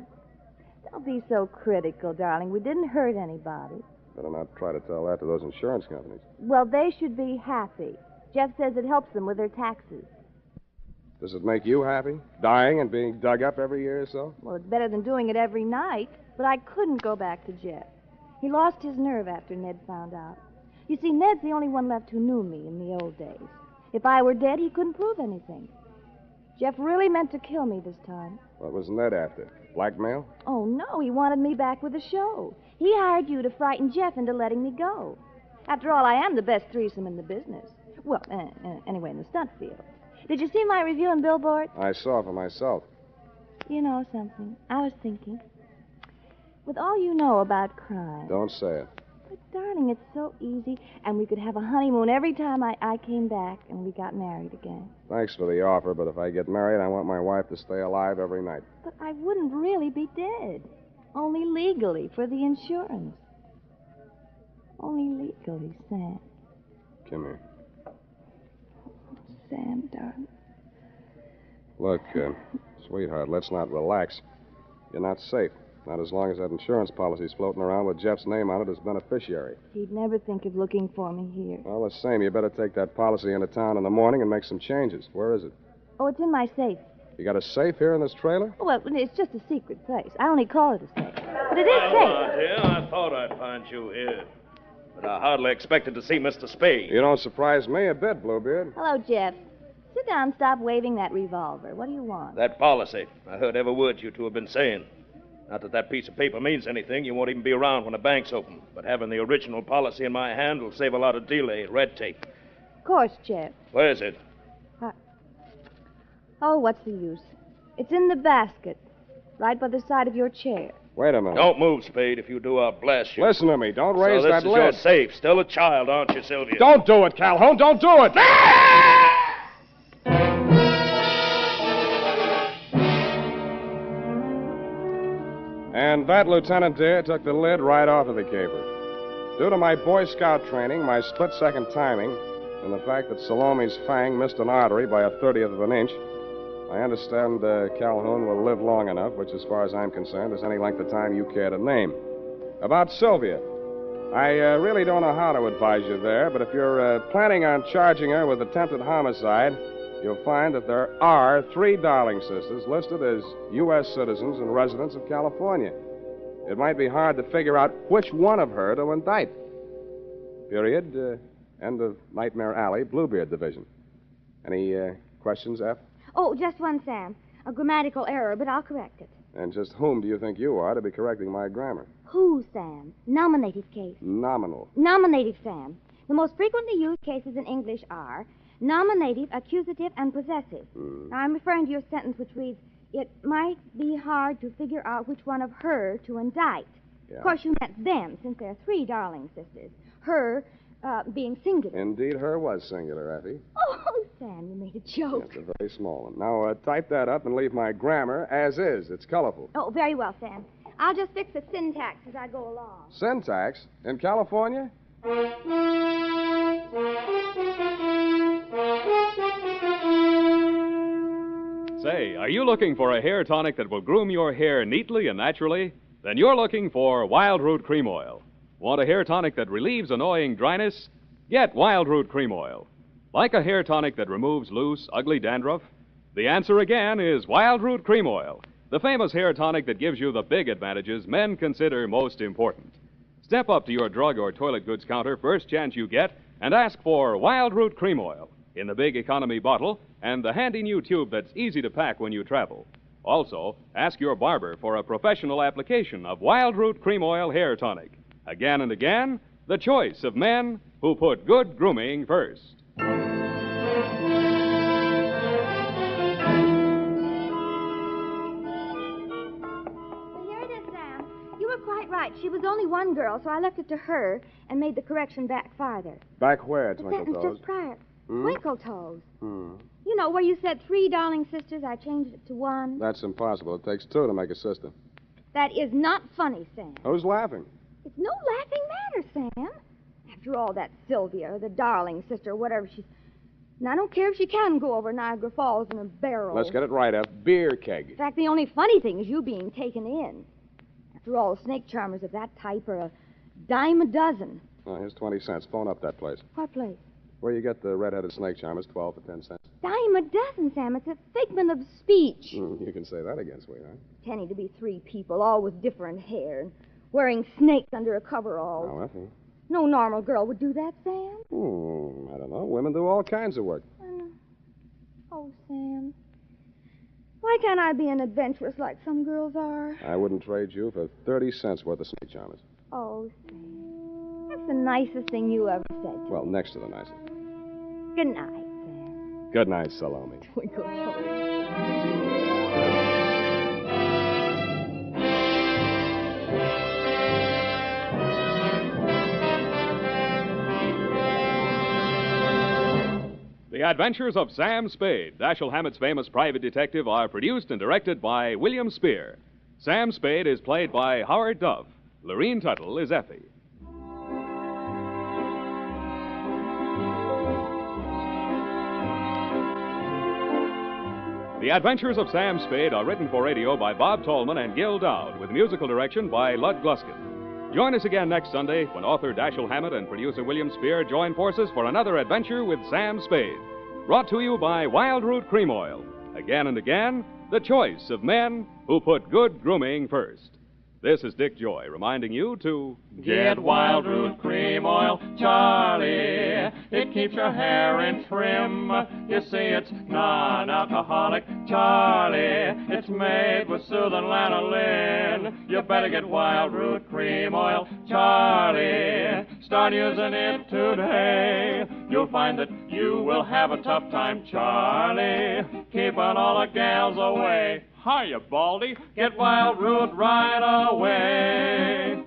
Don't be so critical, darling. We didn't hurt anybody. Better not try to tell that to those insurance companies. Well, they should be happy. Jeff says it helps them with their taxes. Does it make you happy? Dying and being dug up every year or so? Well, it's better than doing it every night. But I couldn't go back to Jeff. He lost his nerve after Ned found out. You see, Ned's the only one left who knew me in the old days. If I were dead, he couldn't prove anything. Jeff really meant to kill me this time. What was Ned after? Blackmail? Oh, no, he wanted me back with the show. He hired you to frighten Jeff into letting me go. After all, I am the best threesome in the business. Well, anyway, in the stunt field. Did you see my review in Billboard? I saw for myself. You know something? I was thinking. With all you know about crime... Don't say it. But, darling, it's so easy. And we could have a honeymoon every time I came back and we got married again. Thanks for the offer, but if I get married, I want my wife to stay alive every night. But I wouldn't really be dead. Only legally for the insurance. Only legally, Sam. Come here. Sam, darling. Look, sweetheart, let's not relax. You're not safe. Not as long as that insurance policy's floating around with Jeff's name on it as beneficiary. He'd never think of looking for me here. Well, the same. You better take that policy into town in the morning and make some changes. Where is it? Oh, it's in my safe. You got a safe here in this trailer? Well, it's just a secret place. I only call it a safe. But it is safe. Dear, I thought I'd find you here. But I hardly expected to see Mr. Spade. You don't surprise me a bit, Bluebeard. Hello, Jeff. Sit down and stop waving that revolver. What do you want? That policy. I heard every word you two have been saying. Not that that piece of paper means anything. You won't even be around when the bank's open. But having the original policy in my hand will save a lot of delay, red tape. Of course, Jeff. Where is it? Oh, what's the use? It's in the basket, right by the side of your chair. Wait a minute. Don't move, Spade. If you do, I'll blast you. Listen to me. Don't raise so that this is lid. your safe. Still a child, aren't you, Sylvia? Don't do it, Calhoun. Don't do it. And that, Lieutenant Deere, took the lid right off of the caper. Due to my Boy Scout training, my split-second timing, and the fact that Salome's fang missed an artery by a 30th of an inch, I understand Calhoun will live long enough, which, as far as I'm concerned, is any length of time you care to name. About Sylvia, I really don't know how to advise you there, but if you're planning on charging her with attempted homicide, you'll find that there are 3 Darling sisters listed as U.S. citizens and residents of California. It might be hard to figure out which one of her to indict. Period. End of Nightmare Alley, Bluebeard Division. Any questions, F? Oh, just one, Sam. A grammatical error, but I'll correct it. And just whom do you think you are to be correcting my grammar? Who, Sam? Nominative case. Nominal. Nominative, Sam. The most frequently used cases in English are nominative, accusative, and possessive. Now, I'm referring to your sentence which reads, it might be hard to figure out which one of her to indict. Yeah. Of course, you meant them, since there are 3 Darling sisters. Her being singular. Indeed, her was singular, Effie. Oh, Sam, you made a joke. That's a very small one. Now, type that up and leave my grammar as is. It's colorful. Oh, very well, Sam. I'll just fix the syntax as I go along. Syntax? In California? Say, are you looking for a hair tonic that will groom your hair neatly and naturally? Then you're looking for Wild Root Cream Oil. Want a hair tonic that relieves annoying dryness? Get Wild Root Cream Oil. Like a hair tonic that removes loose, ugly dandruff? The answer again is Wild Root Cream Oil, the famous hair tonic that gives you the big advantages men consider most important. Step up to your drug or toilet goods counter first chance you get and ask for Wild Root Cream Oil in the big economy bottle and the handy new tube that's easy to pack when you travel. Also, ask your barber for a professional application of Wild Root Cream Oil hair tonic. Again and again, the choice of men who put good grooming first. Quite right. She was only one girl, so I left it to her and made the correction back farther. Back where, The Twinkle sentence Toes? just prior. Hmm? Twinkle Toes. Hmm. You know, where you said 3 Darling sisters, I changed it to 1. That's impossible. It takes 2 to make a sister. That is not funny, Sam. Who's laughing? It's no laughing matter, Sam. After all, that Sylvia, or the Darling sister, or whatever she's... And I don't care if she can go over Niagara Falls in a barrel. Let's get it right, a beer keg. In fact, the only funny thing is you being taken in. After all, snake charmers of that type are a dime a dozen. Oh, here's 20 cents. Phone up that place. What place? Where you get the red-headed snake charmers, 12 for 10 cents. Dime a dozen, Sam. It's a figment of speech. You can say that again, sweetheart. Tending to be 3 people, all with different hair, and wearing snakes under a coverall. Oh, nothing. No normal girl would do that, Sam. I don't know. Women do all kinds of work. Oh, Sam. Why can't I be an adventuress like some girls are? I wouldn't trade you for 30 cents worth of snake charmers. Oh, Sam. That's the nicest thing you ever said. Well, next to the nicest. Good night, Sam. Good night, Salome. Twinkle, The Adventures of Sam Spade, Dashiell Hammett's famous private detective, are produced and directed by William Spear. Sam Spade is played by Howard Duff. Lorene Tuttle is Effie. The Adventures of Sam Spade are written for radio by Bob Tallman and Gil Dowd, with musical direction by Lud Gluskin. Join us again next Sunday when author Dashiell Hammett and producer William Spear join forces for another adventure with Sam Spade. Brought to you by Wild Root Cream Oil. Again and again, the choice of men who put good grooming first. This is Dick Joy reminding you to get Wild Root Cream Oil, Charlie. It keeps your hair in trim. You see, it's non-alcoholic, Charlie. It's made with soothing lanolin. You better get Wild Root Cream Oil, Charlie. Start using it today. You'll find that you will have a tough time, Charlie. Keeping all the gals away. Hiya, Baldy. Get Wild Root right away.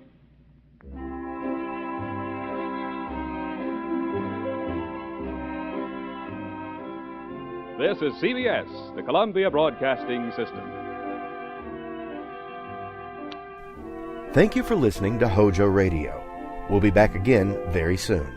This is CBS, the Columbia Broadcasting System. Thank you for listening to HOJO Radio. We'll be back again very soon.